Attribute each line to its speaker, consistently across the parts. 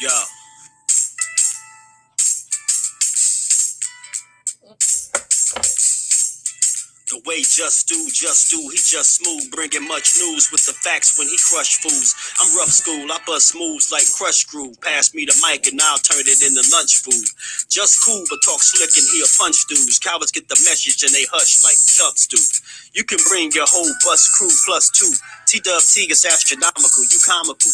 Speaker 1: Yo. The way just do, he just smooth, bringing much news with the facts when he crush fools. I'm rough school, I bust moves like crush groove. Pass me the mic and I'll turn it into lunch food. Just cool, but talk slick and he'll punch dudes. Cowards get the message and they hush like chumps do. You can bring your whole bus crew plus two. T-Dub-T is astronomical, you comical.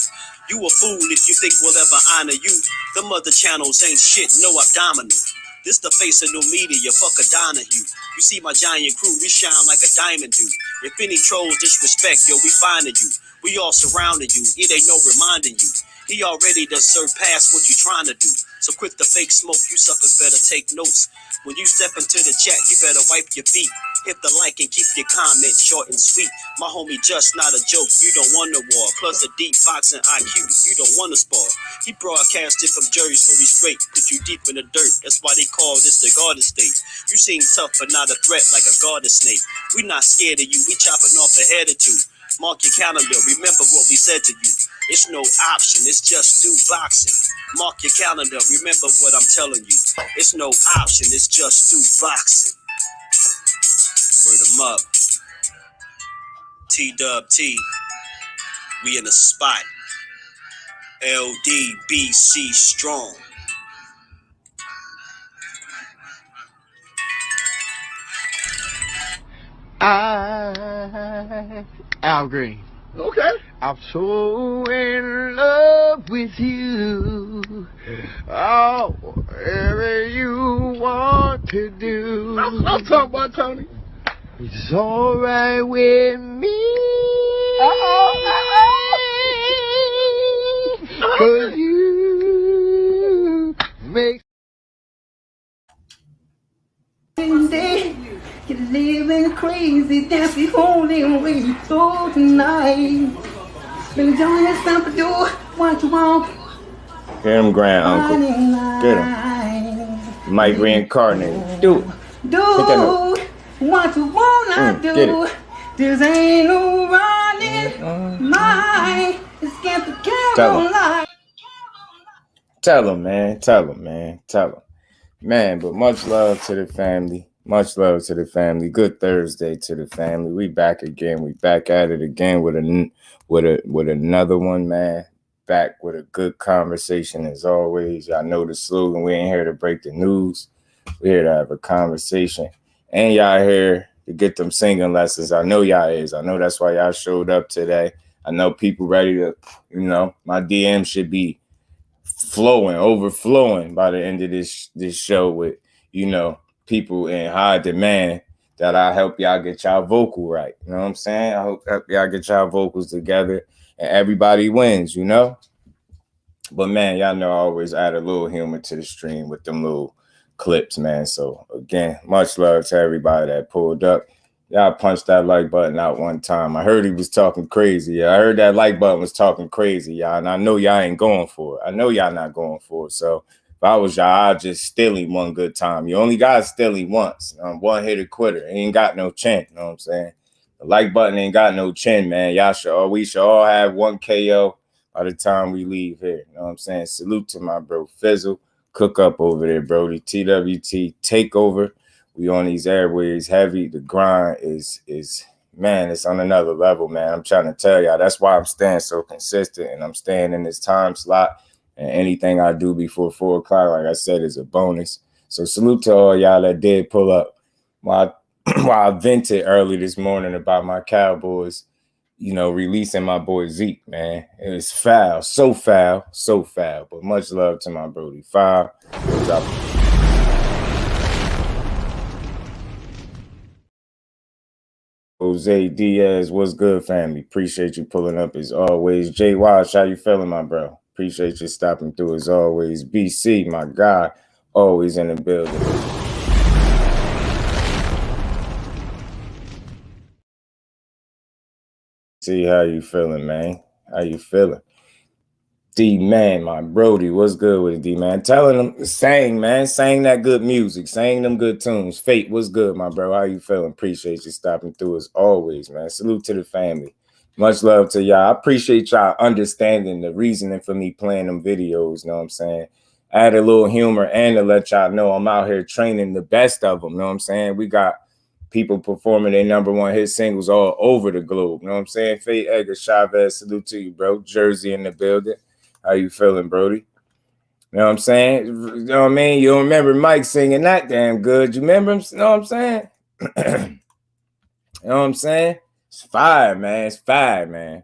Speaker 1: You a fool if you think we'll ever honor you. Them other channels ain't shit, no abdominal. This the face of new media, fuck a Donahue. You see my giant crew, we shine like a diamond do. If any trolls disrespect, yo, we finding you. We all surrounding you, it ain't no reminding you. He already done surpassed what you trying to do. So quit the fake smoke, you suckers better take notes. When you step into the chat, you better wipe your feet. Hit the like and keep your comment short and sweet. My homie just not a joke, you don't want to war. Plus a deep boxing IQ, you don't want to spar. He broadcasted from Jersey so we straight. Put you deep in the dirt, that's why they call this the Garden State. You seem tough but not a threat like a garden snake. We not scared of you, we chopping off a head or two. Mark your calendar, remember what we said to you. It's no option, it's just do boxing. Mark your calendar, remember what I'm telling you. It's no option, it's just do boxing. Word 'em up. T-Dub-T. We in the spot. LDBC strong.
Speaker 2: Al Green.
Speaker 3: Okay.
Speaker 2: I'm so in love with you. Oh, whatever you want to do.
Speaker 3: I'm talking about Tony.
Speaker 2: It's alright with me. Cause you make
Speaker 4: you're living crazy, that's the only way you go tonight. Baby, don't let stop to do what you want.
Speaker 5: Get him, grand uncle. Get him. Mike reincarnated. Do it.
Speaker 4: Do what you wanna do.
Speaker 5: Get it.
Speaker 4: This ain't no running mine. It's get the camera light.
Speaker 5: Tell him, man. Tell him, man. Tell him. Man, but much love to the family. Much love to the family. Good Thursday to the family. We back again. We back at it again with another one, man. Back with a good conversation as always. Y'all know the slogan. We ain't here to break the news. We're here to have a conversation. And y'all here to get them singing lessons. I know y'all is. I know that's why y'all showed up today. I know people ready to, my DM should be overflowing by the end of this show with, people in high demand that I help y'all get y'all vocal right. You know what I'm saying? I hope y'all get y'all vocals together and everybody wins, But man, y'all know I always add a little humor to the stream with them little clips, man. So again, much love to everybody that pulled up. Y'all punched that like button out one time. I heard he was talking crazy. Yeah, I heard that like button was talking crazy, y'all. And I know y'all ain't going for it. I know y'all not going for it. So if I was y'all, I'd just steal him one good time. You only got to steal him once. One hitter quitter. He ain't got no chin. You know what I'm saying? The like button ain't got no chin, man. We should all have one KO by the time we leave here. You know what I'm saying? Salute to my bro Fizzle. Cook up over there, Brody. TWT takeover. We on these airways heavy. The grind is man, it's on another level, man. I'm trying to tell y'all. That's why I'm staying so consistent and I'm staying in this time slot. And anything I do before 4 o'clock, like I said, is a bonus. So salute to all y'all that did pull up. While I vented early this morning about my Cowboys, releasing my boy Zeke, man. It was foul, so foul, so foul. But much love to my Brody. 5. Jose Diaz, what's good, family? Appreciate you pulling up as always. Jay Walsh, how you feeling, my bro? Appreciate you stopping through as always. BC, my guy, always in the building. See how you feeling, man? How you feeling? D-Man, my Brody, what's good with it, D-Man? Telling them, sang that good music, sang them good tunes. Fate, what's good, my bro? How you feeling? Appreciate you stopping through as always, man. Salute to the family. Much love to y'all. I appreciate y'all understanding the reasoning for me playing them videos. You know what I'm saying? Add a little humor and to let y'all know I'm out here training the best of them. You know what I'm saying? We got people performing their #1 hit singles all over the globe. You know what I'm saying? Faye Edgar Chavez, salute to you, bro. Jersey in the building. How you feeling, Brody? You know what I'm saying? You know what I mean? You don't remember Mike singing that damn good. You remember him? You know what I'm saying? You know what I'm saying? It's fire, man. It's fire, man.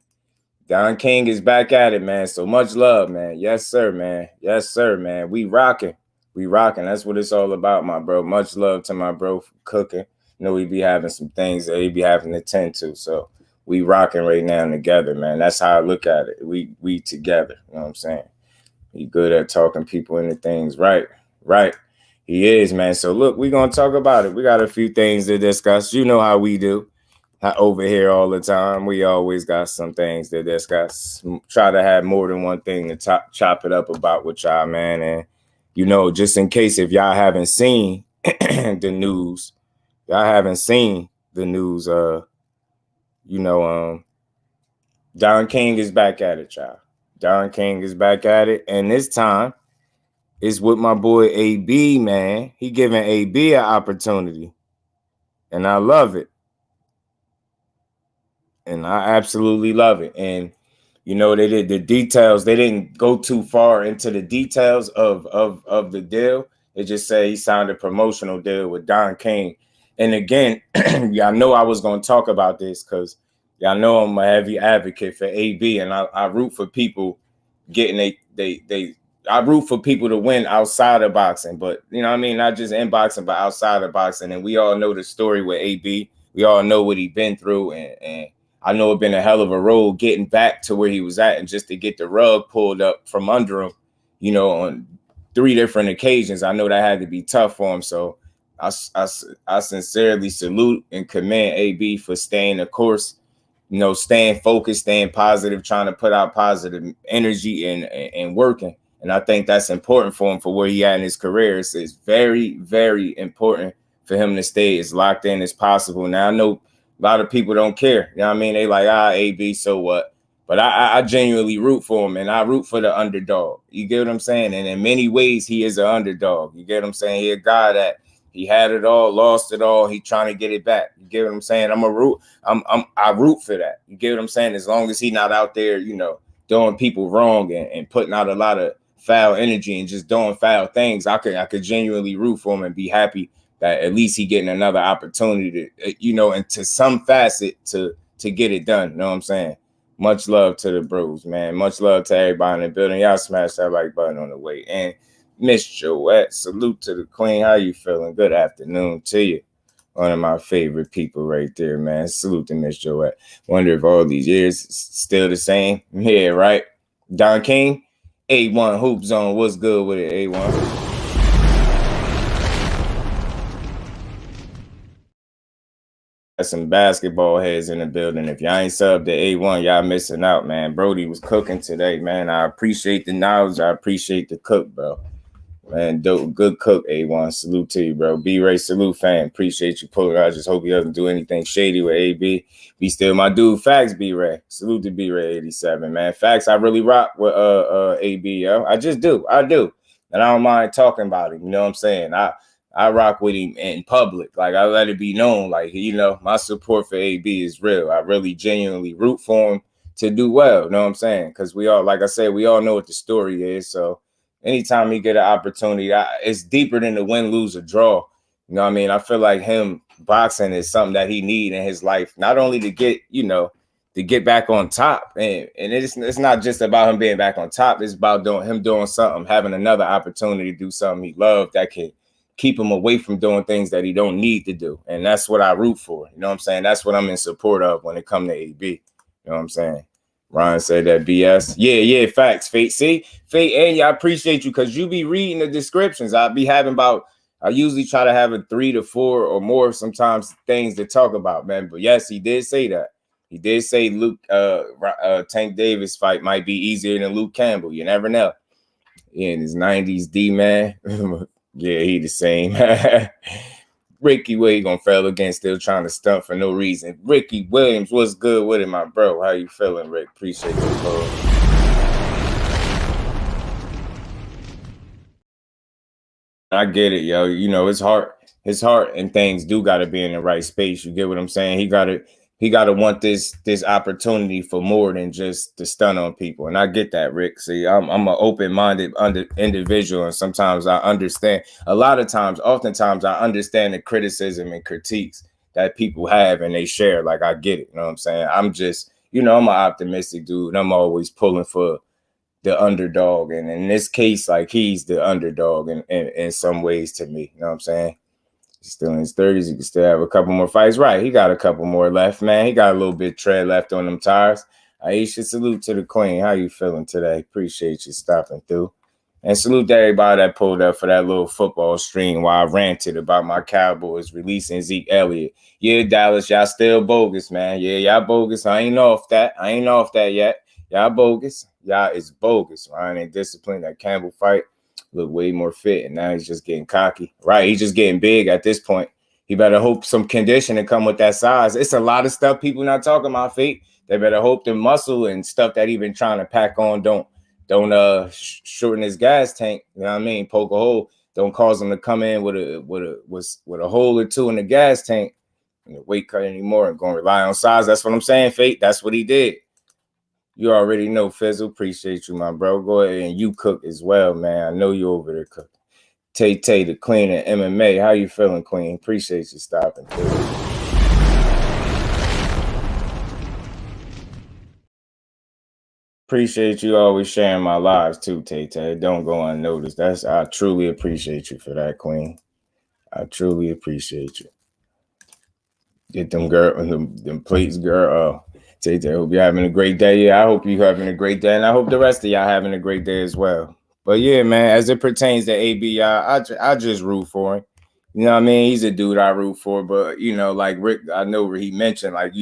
Speaker 5: Don King is back at it, man. So much love, man. Yes, sir, man. Yes, sir, man. We rocking. We rocking. That's what it's all about, my bro. Much love to my bro for cooking. You know, we be having some things that he be having to tend to. So we rocking right now together, man. That's how I look at it. We together. You know what I'm saying? He good at talking people into things. Right. Right. He is, man. So look, we're going to talk about it. We got a few things to discuss. You know how we do. Over here all the time. We always got some things to discuss. Try to have more than one thing to chop it up about with y'all, man. And, you know, just in case if y'all haven't seen the news, you know, Don King is back at it, y'all. Don King is back at it. And this time, it's with my boy AB, man. He giving AB an opportunity. And I love it. And I absolutely love it. And, you know, they did the details. They didn't go too far into the details of the deal. They just say he signed a promotional deal with Don King. And again, y'all know I was going to talk about this because y'all know I'm a heavy advocate for AB. And I root for people getting I root for people to win outside of boxing, but you know what I mean, not just in boxing, but outside of boxing. And we all know the story with AB. We all know what he's been through, and I know it's been a hell of a road getting back to where he was at, and just to get the rug pulled up from under him, you know, on 3 different occasions. I know that had to be tough for him. So I sincerely salute and commend AB for staying the course. You know, staying focused, staying positive, trying to put out positive energy and working. And I think that's important for him for where he at in his career. It's very, very important for him to stay as locked in as possible. Now, I know a lot of people don't care. You know what I mean? They like, AB, so what? But I genuinely root for him, and I root for the underdog. You get what I'm saying? And in many ways, he is an underdog. You get what I'm saying? He's a guy that he had it all, lost it all. He trying to get it back. You get what I'm saying? I root for that. You get what I'm saying? As long as he not out there, you know, doing people wrong and putting out a lot of foul energy and just doing foul things, I could genuinely root for him and be happy that at least he getting another opportunity to, you know, and to some facet to get it done. You know what I'm saying? Much love to the bros, man. Much love to everybody in the building. Y'all smash that like button on the way. And Miss Joette, salute to the queen. How you feeling? Good afternoon to you. One of my favorite people right there, man. Salute to Miss Joette. Wonder if all these years it's still the same. Yeah, right. Don King, A1 Hoop Zone. What's good with it, A1? Some basketball heads in the building. If y'all ain't subbed to A1, y'all missing out, man. Brody was cooking today, man. I appreciate the knowledge. I appreciate the cook, bro. Man, dope, good cook, A1. Salute to you, bro. B-Ray, salute, fan. Appreciate you pulling out. I just hope he doesn't do anything shady with AB. Be still my dude. Facts, B-Ray. Salute to B-Ray 87, man. Facts, I really rock with AB, yo. I just do. I do. And I don't mind talking about him. You know what I'm saying? I rock with him in public. Like, I let it be known. Like, you know, my support for AB is real. I really genuinely root for him to do well. You know what I'm saying? Because we all, like I said, we all know what the story is. So anytime he get an opportunity, it's deeper than the win, lose, or draw. You know what I mean? I feel like him boxing is something that he need in his life, not only to get, you know, to get back on top. And it's not just about him being back on top. It's about him doing something, having another opportunity to do something he loved that can keep him away from doing things that he don't need to do. And that's what I root for. You know what I'm saying? That's what I'm in support of when it comes to AB. You know what I'm saying? Ryan said that BS. Yeah, facts. Fate, see? Fate, and I appreciate you because you be reading the descriptions. I usually try to have 3 to 4 or more sometimes things to talk about, man. But yes, he did say that. He did say Tank Davis fight might be easier than Luke Campbell. You never know. Yeah, in his 90s, D-man. Yeah, he the same. Ricky Williams gonna fail again, still trying to stunt for no reason. Ricky Williams, what's good with it, my bro? How you feeling, Rick? Appreciate your call. I get it, yo. You know, his heart and things do gotta be in the right space. You get what I'm saying? He gotta want this opportunity for more than just to stun on people. And I get that, Rick. See, I'm an open-minded individual, and sometimes I understand. Oftentimes I understand the criticism and critiques that people have and they share. Like, I get it. You know what I'm saying? I'm just, I'm an optimistic dude. I'm always pulling for the underdog. And in this case, like, he's the underdog in some ways to me. You know what I'm saying? He's still in his 30s. He can still have a couple more fights. Right. He got a couple more left, man. He got a little bit tread left on them tires. Aisha, salute to the queen. How you feeling today? Appreciate you stopping through. And salute to everybody that pulled up for that little football stream while I ranted about my Cowboys releasing Zeke Elliott. Yeah, Dallas, y'all still bogus, man. Yeah, y'all bogus. I ain't off that yet. Y'all bogus. Y'all is bogus. Ryan ain't disciplined. That Campbell fight look way more fit, and now he's just getting cocky. Right, he's just getting big at this point. He better hope some conditioning come with that size. It's a lot of stuff people not talking about, Fate. They better hope the muscle and stuff that he been trying to pack on don't shorten his gas tank. You know what I mean? Poke a hole. Don't cause him to come in with a hole or two in the gas tank and the weight cut anymore and gonna rely on size. That's what I'm saying, Fate. That's what he did. You already know, Fizzle. Appreciate you, my bro. Go ahead and you cook as well, man. I know you over there cooking. Tay the Queen at MMA. How you feeling, Queen? Appreciate you stopping through. Appreciate you always sharing my lives too, Tay. Don't go unnoticed. I truly appreciate you for that, Queen. I truly appreciate you. Get them them plates, girl. Tay, hope you're having a great day. Yeah, I hope you're having a great day, and I hope the rest of y'all having a great day as well. But yeah, man, as it pertains to AB, I just root for him. You know what I mean? He's a dude I root for, but like Rick, I know he mentioned, like,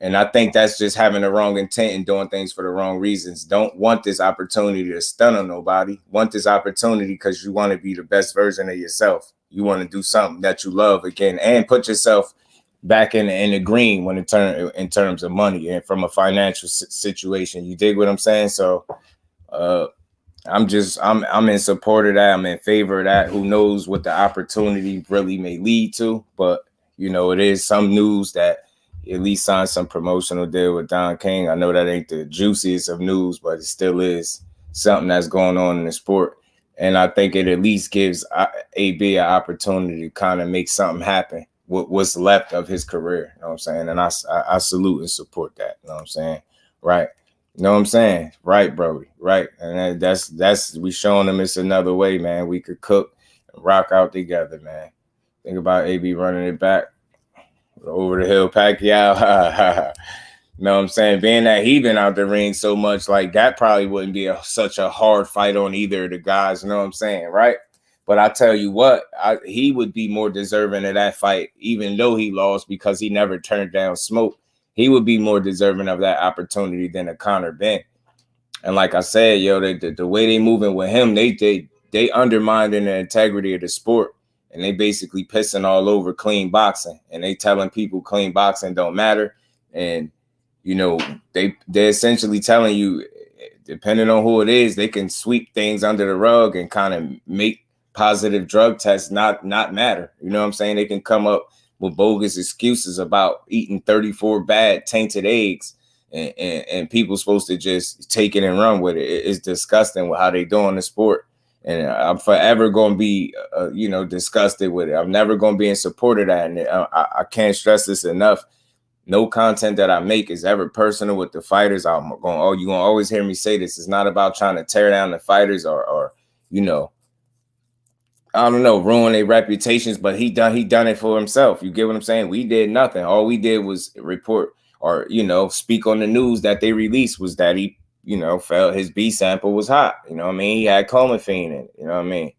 Speaker 5: and I think that's just having the wrong intent and doing things for the wrong reasons. Don't want this opportunity to stun on nobody. Want this opportunity because you want to be the best version of yourself. You want to do something that you love again and put yourself back in the green when in terms of money and from a financial situation. You dig what I'm saying? So I'm in support of that. I'm in favor of that. Who knows what the opportunity really may lead to? But it is some news that at least signed some promotional deal with Don King. I know that ain't the juiciest of news, but it still is something that's going on in the sport. And I think it at least gives AB an opportunity to kind of make something happen with what's left of his career. You know what I'm saying? And I salute and support that. You know what I'm saying? Right. You know what I'm saying? Right, Brody. Right. And that's we showing them it's another way, man. We could cook and rock out together, man. Think about AB running it back. Over the hill, PACQUIAO. You know what I'm saying? Being that he been out the ring so much, like that probably wouldn't be such a hard fight on either of the guys. You know what I'm saying? Right? But I tell you what, he would be more deserving of that fight, even though he lost, because he never turned down smoke. He would be more deserving of that opportunity than a Conor Benn. And like I said, the way they moving with him, they undermining the integrity of the sport. And they basically pissing all over clean boxing, and they telling people clean boxing don't matter. And they're essentially telling you, depending on who it is, they can sweep things under the rug and kind of make positive drug tests not matter. You know what I'm saying? They can come up with bogus excuses about eating 34 bad tainted eggs, and people supposed to just take it and run with it. It's disgusting with how they doing the sport. And I'm forever going to be, disgusted with it. I'm never going to be in support of that. And I can't stress this enough. No content that I make is ever personal with the fighters. You're going to always hear me say this. It's not about trying to tear down the fighters or I don't know, ruin their reputations, but he done it for himself. You get what I'm saying? We did nothing. All we did was report or, speak on the news that they released was that he, felt his B sample was hot. You know what I mean? He had clomiphene in it. You know what I mean?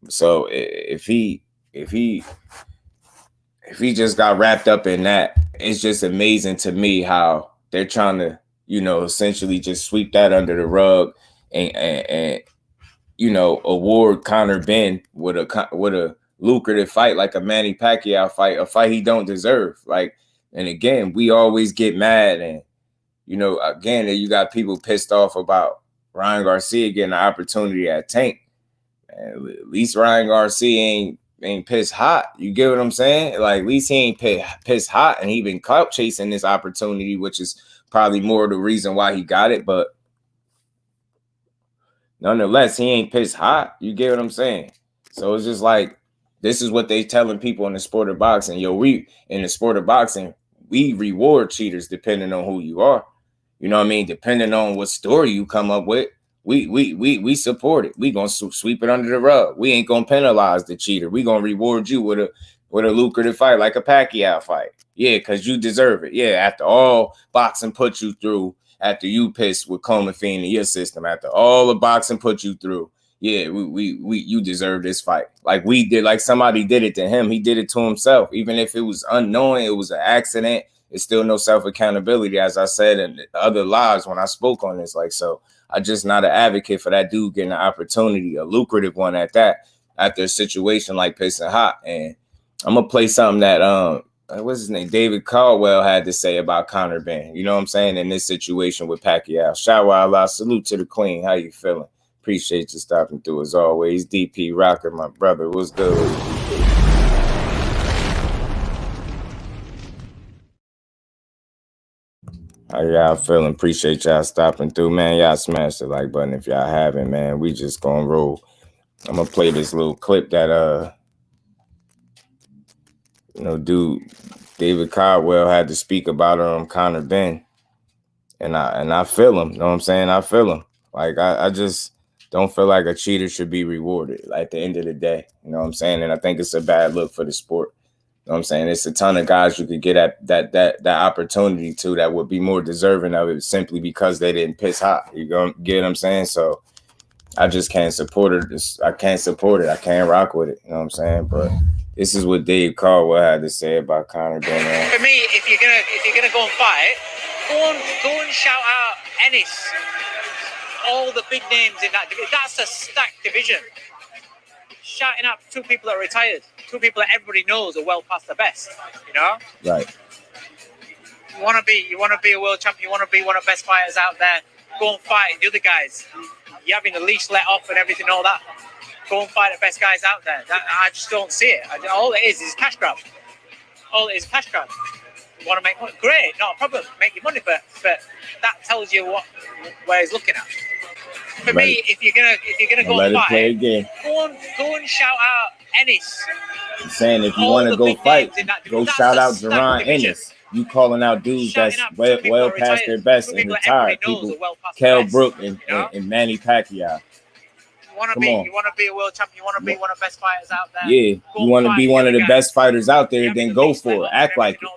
Speaker 5: So if he just got wrapped up in that, it's just amazing to me how they're trying to, essentially just sweep that under the rug and award Conor Benn with a lucrative fight like a Manny Pacquiao fight, a fight he don't deserve. Like, and again, we always get mad, and you know, again, you got people pissed off about Ryan Garcia getting the opportunity at Tank. And at least Ryan Garcia ain't pissed hot. You get what I'm saying? Like, at least he ain't pissed hot, and he been clout chasing this opportunity, which is probably more the reason why he got it. But nonetheless, he ain't pissed hot. You get what I'm saying? So it's just like, this is what they telling people in the sport of boxing. Yo, we in the sport of boxing, we reward cheaters depending on who you are. You know what I mean? Depending on what story you come up with, we support it. We gonna sweep it under the rug. We ain't gonna penalize the cheater. We gonna reward you with a lucrative fight like a Pacquiao fight. Yeah, because you deserve it. Yeah, after all boxing put you through, after you pissed with clomiphene in your system, after all the boxing put you through, yeah, you deserve this fight. Like we did, like somebody did it to him. He did it to himself. Even if it was unknowing, it was an accident. It's still no self-accountability, as I said in other lives when I spoke on this. Like, so I just not an advocate for that dude getting an opportunity, a lucrative one at that, after a situation like pissing hot. And I'm gonna play something that what's his name, David Caldwell, had to say about Conor Benn. You know what I'm saying? In this situation with Pacquiao. Shower Allah, salute to the queen. How you feeling? Appreciate you stopping through as always. DP Rocker, my brother. What's good? How y'all feeling? Appreciate y'all stopping through, man. Y'all smash the like button if y'all haven't, man. We just gonna roll. I'm gonna play this little clip that you know, dude, David Caldwell had to speak about Conor Benn, and I feel him. You know what I'm saying? I feel him. Like I just don't feel like a cheater should be rewarded at the end of the day. You know what I'm saying? And I think it's a bad look for the sport. You know what I'm saying? It's a ton of guys you could get at that opportunity to that would be more deserving of it simply because they didn't piss hot. You gonna get what I'm saying? So I just can't support it. I can't support it. I can't rock with it. You know what I'm saying? But this is what Dave Caldwell had to say about Conor Benn.
Speaker 3: For me, if you're gonna go and fight, go and shout out Ennis, all the big names in that division. That's a stacked division. Shouting out two people that are retired, two people that everybody knows are well past the best. You know,
Speaker 5: right?
Speaker 3: You want to be a world champion. You want to be one of the best fighters out there. Go and fight the other guys. You're having the leash let off and everything, all that. Go and fight the best guys out there. I just don't see it. All it is cash grab. All it is cash grab. You want to make money? Great, not a problem. Make your money, but that tells you where he's looking at. For me, if you're gonna go and fight, go and shout out Ennis.
Speaker 5: I'm saying if you want to go fight, go shout out Jerron Ennis. You calling out dudes that's well past their best and retired people. Kell Brook and Manny Pacquiao.
Speaker 3: You want to be a world champion. You want to be one of the best fighters out there.
Speaker 5: Yeah, you want to be one of the best fighters out there. Then go for it. Act like it.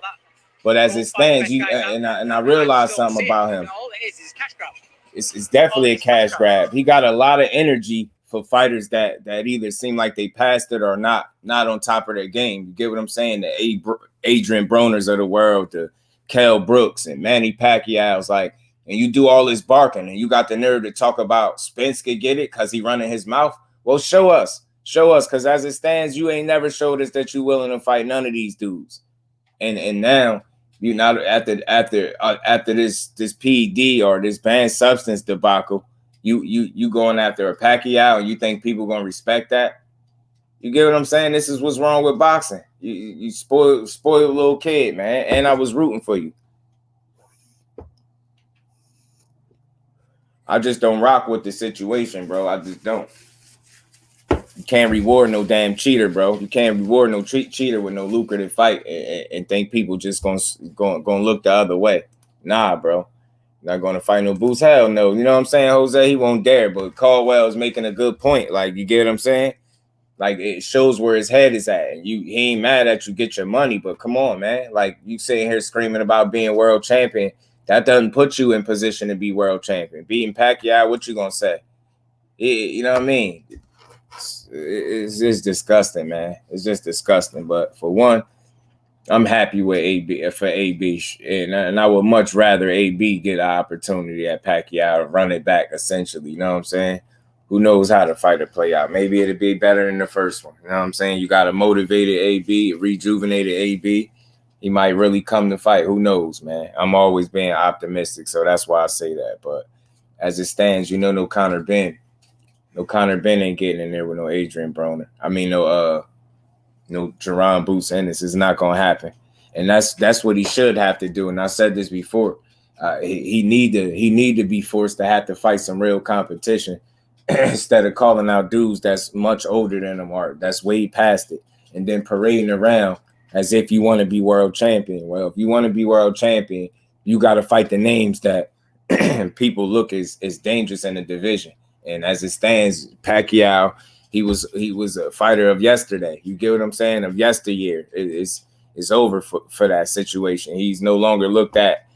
Speaker 5: But as it stands, I realized something about him.
Speaker 3: All it is cash grab.
Speaker 5: It's definitely a cash grab. He got a lot of energy for fighters that either seem like they passed it or not on top of their game. You get what I'm saying? The Adrian Broners of the world, the Kell Brooks and Manny Pacquiao's, like, and you do all this barking and you got the nerve to talk about Spence could get it because he running his mouth. Well, show us, because as it stands, you ain't never showed us that you willing to fight none of these dudes. And now you not after this PD or this banned substance debacle, you going after a Pacquiao and you think people gonna respect that? You get what I'm saying? This is what's wrong with boxing. You spoiled little kid, man. And I was rooting for you. I just don't rock with the situation, bro. I just don't. You can't reward no damn cheater, bro. You can't reward no cheater with no lucrative fight and think people just gonna look the other way. Nah, bro. Not gonna fight no boots. Hell no. You know what I'm saying, Jose? He won't dare. But Caldwell is making a good point. Like, you get what I'm saying? Like, it shows where his head is at. He ain't mad at you get your money, but come on, man. Like, you sitting here screaming about being world champion. That doesn't put you in position to be world champion. Beating Pacquiao, what you gonna say? You know what I mean? It's just disgusting, man. It's just disgusting. But for one, I'm happy with AB, and I would much rather AB get an opportunity at Pacquiao, run it back, essentially. You know what I'm saying? who knows how the fight will play out. Maybe it'll be better than the first one. You know what I'm saying? You got a motivated AB, rejuvenated AB. He might really come to fight. Who knows, man? I'm always being optimistic, so that's why I say that. But as it stands, you know, no Conor Benn ain't getting in there with no Adrian Broner. I mean, no Jerron Boots Ennis. It's not gonna happen, and that's what he should have to do. And I said this before. He need to be forced to have to fight some real competition instead of calling out dudes that's much older than him or that's way past it, and then parading around as if you want to be world champion. Well, if you want to be world champion, you got to fight the names that people look as dangerous in the division. And as it stands, Pacquiao, he was a fighter of yesterday. You get what I'm saying? Of yesteryear. It's over for that situation. He's no longer looked at,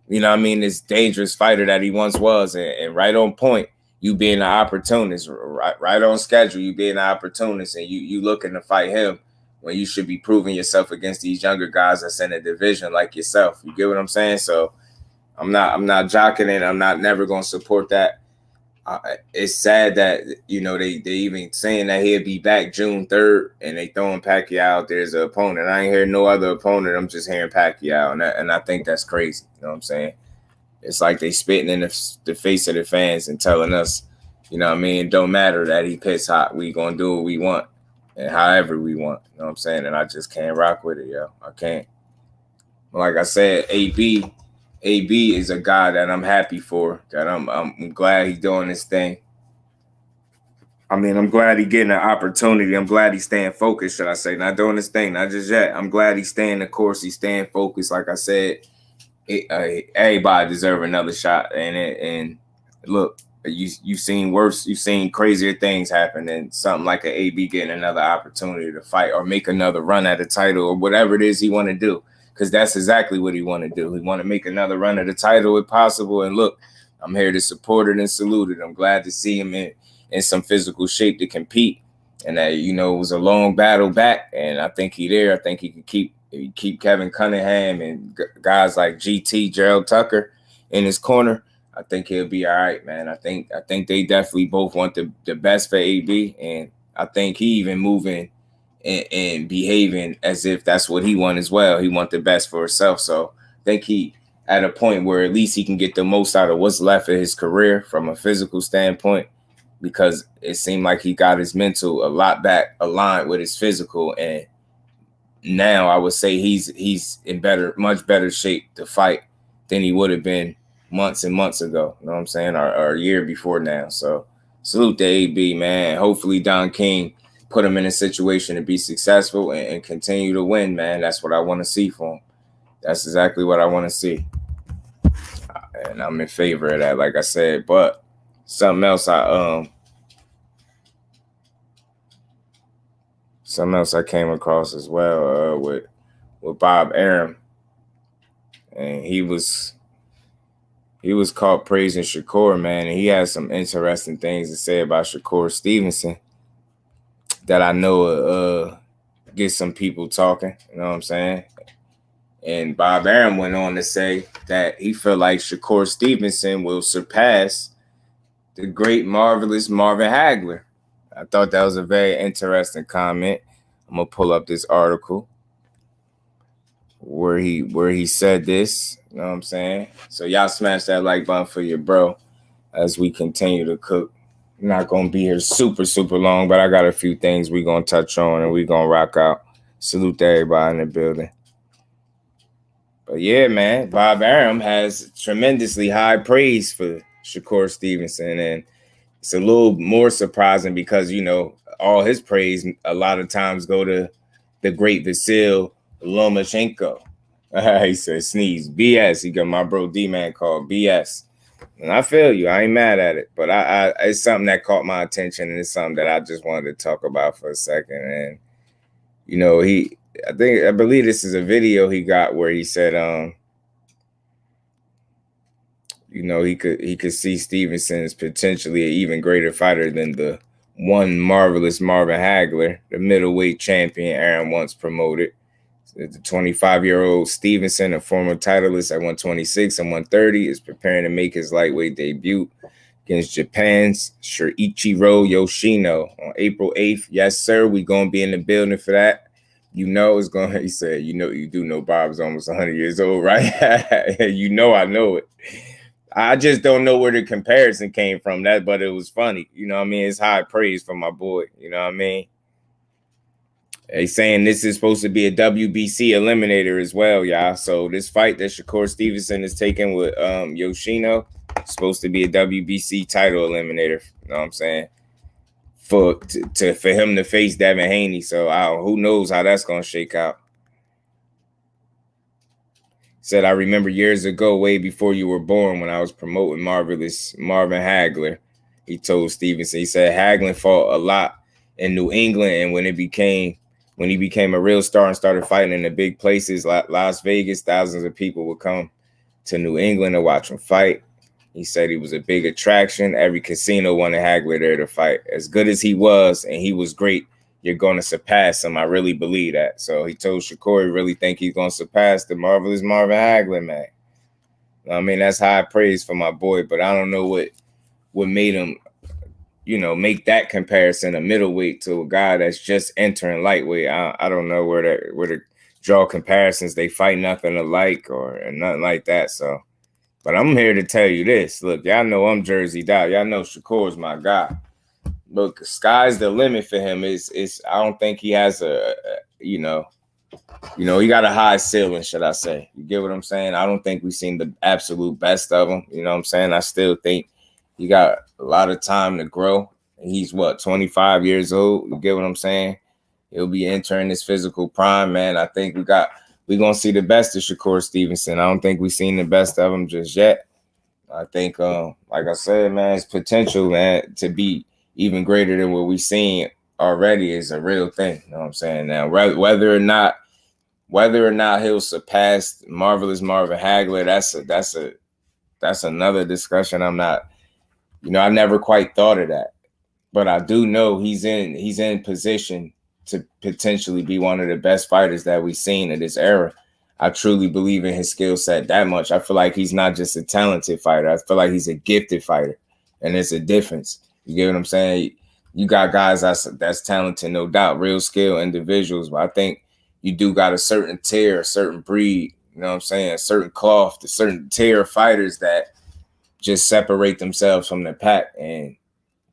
Speaker 5: you know what I mean, this dangerous fighter that he once was. And right on point, you being an opportunist, right on schedule, you being an opportunist, and you looking to fight him when you should be proving yourself against these younger guys that's in a division like yourself. You get what I'm saying? So I'm not jocking it. I'm not never going to support that. It's sad that, you know, they even saying that he'll be back June 3rd and they throwing Pacquiao out there as an opponent. I ain't hearing no other opponent. I'm just hearing Pacquiao, and I think that's crazy. You know what I'm saying? It's like they spitting in the face of the fans and telling us, you know what I mean, it don't matter that he piss hot. We gonna do what we want and however we want. You know what I'm saying? And I just can't rock with it, yo. I can't. Like I said, AB is a guy that I'm happy for. That I'm glad he's doing this thing. I mean, I'm glad he's getting an opportunity. I'm glad he's staying focused, should I say. Not doing this thing, not just yet. I'm glad he's staying the course. He's staying focused. Like I said, everybody deserves another shot. And look, you've seen worse. You've seen crazier things happen than something like an AB getting another opportunity to fight or make another run at a title or whatever it is he want to do. Because that's exactly what he want to do. He want to make another run at the title if possible. And look, I'm here to support it and salute it. I'm glad to see him in some physical shape to compete. And that, you know, it was a long battle back. And I think he there. I think he could keep Kevin Cunningham and guys like GT, Gerald Tucker in his corner. I think he'll be all right, man. I think they definitely both want the best for AB. And I think he even moving and behaving as if that's what he want as well. He want the best for himself. So I think he at a point where at least he can get the most out of what's left of his career from a physical standpoint, because it seemed like he got his mental a lot back aligned with his physical. And now I would say he's in much better shape to fight than he would have been months and months ago. You know what I'm saying? Or a year before now. So salute to AB, man. Hopefully Don King put him in a situation to be successful and continue to win, man. That's what I want to see for him. That's exactly what I want to see. And I'm in favor of that, like I said. But something else I came across as well with Bob Arum. And he was caught praising Shakur, man. And he has some interesting things to say about Shakur Stevenson that I know get some people talking, you know what I'm saying? And Bob Arum went on to say that he felt like Shakur Stevenson will surpass the great, marvelous Marvin Hagler. I thought that was a very interesting comment. I'm going to pull up this article where he said this, you know what I'm saying? So y'all smash that like button for your bro as we continue to cook. I'm not going to be here super, super long, but I got a few things we're going to touch on and we're going to rock out. Salute to everybody in the building. But yeah, man, Bob Arum has tremendously high praise for Shakur Stevenson. And it's a little more surprising because, you know, all his praise a lot of times go to the great Vasil Lomachenko. He said, sneeze, BS. He got my bro D-Man called BS. And I feel you. I ain't mad at it. But I it's something that caught my attention, and it's something that I just wanted to talk about for a second. And, you know, I believe this is a video he got where he said, you know, he could see Stevenson as potentially an even greater fighter than the one marvelous Marvin Hagler, the middleweight champion Arum once promoted. The 25-year-old Stevenson, a former titleist at 126 and 130, is preparing to make his lightweight debut against Japan's Shuichiro Yoshino on April 8th. Yes, sir. We're going to be in the building for that. You know it's going to, he said, you know, you do know Bob's almost 100 years old, right? You know I know it. I just don't know where the comparison came from, that, but it was funny. You know what I mean? It's high praise for my boy. You know what I mean? They saying this is supposed to be a WBC eliminator as well, y'all. So this fight that Shakur Stevenson is taking with Yoshino is supposed to be a WBC title eliminator. You know what I'm saying? For him to face Devin Haney. So who knows how that's gonna shake out. Said, I remember years ago, way before you were born, when I was promoting Marvin Hagler. He told Stevenson, he said Hagler fought a lot in New England, and when he became a real star and started fighting in the big places like Las Vegas, thousands of people would come to New England to watch him fight. He said he was a big attraction. Every casino wanted Hagler there to fight. As good as he was, and he was great, you're going to surpass him. I really believe that. So he told Shakur he really think he's going to surpass the marvelous Marvin Hagler, man. I mean, that's high praise for my boy, but I don't know what made him, you know, make that comparison, a middleweight to a guy that's just entering lightweight. I don't know where to draw comparisons. They fight nothing alike or nothing like that. So, but I'm here to tell you this. Look, y'all know I'm Jerseyed out. Y'all know Shakur's my guy. Look, sky's the limit for him. Is I don't think he has he got a high ceiling, should I say. You get what I'm saying? I don't think we've seen the absolute best of him. You know what I'm saying? I still think he got a lot of time to grow. He's 25 years old. You get what I'm saying? He'll be entering his physical prime, man. I think we're gonna see the best of Shakur Stevenson. I don't think we've seen the best of him just yet. I think, like I said, man, his potential, man, to be even greater than what we've seen already is a real thing. You know what I'm saying? Now, whether or not he'll surpass marvelous Marvin Hagler, that's another discussion. I'm not, I never quite thought of that, but I do know he's in position to potentially be one of the best fighters that we've seen in this era. I truly believe in his skill set that much. I feel like he's not just a talented fighter. I feel like he's a gifted fighter, and it's a difference. You get what I'm saying? You got guys that's talented, no doubt, real skill individuals, but I think you do got a certain tier, a certain breed, you know what I'm saying, a certain cloth, a certain tier of fighters that just separate themselves from the pack, and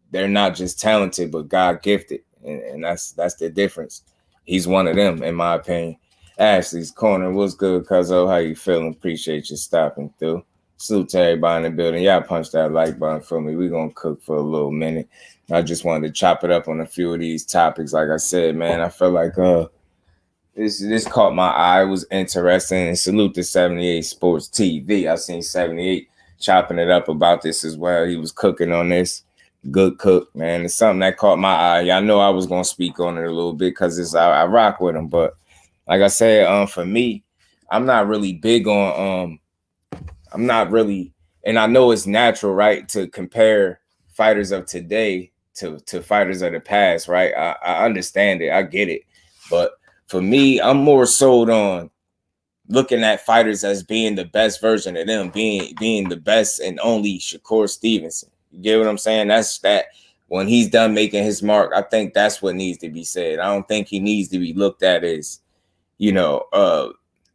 Speaker 5: they're not just talented, but God gifted, and that's the difference. He's one of them, in my opinion. Ashley's Corner, what's good, cuzzo? How you feeling? Appreciate you stopping through. Salute to everybody in the building. Y'all punch that like button for me. We're going to cook for a little minute. I just wanted to chop it up on a few of these topics. Like I said, man, I feel like this caught my eye. It was interesting. And salute to 78 Sports TV. I seen 78 chopping it up about this as well. He was cooking on this. Good cook, man. It's something that caught my eye. Y'all know I was going to speak on it a little bit because I rock with him. But like I said, for me, I'm not really big on I'm not really, and I know it's natural, right, to compare fighters of today to fighters of the past, right? I understand it. I get it. But for me, I'm more sold on looking at fighters as being the best version of them, being the best and only Shakur Stevenson. You get what I'm saying? That's that. When he's done making his mark, I think that's what needs to be said. I don't think he needs to be looked at as,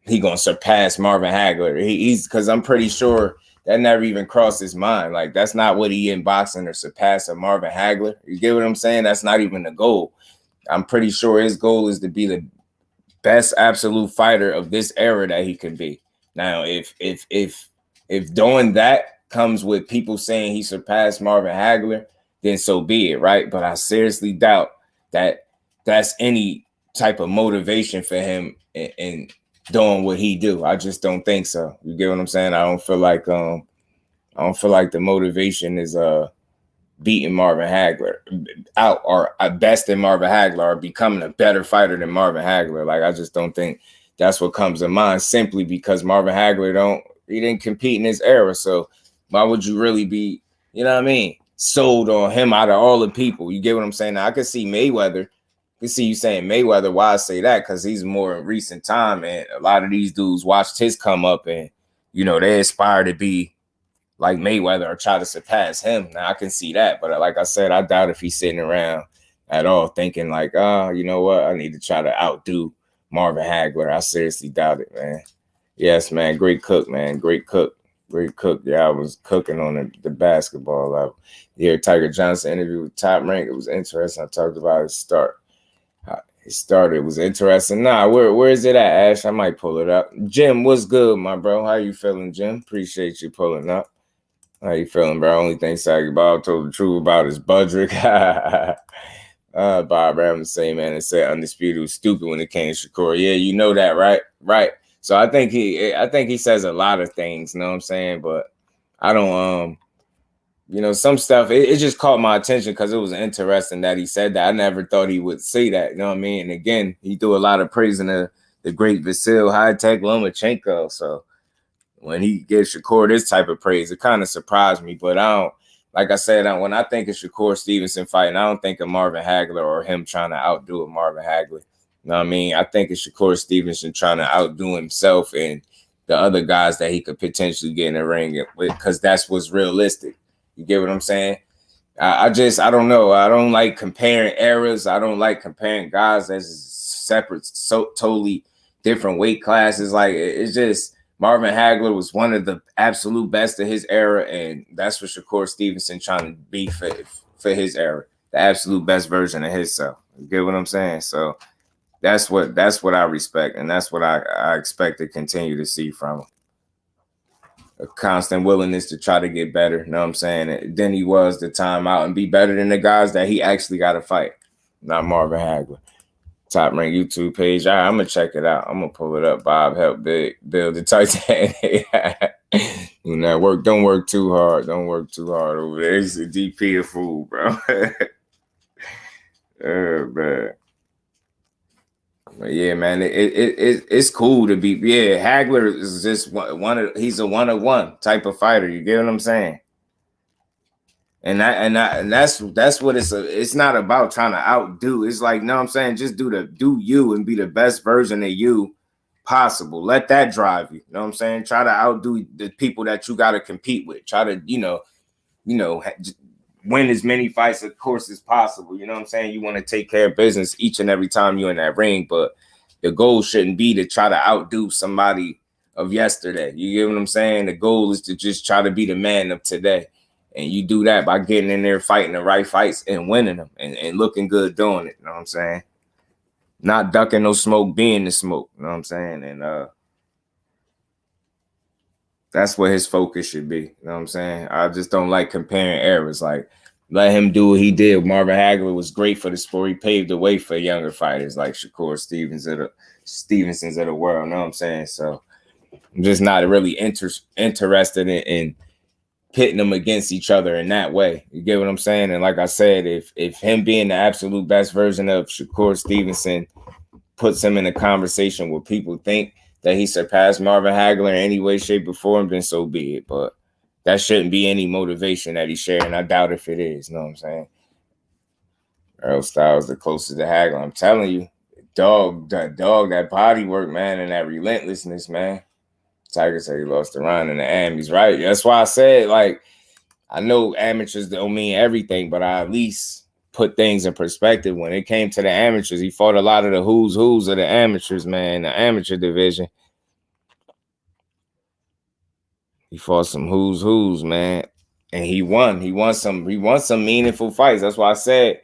Speaker 5: he gonna surpass Marvin Hagler. He's because I'm pretty sure that never even crossed his mind. Like, that's not what he in boxing, or surpass a Marvin Hagler. You get what I'm saying? That's not even the goal. I'm pretty sure his goal is to be the best absolute fighter of this era that he could be. Now, if doing that comes with people saying he surpassed Marvin Hagler, then so be it, right? But I seriously doubt that that's any type of motivation for him in doing what he do. I just don't think so. You get what I'm saying? I don't feel like the motivation is beating Marvin Hagler out, or besting Marvin Hagler, or becoming a better fighter than Marvin Hagler. Like, I just don't think that's what comes to mind, simply because Marvin Hagler he didn't compete in his era. So why would you really be, you know what I mean, sold on him out of all the people? You get what I'm saying? Now, I could see Mayweather. I could see you saying Mayweather. Why I say that? Because he's more in recent time, and a lot of these dudes watched his come up, and they aspire to be like Mayweather or try to surpass him. Now I can see that, but like I said, I doubt if he's sitting around at all thinking like, oh, you know what, I need to try to outdo Marvin Hagler. I seriously doubt it, man. Yes, man, great cook, man, great cook. Great cook. Yeah, I was cooking on the basketball level. Here, Tiger Johnson interview with Top Rank. It was interesting. I talked about his start. His start, it was interesting. Nah, where is it at, Ash? I might pull it up. Jim, what's good, my bro? How you feeling, Jim? Appreciate you pulling up. How you feeling, bro? Only thing Saggy Bob told the truth about his budget. Bob Ram, same man, and said Undisputed was stupid when it came to Shakur. Yeah, you know that, right? Right. So I think he says a lot of things, you know what I'm saying? But I don't you know, some stuff it just caught my attention because it was interesting that he said that. I never thought he would say that, you know what I mean? And again, he threw a lot of praise in the great Vasil High-Tech Lomachenko. So when he gives Shakur this type of praise, it kind of surprised me. But I don't, like I said, when I think of Shakur Stevenson fighting, I don't think of Marvin Hagler or him trying to outdo Marvin Hagler. You know what I mean? I think it's Shakur Stevenson trying to outdo himself and the other guys that he could potentially get in the ring with, because that's what's realistic. You get what I'm saying? I don't know. I don't like comparing eras. I don't like comparing guys as separate, so totally different weight classes. Like, it's just Marvin Hagler was one of the absolute best of his era, and that's what Shakur Stevenson trying to be for his era, the absolute best version of himself. You get what I'm saying? So that's what I respect, and that's what I expect to continue to see from him. A constant willingness to try to get better, you know what I'm saying? Then he was the time out and be better than the guys that he actually got to fight, not Marvin Hagler. Top Rank YouTube page. All right, I'm going to check it out. I'm going to pull it up. Bob helped build the Titanic. You know, don't work too hard. Don't work too hard over there. He's a DP a fool, bro. Oh, man. But yeah, man, it's cool to be. Yeah, Hagler is just he's a one-on-one type of fighter. You get what I'm saying? And that's what it's not about trying to outdo. It's like, no, I'm saying just do you and be the best version of you possible. Let that drive you. You know what I'm saying? Try to outdo the people that you got to compete with. Try to, you know, win as many fights, of course, as possible. You know what I'm saying? You want to take care of business each and every time you're in that ring, but the goal shouldn't be to try to outdo somebody of yesterday. You get what I'm saying? The goal is to just try to be the man of today. And you do that by getting in there, fighting the right fights and winning them and looking good doing it. You know what I'm saying? Not ducking no smoke, being the smoke. You know what I'm saying? And that's what his focus should be. You know what I'm saying? I just don't like comparing eras. Like, let him do what he did. Marvin Hagler was great for the sport. He paved the way for younger fighters like Shakur Stevensons of the world. You know what I'm saying? So I'm just not really interested in pitting them against each other in that way. You get what I'm saying? And like I said, if him being the absolute best version of Shakur Stevenson puts him in a conversation where people think that he surpassed Marvin Hagler in any way, shape, or form, then so be it. But that shouldn't be any motivation that he's sharing. I doubt if it is. You know what I'm saying? Earl Styles the closest to Hagler. I'm telling you, that body work, man, and that relentlessness, man. Tiger said he lost the round in the AM. He's right. That's why I said, like, I know amateurs don't mean everything, but I at least put things in perspective. When it came to the amateurs, he fought a lot of the who's of the amateurs, man, the amateur division. He fought some who's, man, and he won. He won some meaningful fights. That's why I said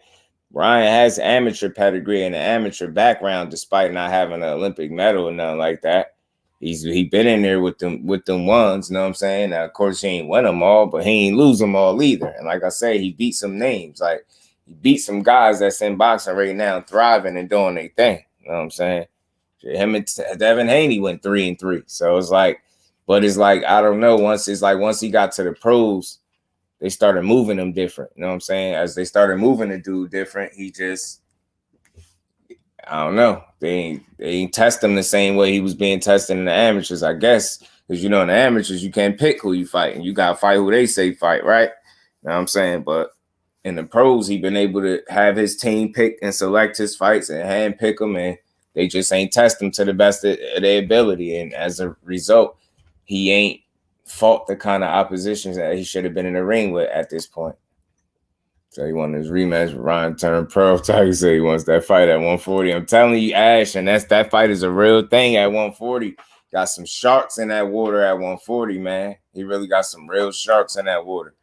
Speaker 5: Ryan has amateur pedigree and an amateur background, despite not having an Olympic medal or nothing like that. He been in there with them ones, you know what I'm saying? Now, of course, he ain't win them all, but he ain't lose them all either. And like I say, he beat some names. Like, he beat some guys that's in boxing right now, thriving and doing their thing. You know what I'm saying? Him and Devin Haney went 3-3. So it's like, but it's like, I don't know. Once he got to the pros, they started moving him different. You know what I'm saying? As they started moving the dude different, he just, I don't know. They ain't test him the same way he was being tested in the amateurs, I guess. Because, you know, in the amateurs, you can't pick who you fight. And you got to fight who they say fight, right? You know what I'm saying? But in the pros, he been able to have his team pick and select his fights and hand pick them. And they just ain't test him to the best of their ability. And as a result, he ain't fought the kind of oppositions that he should have been in the ring with at this point. So he wanted his rematch with Ryan turned pro. Tiger said he wants that fight at 140. I'm telling you, Ash, and that fight is a real thing at 140. Got some sharks in that water at 140, man. He really got some real sharks in that water.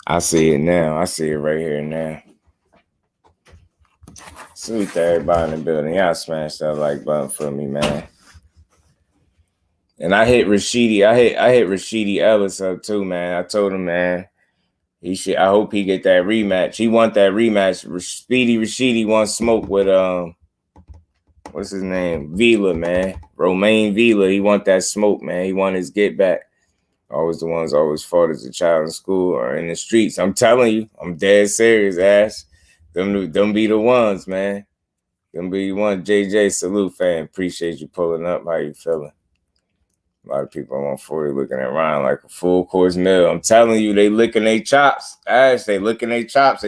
Speaker 5: I see it now. I see it right here now. Salute to everybody in the building. Y'all smash that like button for me, man. And I hit Rashidi. I hit Rashidi Ellis up too, man. I told him, man, he should. I hope he get that rematch. He want that rematch. Speedy Rashidi wants smoke with what's his name? Vila, man. Romain Vila. He want that smoke, man. He want his get back. Always the ones always fought as a child in school or in the streets. I'm telling you, I'm dead serious, Ash. Them be the ones, man. Them be the ones. JJ, salute, fan. Appreciate you pulling up. How you feeling? A lot of people on 140 looking at Ryan like a full course meal. I'm telling you, they licking their chops. Ash, they licking their chops.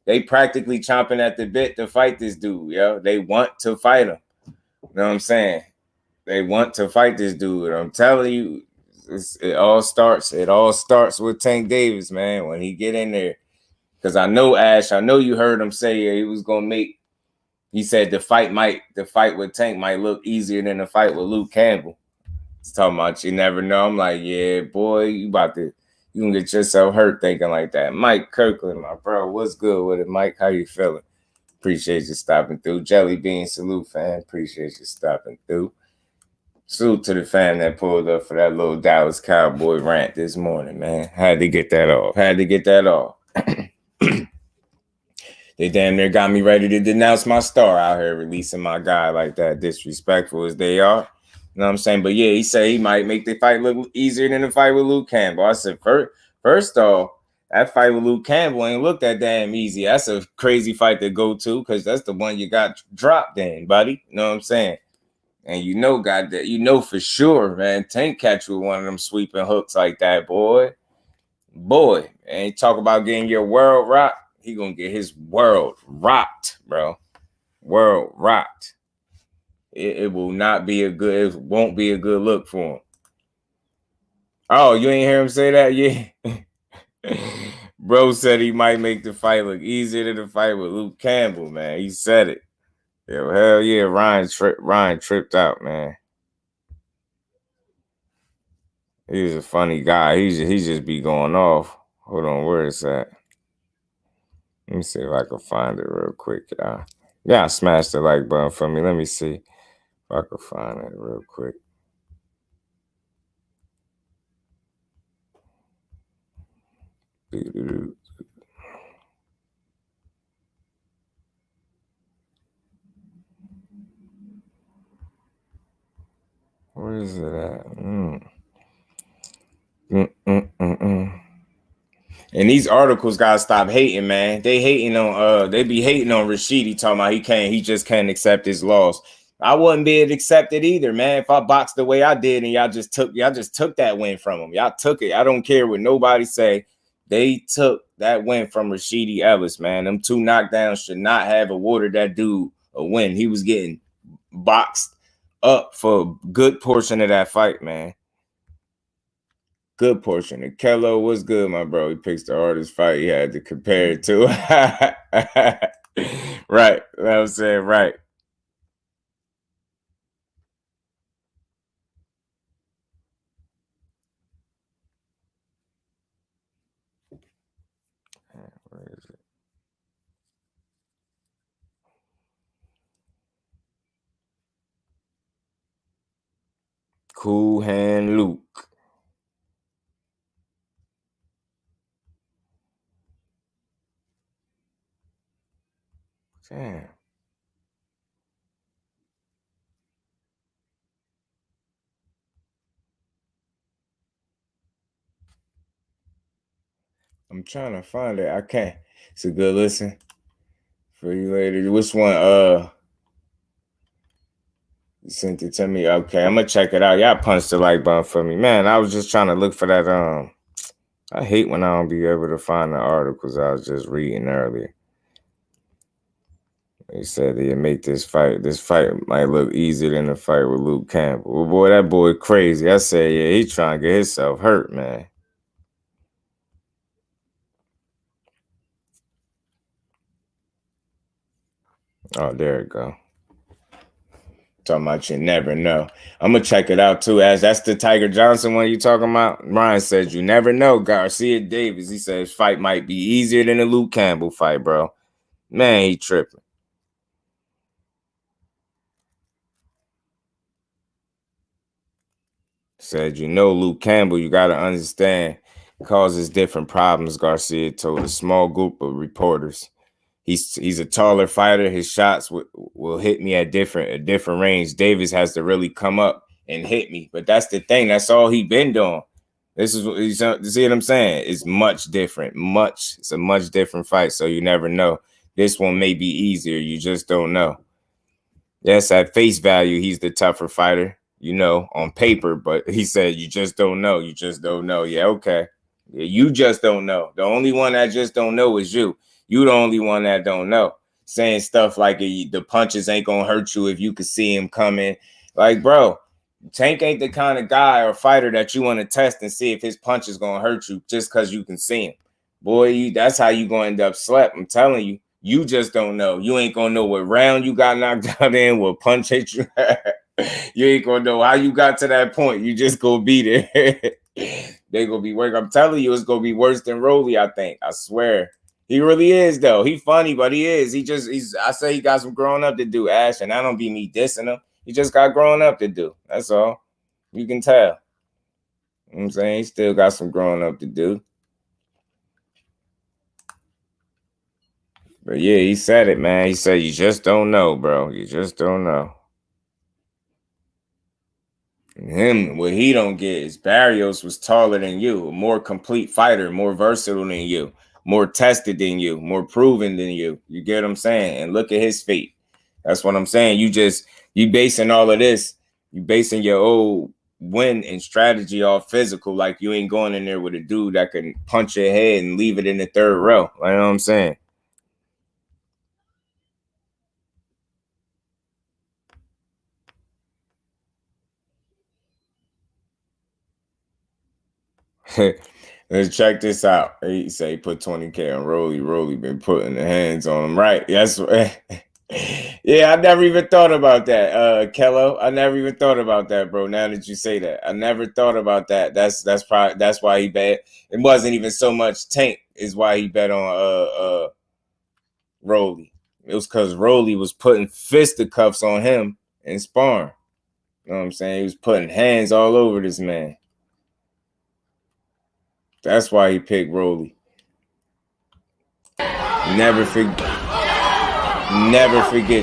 Speaker 5: They practically chomping at the bit to fight this dude, yo. They want to fight him. You know what I'm saying? They want to fight this dude. I'm telling you, it all starts with Tank Davis, man, when he get in there. Because I know, Ash, I know you heard him say he was gonna make. He said the fight with Tank might look easier than the fight with Luke Campbell. He's talking about you never know. I'm like, yeah, boy, you gonna get yourself hurt thinking like that. Mike Kirkland, my bro, what's good with it, Mike? How you feeling? Appreciate you stopping through. Jelly Bean, salute, fan. Appreciate you stopping through. Salute to the fan that pulled up for that little Dallas Cowboy rant this morning, man. Had to get that off. They damn near got me ready to denounce my star out here releasing my guy like that, disrespectful as they are. You know what I'm saying? But yeah, he said he might make the fight look easier than the fight with Luke Campbell. I said, first off, that fight with Luke Campbell ain't looked that damn easy. That's a crazy fight to go to because that's the one you got dropped in, buddy. You know what I'm saying? And you know, for sure, man, Tank catch you with one of them sweeping hooks like that, boy. And talk about getting your world rocked. He gonna get his world rocked, bro. World rocked. It won't be a good look for him. Oh, you ain't hear him say that? Yeah. Bro said he might make the fight look easier than the fight with Luke Campbell, man. He said it. Yo, hell yeah, Ryan tripped out, man. He's a funny guy. He just be going off. Hold on, where is that? Let me see if I can find it real quick, y'all. Yeah, smash the like button for me. Let me see if I can find it real quick. Where is it at? And these articles gotta stop hating, man. They be hating on Rashidi, talking about he just can't accept his loss. I wouldn't be able to accept it either, man. If I boxed the way I did and y'all just took that win from him. Y'all took it. I don't care what nobody say. They took that win from Rashidi Ellis, man. Them 2 knockdowns should not have awarded that dude a win. He was getting boxed up for a good portion of that fight, man. Good portion. And Kello was good, my bro. He picks the hardest fight he had to compare it to. Right. You know what I'm saying? Right. Where is it? Cool Hand Luke. Damn. I'm trying to find it. I can't. It's a good listen for you later. Which one? You sent it to me. Okay, I'm gonna check it out. Y'all punched the like button for me, man. I was just trying to look for that. I hate when I don't be able to find the articles I was just reading earlier. He said he'd make this fight. This fight might look easier than the fight with Luke Campbell. Well, boy, that boy crazy. I said, yeah, he trying to get himself hurt, man. Oh, there it go. Talking about you never know. I'm gonna check it out too. As that's the Tiger Johnson one you talking about. Ryan says you never know. Garcia Davis. He says fight might be easier than the Luke Campbell fight, bro. Man, he tripping. Said Luke Campbell. You gotta understand causes different problems. Garcia told a small group of reporters. He's a taller fighter. His shots will hit me at a different range. Davis has to really come up and hit me. But that's the thing. That's all he been doing. This is what you see what I'm saying? It's much different. It's a much different fight. So you never know. This one may be easier. You just don't know. Yes, at face value, he's the tougher fighter, on paper. But he said you just don't know. You just don't know. Yeah, okay. Yeah, you just don't know. The only one that just don't know is you. You the only one that don't know. Saying stuff like the punches ain't gonna hurt you if you could see him coming. Like, bro, Tank ain't the kind of guy or fighter that you want to test and see if his punch is gonna hurt you just because you can see him. Boy, that's how you gonna end up slept. I'm telling you. You just don't know. You ain't gonna know what round you got knocked out in, what punch hit you. You ain't gonna know how you got to that point. You just gonna be there. They gonna be working. I'm telling you, it's gonna be worse than Rolly, I think. I swear. He really is, though. He funny, but he is. I say he got some growing up to do, Ash, and I don't be me dissing him. He just got growing up to do. That's all. You can tell. You know what I'm saying? He still got some growing up to do. But yeah, he said it, man. He said, you just don't know, bro. You just don't know. Him, what he don't get is Barrios was taller than you, a more complete fighter, more versatile than you, more tested than you, more proven than you. You get what I'm saying? And look at his feet. That's what I'm saying. You basing all of this, you basing your old win and strategy off physical, like you ain't going in there with a dude that can punch your head and leave it in the third row. You know what I'm saying? Let's check this out. He say he put 20K on Rolly. Rolly been putting the hands on him, right? Yes. Yeah, I never even thought about that, Kello. I never even thought about that, bro. Now that you say that, I never thought about that. That's why he bet. It wasn't even so much Tank is why he bet on Rolly. It was because Rolly was putting fisticuffs on him in sparring. You know what I'm saying? He was putting hands all over this man. That's why he picked Rolly. Never forget,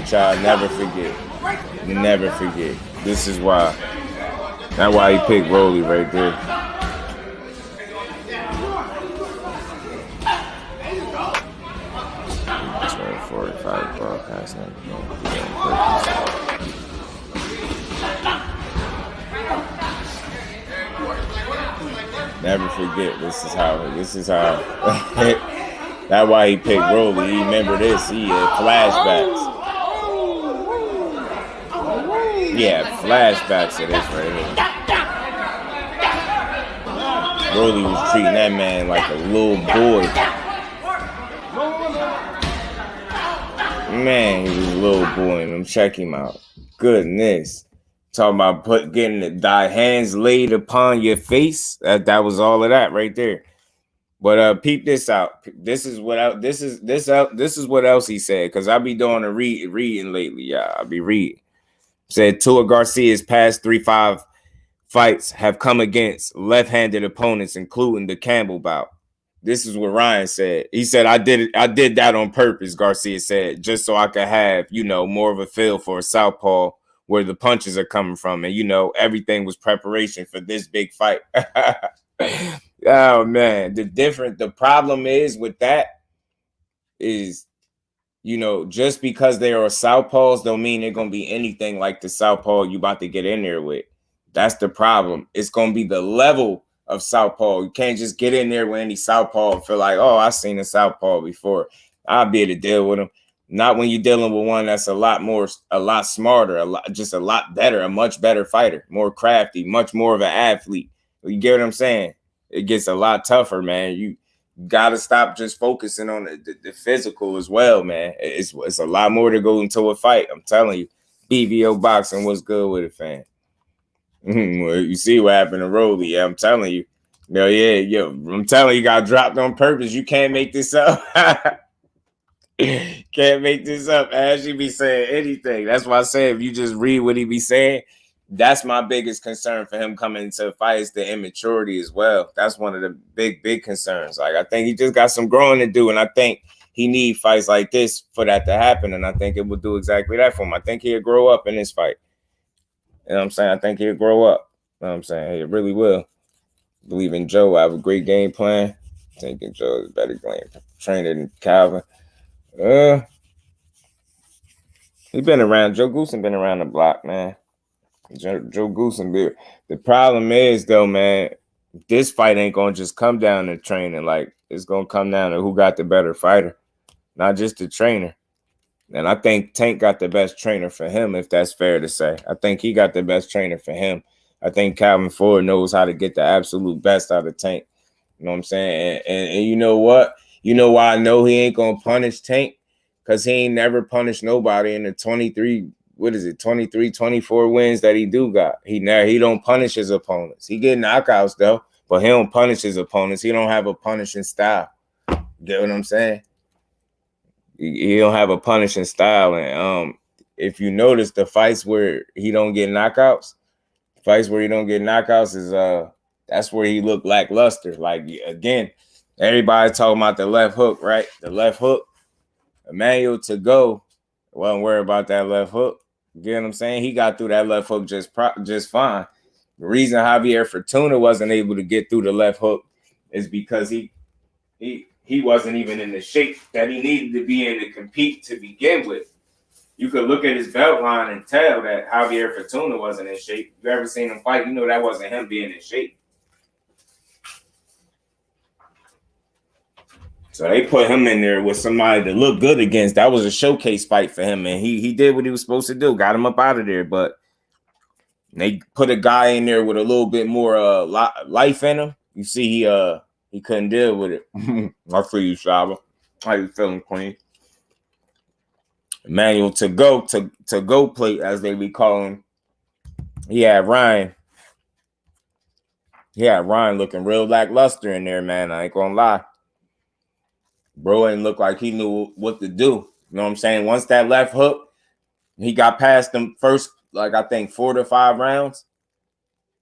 Speaker 5: y'all. Never forget. Never forget. This is why. That's why he picked Rolly right there. It's 45 broadcast. Never forget. This is how. That's why he picked Rolly. He remember this. He had flashbacks. Yeah, flashbacks of this right here. Rolly was treating that man like a little boy. Man, he was a little boy. And check him out. Goodness. Talking about getting thy hands laid upon your face. That was all of that right there. But peep this out. This is what else he said. Because I be doing reading lately, y'all. I be reading. Said Tua Garcia's past 3-5 fights have come against left-handed opponents, including the Campbell bout. This is what Ryan said. He said, I did that on purpose, Garcia said, just so I could have, more of a feel for a southpaw where the punches are coming from. And, everything was preparation for this big fight. Oh, man. The problem is with that is, just because they are southpaws don't mean they're going to be anything like the southpaw you about to get in there with. That's the problem. It's going to be the level of southpaw. You can't just get in there with any southpaw and feel like, oh, I've seen a southpaw before. I'll be able to deal with him. Not when you're dealing with one that's a lot smarter, a lot better, a much better fighter, more crafty, much more of an athlete. You get what I'm saying? It gets a lot tougher, man. You gotta stop just focusing on the physical as well, man. It's a lot more to go into a fight. I'm telling you. BVO boxing, what's good with it, fam? Well, you see what happened to Rolly. Yeah, I'm telling you. I'm telling you, got dropped on purpose. You can't make this up. Can't make this up. As you be saying anything. That's why I say if you just read what he be saying, that's my biggest concern for him coming into fights, the immaturity as well. That's one of the big concerns. Like, I think he just got some growing to do, and I think he need fights like this for that to happen, and I think it will do exactly that for him. I think he'll grow up in this fight. You know what I'm saying? I think he'll grow up. You know what I'm saying? He really will. Believe in Joe. I have a great game plan. Thinking Joe is better trainer than Calvin. He been around. Joe Goosen been around the block, man. Joe Goosen. The problem is, though, man, this fight ain't gonna just come down to training. Like, it's gonna come down to who got the better fighter, not just the trainer. And I think Tank got the best trainer for him, if that's fair to say. I think he got the best trainer for him. I think Calvin Ford knows how to get the absolute best out of Tank. You know what I'm saying? And you know what? You know why I know he ain't gonna punish Tank? Because he ain't never punished nobody in the 23, 24 wins that he do got. He don't punish his opponents. He get knockouts though, but he don't punish his opponents. He don't have a punishing style. Get what I'm saying? He don't have a punishing style. And if you notice, the fights where he don't get knockouts, is that's where he looked lackluster. Like, again, everybody talking about the left hook, right? The left hook. Emmanuel to go wasn't worried about that left hook. You get what I'm saying? He got through that left hook just fine. The reason Javier Fortuna wasn't able to get through the left hook is because he wasn't even in the shape that he needed to be in to compete to begin with. You could look at his belt line and tell that Javier Fortuna wasn't in shape. If you ever seen him fight, you know that wasn't him being in shape. So they put him in there with somebody to look good against. That was a showcase fight for him, and he did what he was supposed to do, got him up out of there. But they put a guy in there with a little bit more life in him. You see, he couldn't deal with it. I feel you, Shaba. How you feeling, Queen? Emmanuel to go plate, as they be calling. He had Ryan looking real lackluster in there, man. I ain't gonna lie. Bro didn't look like he knew what to do. You know what I'm saying? Once that left hook, he got past them first, like, I think 4 to 5 rounds.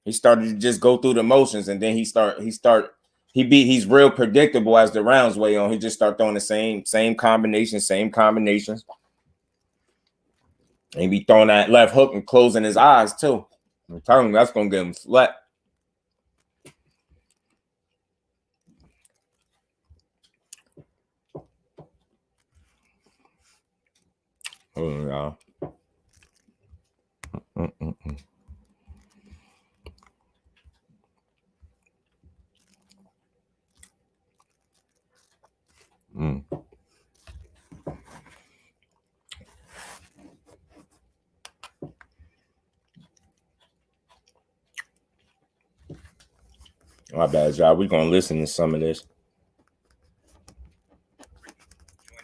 Speaker 5: He started to just go through the motions, and then he's real predictable as the rounds weigh on. He just start throwing the same combinations. And he be throwing that left hook and closing his eyes too. I'm telling you, that's gonna get him flat. Oh, y'all. My bad, y'all. We're gonna listen to some of this.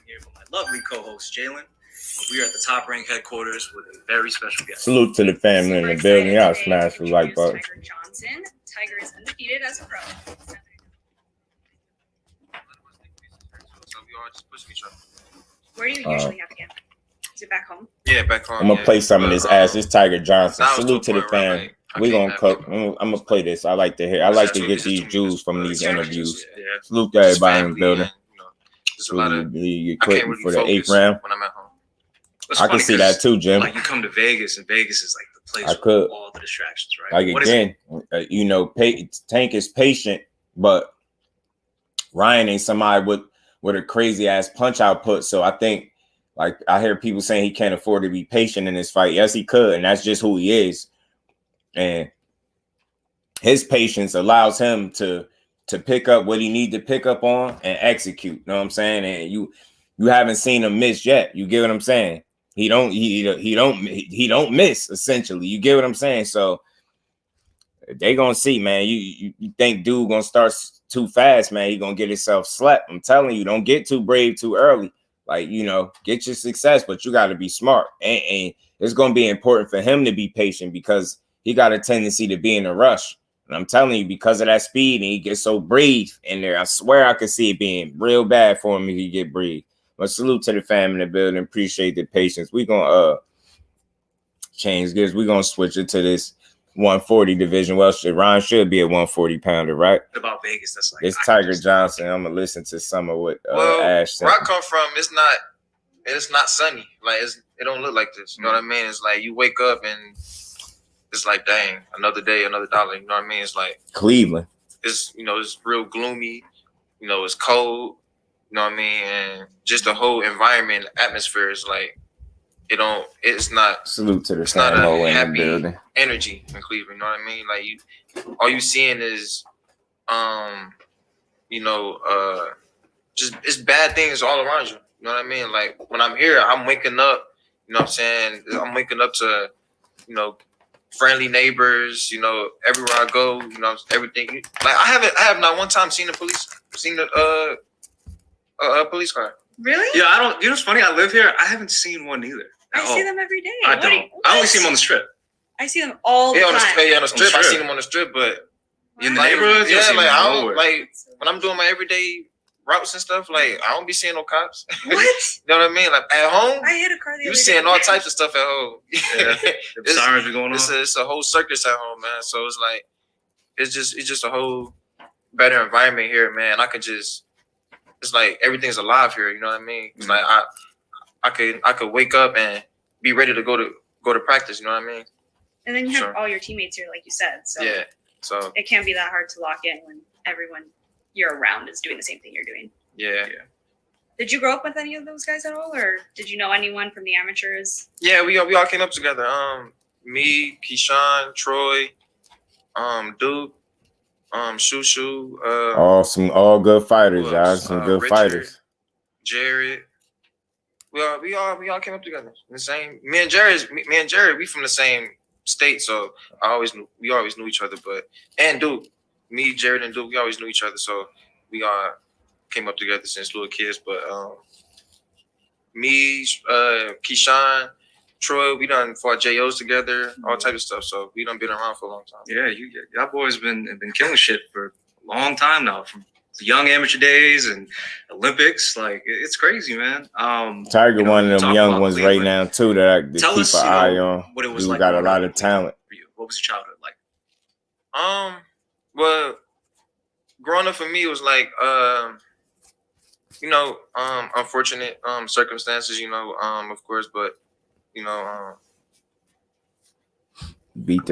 Speaker 1: Here with my lovely co-host Jalen. We are at the Top Rank headquarters with a very special guest.
Speaker 5: Salute to the family in the building. Y'all smash the like button.
Speaker 6: Tiger Johnson. Tiger is undefeated as a pro. Where do you usually have again? Is it back home?
Speaker 1: Yeah, back home.
Speaker 5: I'm gonna play some of this ass. This Tiger Johnson. Salute to the fam.
Speaker 1: Right?
Speaker 5: We gonna cook. I'm gonna play this. I like to hear. I like to get these Jews from these interviews.
Speaker 1: Yeah.
Speaker 5: Salute to everybody in the building.
Speaker 1: There's a lot of.
Speaker 5: You
Speaker 1: I
Speaker 5: quit
Speaker 1: can't really
Speaker 5: for the 8th
Speaker 1: focus
Speaker 5: round.
Speaker 1: when I'm at home.
Speaker 5: I can see that too, Jim.
Speaker 1: Like, you come to Vegas, and Vegas is like the place
Speaker 5: I could.
Speaker 1: with all the distractions, right?
Speaker 5: Like, again, you know, Tank is patient, but Ryan ain't somebody with a crazy ass punch output. So I think, like, I hear people saying he can't afford to be patient in this fight. Yes, he could, and that's just who he is. And his patience allows him to pick up what he need to pick up on and execute. You know what I'm saying? And You haven't seen him miss yet. You get what I'm saying? He don't miss, essentially. You get what I'm saying? So they gonna see, man. You think dude gonna start too fast, man? He gonna get himself slept. I'm telling you, don't get too brave too early. Like, you know, get your success, but you got to be smart. And it's gonna be important for him to be patient because he got a tendency to be in a rush. And I'm telling you, because of that speed, and he gets so brief in there, I swear I could see it being real bad for him if he get brief. But salute to the fam in the building. Appreciate the patience. We gonna change gears. We gonna switch it to this 140 division. Well, Ron should be a 140 pounder, right?
Speaker 7: About Vegas, that's like
Speaker 5: it's Tiger Johnson. I'm gonna listen to some of what Ash said.
Speaker 8: Where I come from, it's not sunny. Like it don't look like this. You know what I mean? It's like you wake up and it's like, dang, another day, another dollar. You know what I mean? It's like
Speaker 5: Cleveland.
Speaker 8: It's, you know, it's real gloomy. You know, it's cold. You know what I mean? And just the whole environment, atmosphere is like, it's not.
Speaker 5: Salute to the
Speaker 8: it's not a happy
Speaker 5: building.
Speaker 8: Energy in Cleveland. You know what I mean? Like all you seeing is, you know, just it's bad things all around you. You know what I mean? Like when I'm here, I'm waking up. You know what I'm saying? I'm waking up to, you know, friendly neighbors. You know, everywhere I go, you know, everything. Like I have not one time seen a police car.
Speaker 6: Really?
Speaker 7: Yeah, I don't. You know what's funny? I live here. I haven't seen one either.
Speaker 6: I see them every day.
Speaker 7: I don't. I only see them on the strip.
Speaker 6: I see them all the time.
Speaker 8: On the strip. I see them on the strip, but
Speaker 7: in the neighborhood,
Speaker 8: yeah, like I don't like when I'm doing my everyday routes and stuff. Like I don't be seeing no cops.
Speaker 6: What?
Speaker 8: You know what I mean? Like at home,
Speaker 6: I hit a car the other day.
Speaker 8: You seeing all types of stuff at home.
Speaker 7: Yeah, the sirens be going on.
Speaker 8: It's a whole circus at home, man. So it's like it's just a whole better environment here, man. It's like everything's alive here. You know what I mean? It's like I could wake up and be ready to go to practice. You know what I mean?
Speaker 6: And then you have all your teammates here, like you said. So
Speaker 8: yeah, so
Speaker 6: it can't be that hard to lock in when everyone you're around is doing the same thing you're doing.
Speaker 8: Yeah.
Speaker 6: Did you grow up with any of those guys at all, or did you know anyone from the amateurs?
Speaker 8: Yeah, we all came up together. Me, Keyshawn, Troy, Duke, Shushu.
Speaker 5: All good fighters, y'all. Some good
Speaker 8: Richard,
Speaker 5: fighters.
Speaker 8: Jared. We all came up together. The same. Me and Jared, we from the same state, so we always knew each other. And Duke, me, Jared, and Duke, we always knew each other, so we all came up together since little kids. But me, Keyshawn, Troy, we done fought JOs together, all type of stuff. So we done been around for a long time.
Speaker 7: Yeah, y'all boys been killing shit for a long time now, from the young amateur days and Olympics. Like it's crazy, man.
Speaker 5: Tiger, one of them young ones right now too that I keep
Speaker 7: us,
Speaker 5: an eye on.
Speaker 7: What it was
Speaker 5: Dude
Speaker 7: like.
Speaker 5: Got a lot of talent.
Speaker 7: For you. What was your childhood like?
Speaker 8: Well, growing up for me was like, you know, unfortunate circumstances, you know, of course, but you know,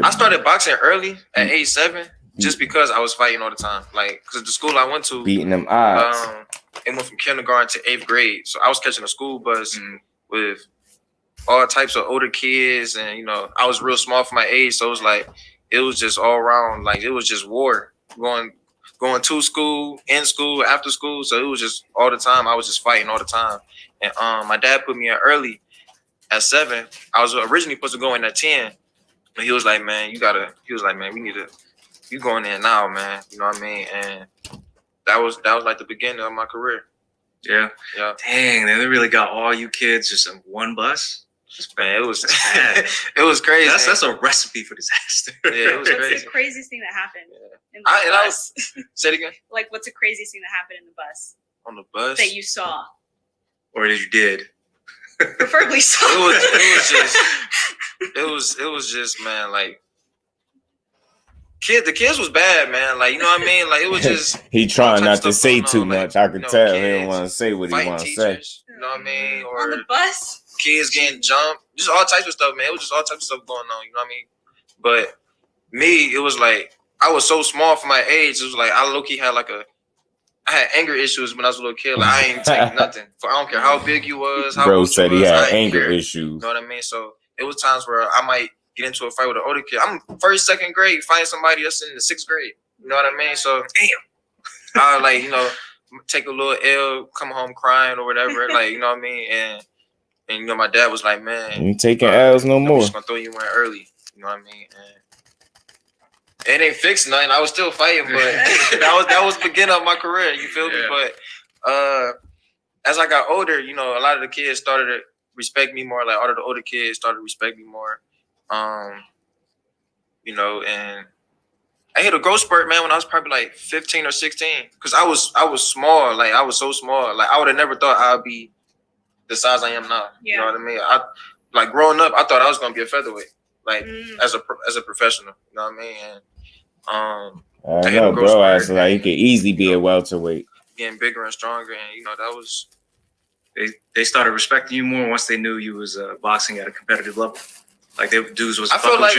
Speaker 8: I started boxing early at age 7, just because I was fighting all the time. Like, because the school I went to,
Speaker 5: beating them odds,
Speaker 8: it went from kindergarten to 8th grade. So I was catching a school bus with all types of older kids, and you know, I was real small for my age, so it was like, it was just all around, like it was just war going to school, in school, after school. So it was just all the time. I was just fighting all the time. And my dad put me in early at 7. I was originally supposed to go in at 10, but he was like, man, we need to, you going in now, man. You know what I mean? And that was like the beginning of my career.
Speaker 7: Yeah. Dang, they really got all you kids just in one bus.
Speaker 8: Man, it was it was crazy.
Speaker 7: That's a recipe for disaster.
Speaker 8: Yeah, it was crazy.
Speaker 6: What's the craziest thing that happened in the bus?
Speaker 8: Say it again.
Speaker 6: Like, what's the craziest thing that happened in the bus?
Speaker 8: On the bus
Speaker 6: that you saw,
Speaker 7: or that you did?
Speaker 6: Preferably saw.
Speaker 8: It was just man, like the kids was bad, man. Like, you know what I mean? Like, it was just
Speaker 5: he trying not to say too much. I could tell he didn't want to say what he want to say.
Speaker 8: You know what I mean? Or
Speaker 6: on the bus.
Speaker 8: Kids getting jumped, just all types of stuff, man. It was just all types of stuff going on, you know what I mean? But me, it was like, I was so small for my age. It was like, I low-key had I had anger issues when I was a little kid. Like, I ain't take nothing. I don't care how big you was. How
Speaker 5: Bro said he had anger
Speaker 8: care.
Speaker 5: issues.
Speaker 8: You know what I mean? So it was times where I might get into a fight with an older kid. I'm 1st, 2nd grade, fighting somebody that's in the 6th grade. You know what I mean? So, damn. Like, you know, take a little L, come home crying or whatever, like, you know what I mean? And you know, my dad was like, man,
Speaker 5: you taking L's no more.
Speaker 8: I'm just gonna throw you in early, you know what I mean? And it ain't fixed nothing. I was still fighting, but that was the beginning of my career, you feel me? But as I got older, you know, a lot of the kids started to respect me more. Like all of the older kids started to respect me more. You know, and I hit a growth spurt, man, when I was probably like 15 or 16. Cause I was small. Like I was so small. Like I would have never thought I'd be the size I am now. Yeah. You know what I mean? Like growing up, I thought I was gonna be a featherweight, like as a professional. You know what I mean? And
Speaker 5: I know, bro. I was like, you could easily be a welterweight.
Speaker 8: Getting bigger and stronger, and you know that was.
Speaker 7: They started respecting you more once they knew you was boxing at a competitive level. Like they dudes was.
Speaker 8: I feel like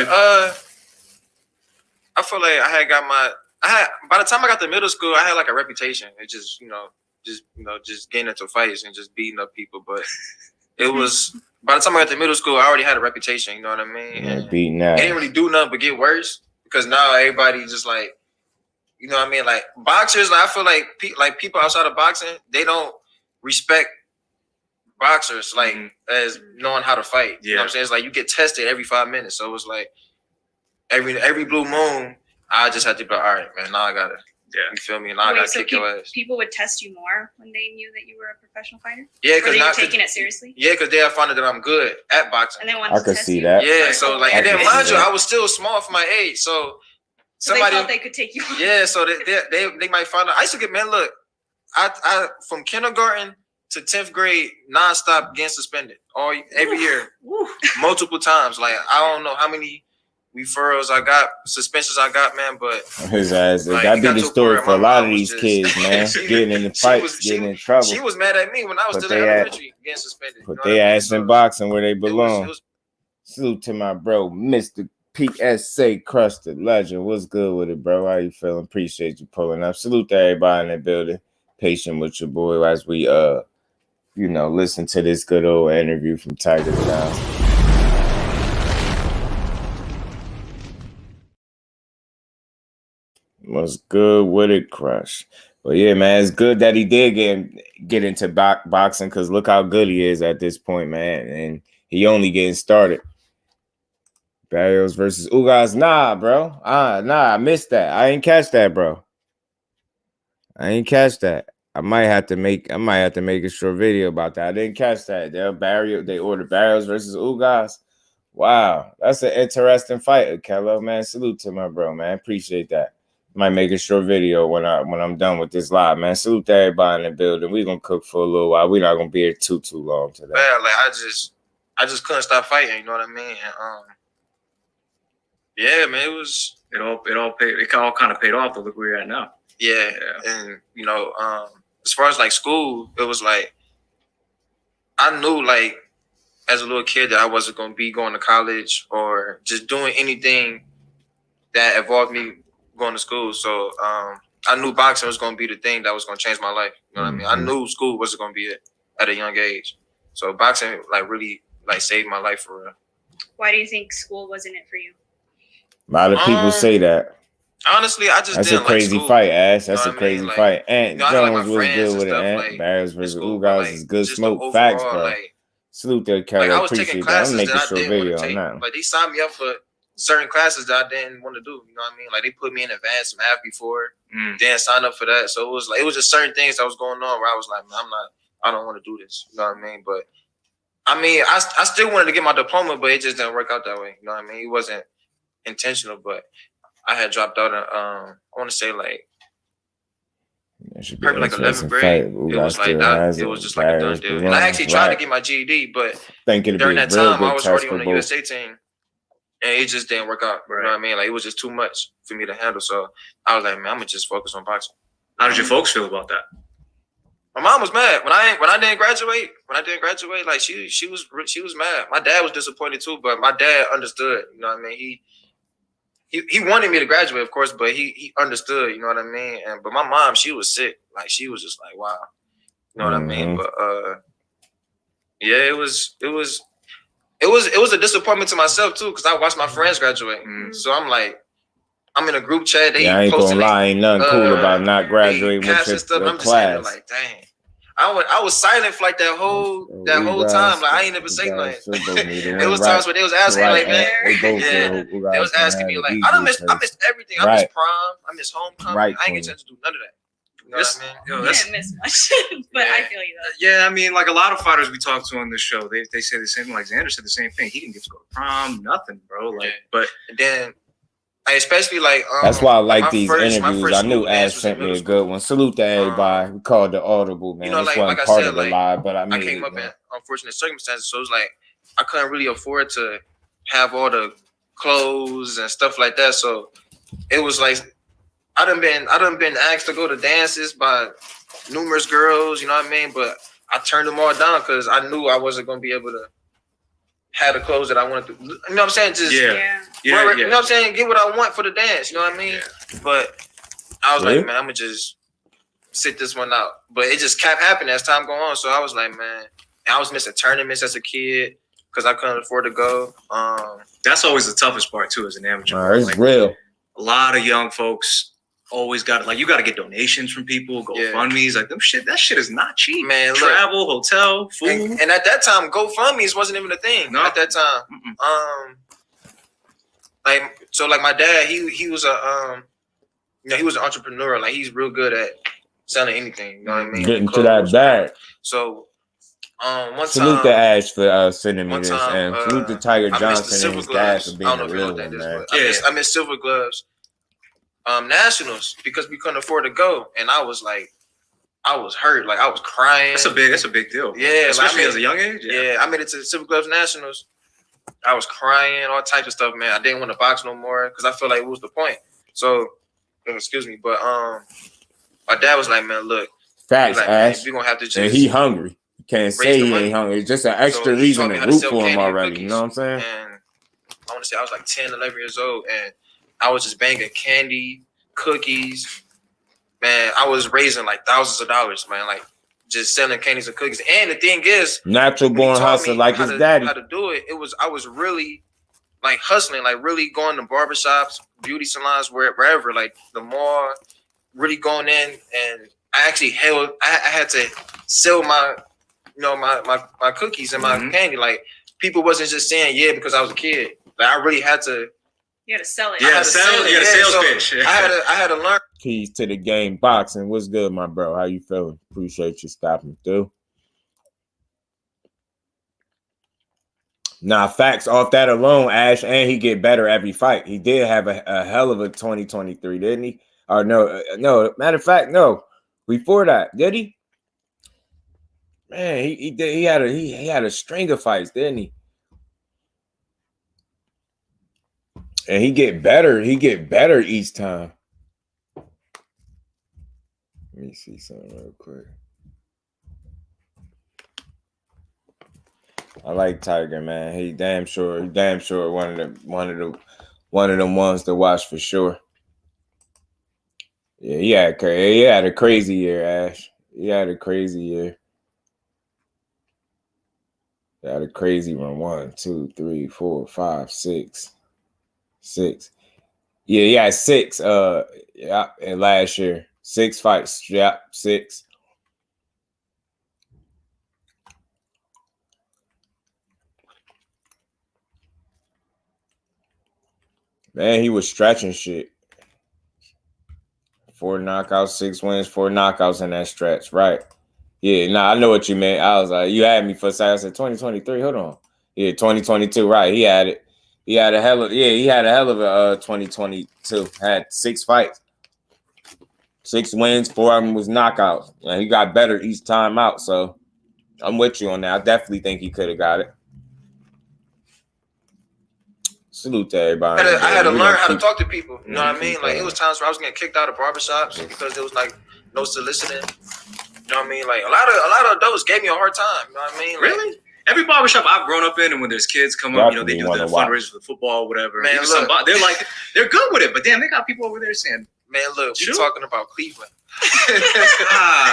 Speaker 8: by the time I got to middle school, I had like a reputation. It just just getting into fights and just beating up people. But it was by the time I got to middle school, I already had a reputation. You know what I mean?
Speaker 5: Yeah, beating that.
Speaker 8: It didn't really do nothing but get worse because now everybody just like, you know what I mean? Like boxers, like I feel like people outside of boxing, they don't respect boxers like as knowing how to fight. You know what I'm saying? It's like you get tested every 5 minutes. So it's like every blue moon, I just had to be like, all right, man, now I gotta you feel me? Now I gotta kick your ass.
Speaker 6: People would test you more when they knew that you were a professional fighter?
Speaker 8: Yeah, because
Speaker 6: not taking it seriously?
Speaker 8: Yeah, because they have found out that I'm good at boxing.
Speaker 6: And they wanted
Speaker 5: I could see that.
Speaker 8: Yeah, so like, and then mind you, I was still small for my age. So somebody
Speaker 6: they thought they could take you on.
Speaker 8: Yeah, so they might find out. I used to get, man, look, I from kindergarten to 10th grade, nonstop getting suspended every year, multiple times. Like I don't know how many referrals I got, suspensions I got, man. But
Speaker 5: his ass, like, that be the story for a lot of these kids, man. Getting in the fights, getting in trouble.
Speaker 8: She was mad at me when I was still in elementary, getting suspended.
Speaker 5: Put their ass in boxing where they belong. Salute to my bro, Mr. PSA Crush the Legend. What's good with it, bro? How you feeling? Appreciate you pulling up. Salute to everybody in the building. Patient with your boy as we listen to this good old interview from Tiger Johnson. What's good with it, Crush? But yeah, man, it's good that he did get into boxing because look how good he is at this point, man. And he only getting started. Barrios versus Ugas. Nah, bro. I missed that. I ain't catch that, bro. I ain't catch that. I might have to make a short video about that. I didn't catch that. They ordered Barrios versus Ugas. Wow, that's an interesting fight, Kello, man. Salute to my bro, man. Appreciate that. Might make a short video when I'm done with this live, man. Salute to everybody in the building. We're gonna cook for a little while. We're not gonna be here too long today.
Speaker 8: Man, like I just couldn't stop fighting, you know what I mean? And, yeah, man, it all kind of paid off to look where you're at now. Yeah. And as far as like school, it was like I knew like as a little kid that I wasn't gonna be going to college or just doing anything that involved me going to school. So I knew boxing was gonna be the thing that was gonna change my life. You know what I mean? I knew school wasn't gonna be it at a young age. So boxing like really like saved my life for real.
Speaker 6: Why do you think school wasn't it for you?
Speaker 5: A lot of people say that.
Speaker 8: Honestly, I just
Speaker 5: that's
Speaker 8: didn't
Speaker 5: a crazy
Speaker 8: like
Speaker 5: fight, Ash. That's a crazy fight. Ant Jones was
Speaker 8: like
Speaker 5: good with it. Ant Barrios versus Ugas is good smoke. Facts, bro. Like, salute to Kelly. I appreciate that. I'm making a short video on that.
Speaker 8: Like they signed me up for certain classes that I didn't want to do. You know what I mean? Like they put me in advanced math before, then sign up for that. So it was just certain things that was going on where I was like, man, I don't want to do this. You know what I mean? But I mean, I still wanted to get my diploma, but it just didn't work out that way. You know what I mean? It wasn't intentional, but I had dropped out. I want to say like probably like 11th grade. It was like that. It was just like a done deal. And I actually tried to get my GED, but during that time I was already on the USA team, and it just didn't work out. You know what I mean? Like it was just too much for me to handle. So I was like, man, I'm gonna just focus on boxing.
Speaker 7: How did your folks feel about that?
Speaker 8: My mom was mad when I didn't graduate. When I didn't graduate, like she was mad. My dad was disappointed too, but my dad understood. You know what I mean? He wanted me to graduate, of course, but he understood. You know what I mean? But my mom, she was sick. Like she was just like, wow. You know what I mean? But yeah, it was a disappointment to myself too, because I watched my friends graduate. So I'm like, I'm in a group chat. They
Speaker 5: I ain't gonna
Speaker 8: posting
Speaker 5: lie, ain't nothing cool about not
Speaker 8: they
Speaker 5: graduating with
Speaker 8: caps and stuff.
Speaker 5: your
Speaker 8: I'm just sitting there
Speaker 5: class.
Speaker 8: like, dang. I was silent for like that whole time. Like I ain't never say nothing. It was times where they was asking like, man, they was asking me like, I missed everything. I missed prom. I missed homecoming. I ain't get a chance to do none of that. You know what I mean?
Speaker 6: You didn't miss much, but I feel you though.
Speaker 7: Yeah, I mean, like a lot of fighters we talked to on this show, they say the same thing. Like Xander said the same thing. He didn't get to go to prom, nothing, bro. Like, but
Speaker 8: then. Especially like
Speaker 5: that's why I like these
Speaker 8: interviews.
Speaker 5: I knew Ash sent me a good one. Salute to everybody. We called the Audible, man.
Speaker 8: You know,
Speaker 5: this
Speaker 8: like
Speaker 5: wasn't
Speaker 8: I
Speaker 5: part
Speaker 8: said,
Speaker 5: of the live, but I
Speaker 8: came up in unfortunate circumstances, so it was like I couldn't really afford to have all the clothes and stuff like that. So it was like I done been asked to go to dances by numerous girls, you know what I mean? But I turned them all down because I knew I wasn't gonna be able to have the clothes that I wanted to. You know what I'm saying? Just you know what I'm saying? Get what I want for the dance. You know what I mean? Yeah. But I was like, man, I'm gonna just sit this one out. But it just kept happening as time go on. So I was like, man, I was missing tournaments as a kid because I couldn't afford to go.
Speaker 7: That's always the toughest part too, as an amateur.
Speaker 5: It's
Speaker 7: like,
Speaker 5: real.
Speaker 7: A lot of young folks always got like you got to get donations from people, GoFundMe's, like them shit. That shit is not cheap, man. Travel, hotel, food,
Speaker 8: and at that time, GoFundMe's wasn't even a thing. No. At that time, like my dad, he was a he was an entrepreneur. Like he's real good at selling anything. You know what I mean?
Speaker 5: Getting to that bag.
Speaker 8: So one
Speaker 5: salute
Speaker 8: time,
Speaker 5: to Ash for sending me this,
Speaker 8: time,
Speaker 5: and salute to Tiger Johnson and his dad for being a real one, man.
Speaker 8: I missed Silver Gloves. Nationals because we couldn't afford to go, and I was like, I was hurt, like I was crying.
Speaker 7: That's a big deal.
Speaker 8: Yeah,
Speaker 7: especially as a young age.
Speaker 8: Yeah, I made it to the Silver Gloves Nationals. I was crying, all types of stuff, man. I didn't want to box no more because I felt like what was the point. So, excuse me, but my dad was like, man, look,
Speaker 5: facts,
Speaker 8: like,
Speaker 5: Ash.
Speaker 8: We gonna have to just.
Speaker 5: And he hungry. You can't say he ain't hungry. It's just an extra reason to root for him already. You know what I'm saying?
Speaker 8: And I want to say I was like 10, 11 years old, and I was just banging candy, cookies. Man, I was raising like thousands of dollars, man, like just selling candies and cookies. And the thing is,
Speaker 5: natural born hustler like his daddy.
Speaker 8: How to do it? I was really like hustling, like really going to barbershops, beauty salons, wherever, like the mall, really going in. And I actually I had to sell my, my cookies and my candy. Like people wasn't just saying yeah because I was a kid. Like I really had to.
Speaker 6: You had to sell it.
Speaker 7: Yeah, you had a sales pitch.
Speaker 8: I had to learn.
Speaker 5: Keys to the game, boxing. What's good, my bro? How you feeling? Appreciate you stopping through. Nah, facts off that alone, Ash, and he get better every fight. He did have a hell of a 2023, didn't he? Or no. Matter of fact, no. Before that, did he? Man, he did. He had a string of fights, didn't he? And he get better. He get better each time. Let me see something real quick. I like Tiger, man. He damn sure one of them ones to watch for sure. Yeah, he had a crazy year, Ash. He had a crazy year. He had a crazy run. 1, 2, 3, 4, 5, 6. 6. Yeah, he had 6 and last year. 6 fights. Yeah, 6. Man, he was stretching shit. 4 knockouts, 6 wins, 4 knockouts in that stretch. Right. Yeah, nah, I know what you meant. I was like, you had me for a second. I said 2023. Hold on. Yeah, 2022. Right. He had it. He had a hell of a 2022. Had 6 fights. 6 wins, 4 of them was knockouts. And he got better each time out. So I'm with you on that. I definitely think he could have got it. Salute to everybody.
Speaker 8: I had to learn how to talk to people. You know what I mean? Like it was times where I was getting kicked out of barbershops because there was like no soliciting. You know what I mean? Like a lot of adults gave me a hard time. You know what I mean? Like,
Speaker 7: really? Every barbershop I've grown up in, and when there's kids come up, they do the fundraisers for the football, whatever.
Speaker 8: Man,
Speaker 7: they're good with it, but damn, they got people over there saying,
Speaker 8: man, look, we're talking about Cleveland.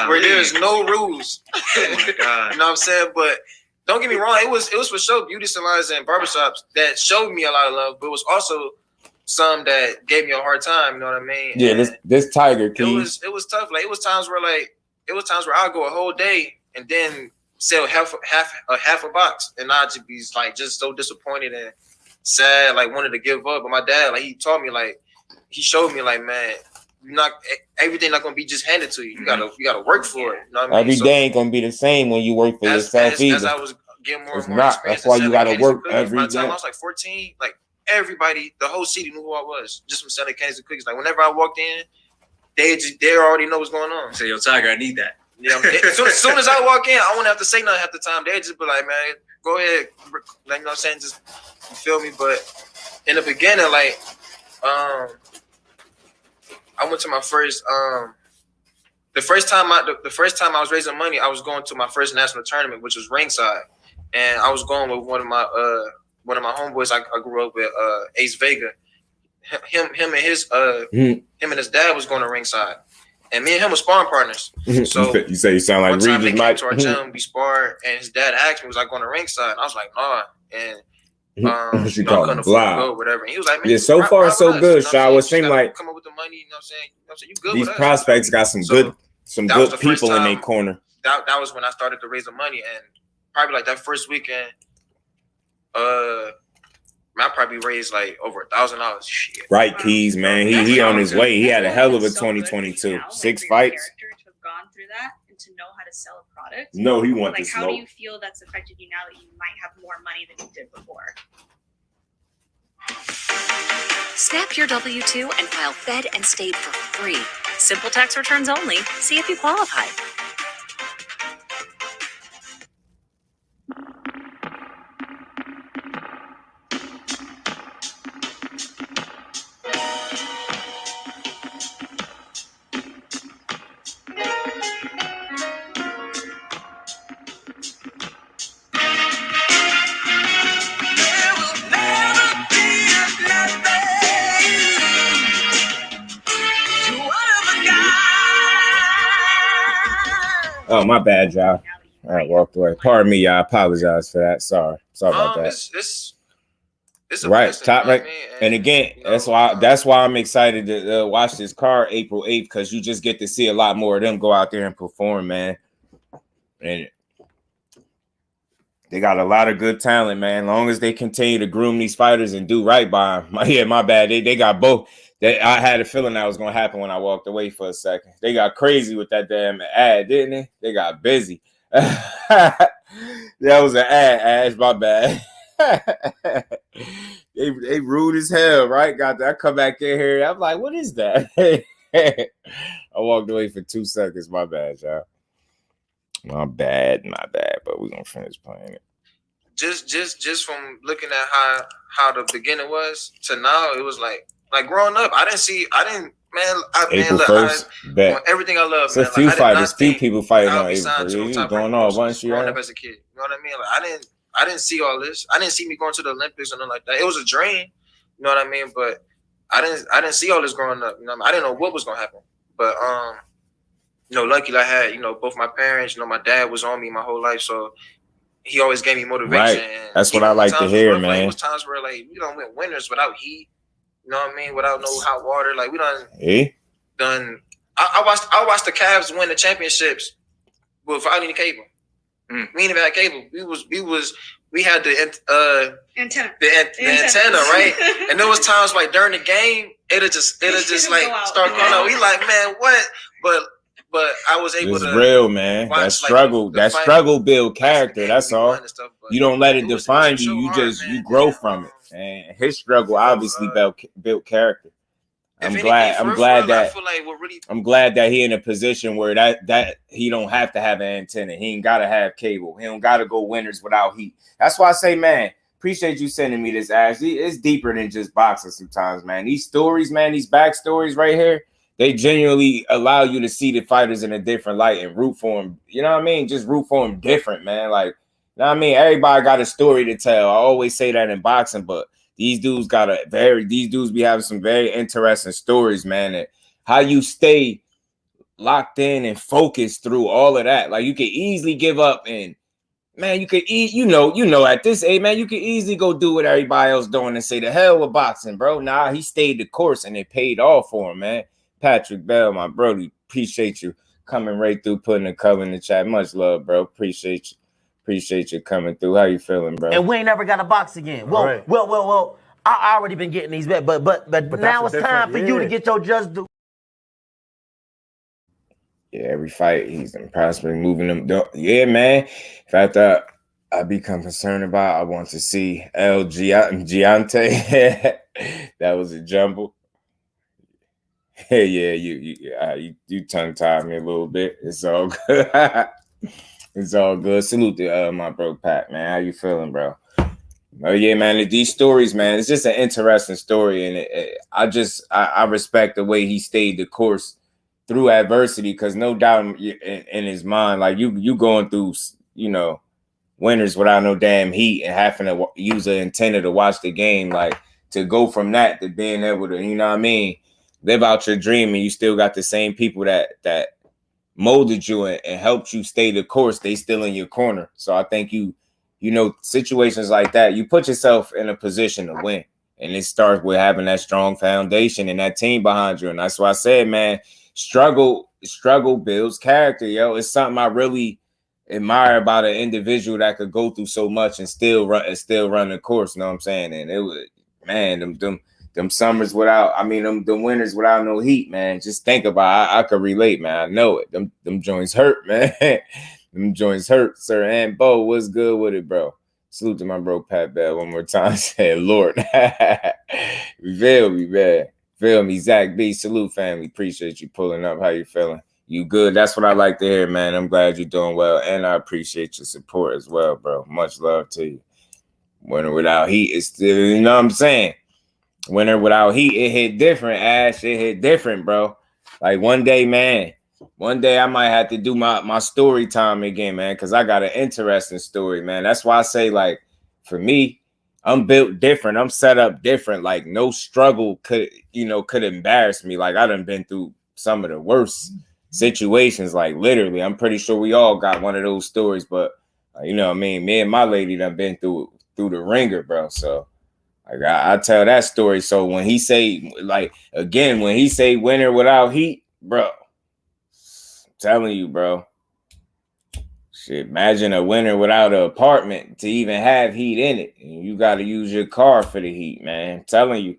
Speaker 8: Where there's no rules.
Speaker 7: Oh my God.
Speaker 8: You know what I'm saying? But don't get me wrong, it was for sure beauty salons and barbershops that showed me a lot of love, but it was also some that gave me a hard time. You know what I mean?
Speaker 5: Yeah,
Speaker 8: And
Speaker 5: this Tiger
Speaker 8: it
Speaker 5: Keys.
Speaker 8: was tough. Like it was times where I'll go a whole day and then sell half a box, and I'd just be like just so disappointed and sad, like wanted to give up. But my dad, like he taught me, like he showed me, like man, everything not gonna be just handed to you. You gotta work for it. You know what I mean?
Speaker 5: Every day ain't gonna be the same when you work for yourself either.
Speaker 8: As I was getting more
Speaker 5: it's
Speaker 8: and more
Speaker 5: not.
Speaker 8: experience,
Speaker 5: That's why you gotta work
Speaker 8: cookies,
Speaker 5: every
Speaker 8: by the time
Speaker 5: day.
Speaker 8: I was like 14, like everybody, the whole city knew who I was just from selling candies and cookies. Like whenever I walked in, they already know what's going on.
Speaker 7: Say, yo, Tiger, I need that.
Speaker 8: Yeah, as soon as I walk in, I won't have to say nothing half the time. They just be like, man, go ahead. Like, you know what I'm saying? Just, you feel me? But in the beginning, like, I went to my first, the first time I was raising money, I was going to my first national tournament, which was ringside. And I was going with one of my homeboys I grew up with, Ace Vega. Him and his dad was going to ringside. And me and him were sparring partners. So
Speaker 5: you say you sound like
Speaker 8: one time they
Speaker 5: Regis
Speaker 8: came
Speaker 5: Mike.
Speaker 8: to our gym, we sparred, and his dad asked me, was I going to ringside? And I was like, nah. And
Speaker 5: She called him
Speaker 8: go, whatever. And he was like, man,
Speaker 5: yeah, so far so good, Shaw. It seemed like
Speaker 8: come up with the money, you know what I'm saying? You know what I'm saying? You good
Speaker 5: these
Speaker 8: with
Speaker 5: prospects got some good people in their corner.
Speaker 8: That was when I started to raise the money, and probably like that first weekend, I probably raised like over $1,000. Shit.
Speaker 5: Right, Keys, man. He on his way. He had a hell of a 2022. 6 fights.
Speaker 6: To have gone through that and to know how to sell a product.
Speaker 5: No, he wants
Speaker 6: like,
Speaker 5: to
Speaker 6: how
Speaker 5: smoke.
Speaker 6: do you feel that's affected you now that you might have more money than you did before?
Speaker 9: Snap your W-2 and file Fed and State for free. Simple tax returns only. See if you qualify.
Speaker 5: Oh, my bad, y'all. I walked away. Pardon me, y'all. I apologize for that. Sorry about that.
Speaker 8: It's
Speaker 5: right, top right. And again, that's why I'm excited to watch this card April 8th, because you just get to see a lot more of them go out there and perform, man. And they got a lot of good talent, man. As long as they continue to groom these fighters and do right by them. Yeah, my bad. They got both. I had a feeling that was going to happen when I walked away for a second. They got crazy with that damn ad, didn't they? They got busy. That was an ad, Ash. My bad. they rude as hell, right? Got that. I come back in here. I'm like, what is that? I walked away for 2 seconds. My bad, y'all. My bad. But we're gonna finish playing it.
Speaker 8: Just from looking at how the beginning was to now, it was like growing up. April 1st, bet. Everything I love,
Speaker 5: man. Few fighters, few people fighting on April 1st. You going on once you
Speaker 8: growing up as a kid. You know what I mean? Like I didn't see all this. I didn't see me going to the Olympics or nothing like that. It was a dream. You know what I mean? But I didn't see all this growing up. You know what I mean? I didn't know what was gonna happen. But luckily I had, both my parents, my dad was on me my whole life, so he always gave me motivation.
Speaker 5: Right.
Speaker 8: And
Speaker 5: that's what I like to hear, man.
Speaker 8: Like, it was times where we don't win winners without heat. You know what I mean? Without no hot water. Like we done. I watched the Cavs win the championships without any cable. We ain't even had cable. We had the
Speaker 6: antenna.
Speaker 8: The antenna, right? And there was times like during the game, it'll just like start going on. We like, man, what? But I was able to.
Speaker 5: It's real, man. That struggle build character. That's all. You don't let it define you. You grow from it. And his struggle obviously built character. I'm glad that he in a position where that he don't have to have an antenna. He ain't gotta have cable. He don't gotta go winners without heat. That's why I say, man, appreciate you sending me this, Ash. It's deeper than just boxing sometimes, man. These stories, man, these backstories right here, they genuinely allow you to see the fighters in a different light and root for them. You know what I mean? Just root for them different, man. Like, you know what I mean? Everybody got a story to tell. I always say that in boxing, but these dudes be having some very interesting stories, man. And how you stay locked in and focused through all of that. Like, you can easily give up and man, you could eat, you know, at this age, man, you could easily go do what everybody else doing and say the hell with boxing, bro. Nah, he stayed the course and it paid off for him, man. Patrick Bell, my brody, appreciate you coming right through, putting a cover in the chat. Much love, bro. Appreciate you coming through. How you feeling, bro?
Speaker 10: And we ain't never got to box again. Well,
Speaker 11: Right.
Speaker 10: well. I already been getting these back, but now it's time for you to get your just due.
Speaker 5: Yeah, every fight he's impressively moving them. Yeah, man. In fact, I become concerned about. I want to see El Giante. That was a jumble. Yeah, you tongue tied me a little bit. It's all good. It's all good. Salute to my bro Pat, man. How you feeling, bro? Oh yeah, man. These stories, man. It's just an interesting story, and I respect the way he stayed the course through adversity, because no doubt in his mind, like you going through, you know, winters without no damn heat and having to use an antenna to watch the game, like to go from that to being able to, you know what I mean, live out your dream, and you still got the same people that molded you and helped you stay the course. They still in your corner. So I think you know, situations like that, you put yourself in a position to win, and it starts with having that strong foundation and that team behind you. And that's why I said, man, struggle builds character, yo. It's something I really admire about an individual that could go through so much and still run the course. You know what I'm saying? And it was, man, them summers without, I mean, them winters without no heat, man. Just think about it. I could relate, man. I know it. Them joints hurt, man. Them joints hurt, sir. And Bo, what's good with it, bro? Salute to my bro Pat Bell one more time. Say, Lord. We feel me, man. Feel me, Zach B. Salute, family. Appreciate you pulling up. How you feeling? You good? That's what I like to hear, man. I'm glad you're doing well, and I appreciate your support as well, bro. Much love to you. Winter without heat is still, you know what I'm saying? Winter without heat, it hit different, Ash. It hit different, bro. Like one day, man. One day I might have to do my story time again, man, because I got an interesting story, man. That's why I say, like, for me, I'm built different. I'm set up different. Like, no struggle could embarrass me. Like, I done been through some of the worst situations, like, literally. I'm pretty sure we all got one of those stories, but, you know what I mean? Me and my lady done been through the ringer, bro. So, like, I tell that story. So when he say, like, again, when he say winter without heat, bro, telling you, bro. Shit, imagine a winter without an apartment to even have heat in it. And you got to use your car for the heat, man. I'm telling you,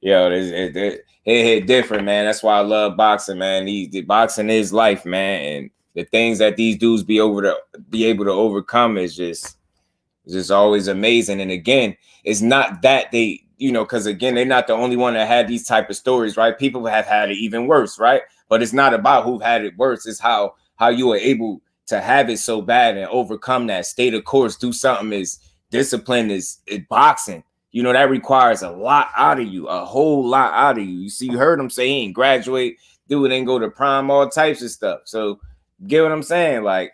Speaker 5: yo, it hit different, man. That's why I love boxing, man. The boxing is life, man. And the things that these dudes be able to overcome is just always amazing. And again, it's not that they, you know, because again, they're not the only one that had these type of stories, right? People have had it even worse, right? But it's not about who had it worse. It's how you are able to have it so bad and overcome that, stay the course, do something as disciplined as boxing. You know, that requires a lot out of you, a whole lot out of you. You see, you heard him say he ain't graduate, dude ain't go to prom, all types of stuff. So get what I'm saying? Like,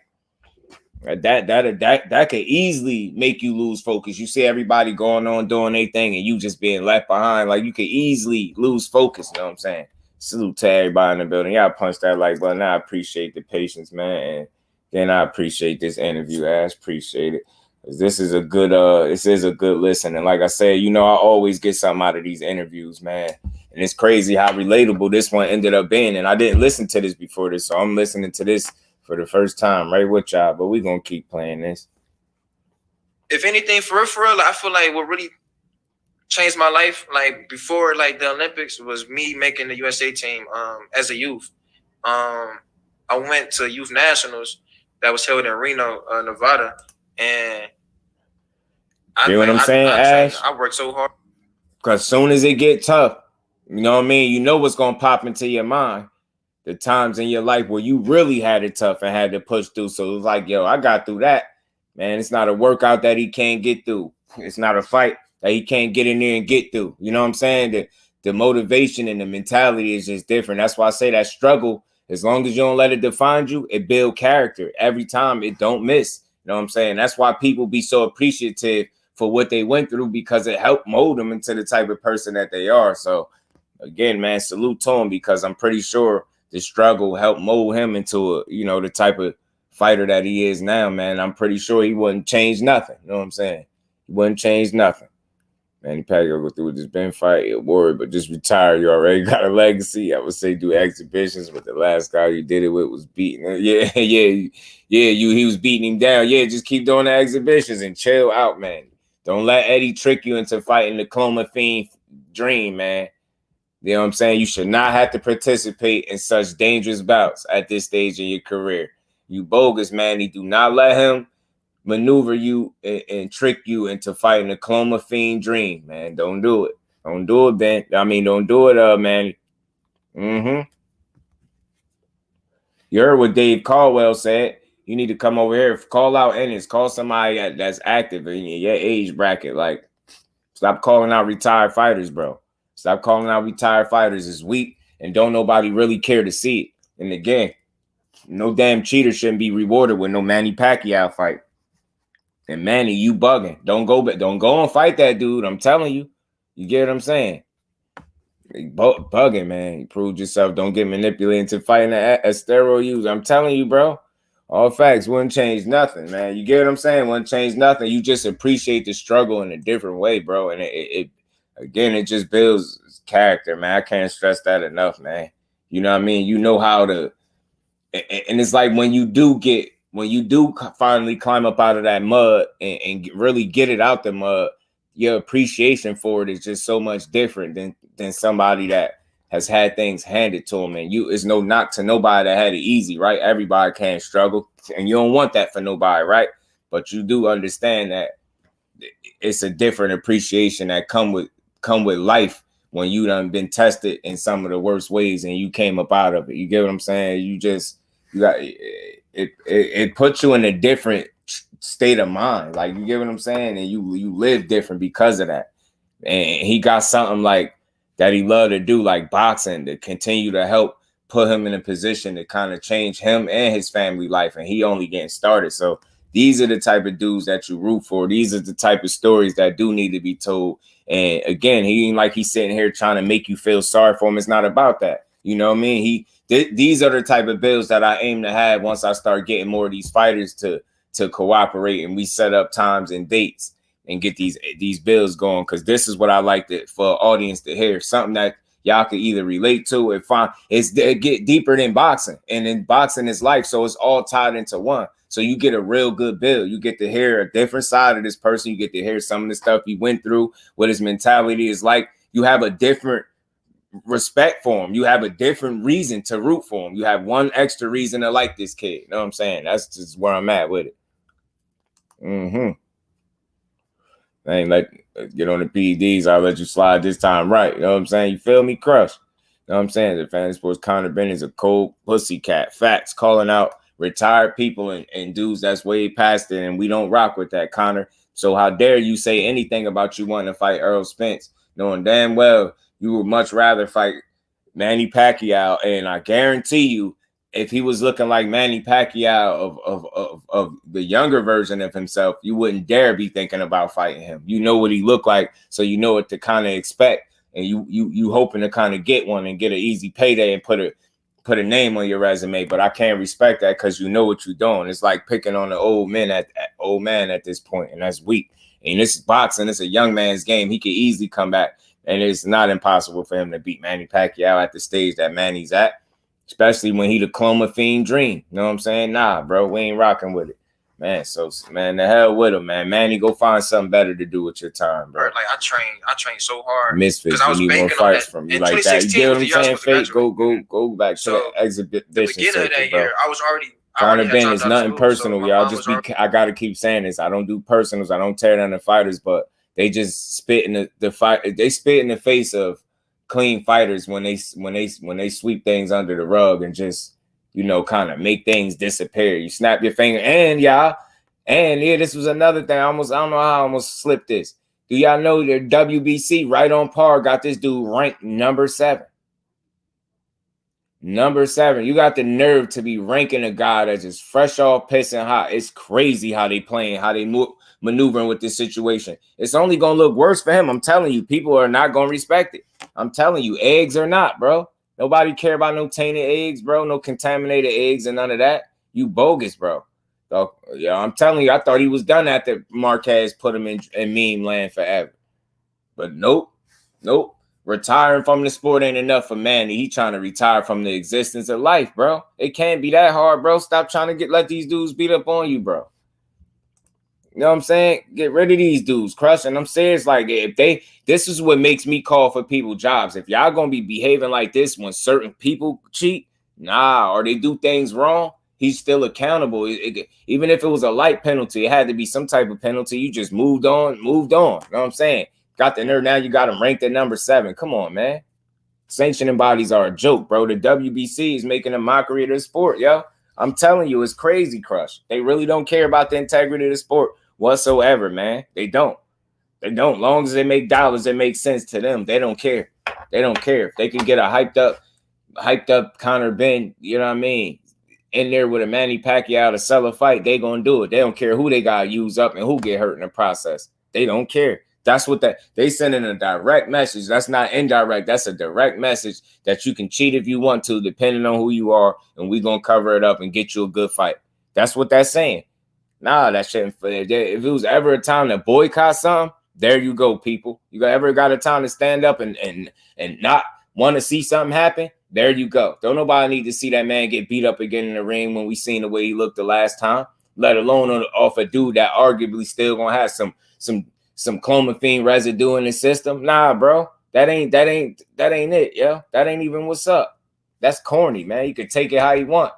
Speaker 5: that could easily make you lose focus. You see everybody going on doing their thing and you just being left behind. Like, you could easily lose focus. You know what I'm saying? Salute to everybody in the building. Y'all punch that like button. I appreciate the patience, man. And then I appreciate this interview, Ash. Appreciate it. This is a good listen. And like I said, you know, I always get something out of these interviews, man. And it's crazy how relatable this one ended up being. And I didn't listen to this before this, so I'm listening to this for the first time, right with y'all. But we're gonna keep playing this.
Speaker 8: If anything, for real, I feel like what really changed my life, like before, like the Olympics, was me making the USA team as a youth. I went to youth nationals that was held in Reno, Nevada, and
Speaker 5: You know what I'm saying, Ash?
Speaker 8: I worked so hard.
Speaker 5: Because soon as it get tough, you know what I mean? You know what's going to pop into your mind. The times in your life where you really had it tough and had to push through. So it was like, yo, I got through that. Man, it's not a workout that he can't get through. It's not a fight that he can't get in there and get through. You know what I'm saying? The motivation and the mentality is just different. That's why I say that struggle, as long as you don't let it define you, it builds character. Every time it don't miss. You know what I'm saying? That's why people be so appreciative for what they went through, because it helped mold them into the type of person that they are. So again, man, salute to him, because I'm pretty sure the struggle helped mold him into the type of fighter that he is now, man, I'm pretty sure he wouldn't change nothing. You know what I'm saying? He wouldn't change nothing. Manny Pacquiao go through with this Ben fight, you're worried, but just retire. You already got a legacy. I would say do exhibitions, but the last guy you did it with was beating him. He was beating him down. Yeah, just keep doing the exhibitions and chill out, man. Don't let Eddie trick you into fighting the Cloma Fiend dream, man. You know what I'm saying? You should not have to participate in such dangerous bouts at this stage in your career. You bogus, Manny. Do not let him maneuver you and trick you into fighting the Cloma Fiend dream, man. Don't do it. Don't do it, Ben. Don't do it, Manny. You heard what Dave Caldwell said. You need to come over here. Call out Ennis. Call somebody that's active in your age bracket. Like, stop calling out retired fighters, bro. Stop calling out retired fighters. It's weak, and don't nobody really care to see it. And again, no damn cheater shouldn't be rewarded with no Manny Pacquiao fight. And Manny, you bugging. Don't go and fight that dude. I'm telling you. You get what I'm saying? Bugging, man. You proved yourself. Don't get manipulated into fighting a steroid user. I'm telling you, bro. All facts wouldn't change nothing, man. You get what I'm saying? Wouldn't change nothing. You just appreciate the struggle in a different way, bro. And it just builds character, man. I can't stress that enough, man. You know what I mean? You know how to, and it's like when you do finally climb up out of that mud and really get it out the mud, your appreciation for it is just so much different than somebody that has had things handed to them. And it's no knock to nobody that had it easy, right? Everybody can struggle, and you don't want that for nobody, right? But you do understand that it's a different appreciation that come with life when you done been tested in some of the worst ways and you came up out of it. You get what I'm saying? It puts you in a different state of mind. Like, you get what I'm saying? And you live different because of that. And he got something like that he loved to do, like boxing, to continue to help put him in a position to kind of change him and his family life. And he only getting started. So these are the type of dudes that you root for. These are the type of stories that do need to be told. And again, he ain't like he's sitting here trying to make you feel sorry for him. It's not about that. You know what I mean? These are the type of bills that I aim to have once I start getting more of these fighters to cooperate, and we set up times and dates and get these bills going. Because this is what I like for audience to hear, something that y'all could either relate to or find. It get deeper than boxing, and then boxing is life, so it's all tied into one. So you get a real good bill. You get to hear a different side of this person. You get to hear some of the stuff he went through, what his mentality is like. You have a different respect for him. You have a different reason to root for him. You have one extra reason to like this kid. You know what I'm saying? That's just where I'm at with it. I ain't get on the PEDs. I'll let you slide this time, right? You know what I'm saying? You feel me? Crush. You know what I'm saying? The Fantasy Sports Conor Benn is a cold pussycat. Facts, calling out retired people and dudes that's way past it, and we don't rock with that, Conor. So how dare you say anything about you wanting to fight Errol Spence, knowing damn well you would much rather fight Manny Pacquiao. And I guarantee you, if he was looking like Manny Pacquiao of the younger version of himself, you wouldn't dare be thinking about fighting him. You know what he looked like, so you know what to kind of expect, and you hoping to kind of get one and get an easy payday and put a name on your resume. But I can't respect that because you know what you're doing. It's like picking on the old man at this point, and that's weak. And this is boxing. It's a young man's game. He could easily come back, and it's not impossible for him to beat Manny Pacquiao at the stage that Manny's at. Especially when he the Cloma Fiend dream. You know what I'm saying? Nah, bro, we ain't rocking with it. Man, so, man, the hell with him, man. Manny, go find something better to do with your time, bro.
Speaker 8: Like, I trained so hard.
Speaker 5: Misfits,
Speaker 8: I was
Speaker 5: need more fights from you like that. You get what I'm saying? Fake, go back to the exhibition circuit, bro.
Speaker 8: Year, I was already
Speaker 5: Conor Benn is nothing personal, y'all. I gotta keep saying this. I don't do personals. I don't tear down the fighters, but they just spit in the fight. They spit in the face of clean fighters when they sweep things under the rug and just, you know, kind of make things disappear. You snap your finger, and this was another thing. I don't know how I almost slipped this. Do y'all know that WBC right on par got this dude ranked number 7? Number 7. You got the nerve to be ranking a guy that's just fresh off pissing hot. It's crazy how they playing, how they maneuvering with this situation. It's only gonna look worse for him. I'm telling you, people are not gonna respect it. I'm telling you, eggs or not, bro. Nobody care about no tainted eggs, bro. No contaminated eggs and none of that. You bogus, bro. So, yeah, I'm telling you, I thought he was done after Marquez put him in meme land forever. But nope. Retiring from the sport ain't enough for Manny. He trying to retire from the existence of life, bro. It can't be that hard, bro. Stop trying to let these dudes beat up on you, bro. You know what I'm saying? Get rid of these dudes, Crush. And I'm serious, like, this is what makes me call for people jobs. If y'all gonna be behaving like this when certain people cheat, or they do things wrong, he's still accountable. Even if it was a light penalty, it had to be some type of penalty. You just moved on. You know what I'm saying? Got the nerve, now you got him ranked at number 7. Come on, man. Sanctioning bodies are a joke, bro. The WBC is making a mockery of the sport, yo. I'm telling you, it's crazy, Crush. They really don't care about the integrity of the sport whatsoever, man. They don't. Long as they make dollars that make sense to them, they don't care. If they can get a hyped up Conor Benn, you know what I mean, in there with a Manny Pacquiao to sell a fight, they gonna do it. They don't care who they gotta use up and who get hurt in the process. They don't care. That's what they sending a direct message. That's not indirect. That's a direct message that you can cheat if you want to, depending on who you are, and we gonna cover it up and get you a good fight. That's what that's saying. Nah, that shouldn't. If it was ever a time to boycott something, there you go, people. You ever got a time to stand up and not want to see something happen? There you go. Don't nobody need to see that man get beat up again in the ring when we seen the way he looked the last time, let alone off a dude that arguably still gonna have some clomiphene residue in the system. Nah, bro. That ain't it, yo. That ain't even what's up. That's corny, man. You can take it how you want.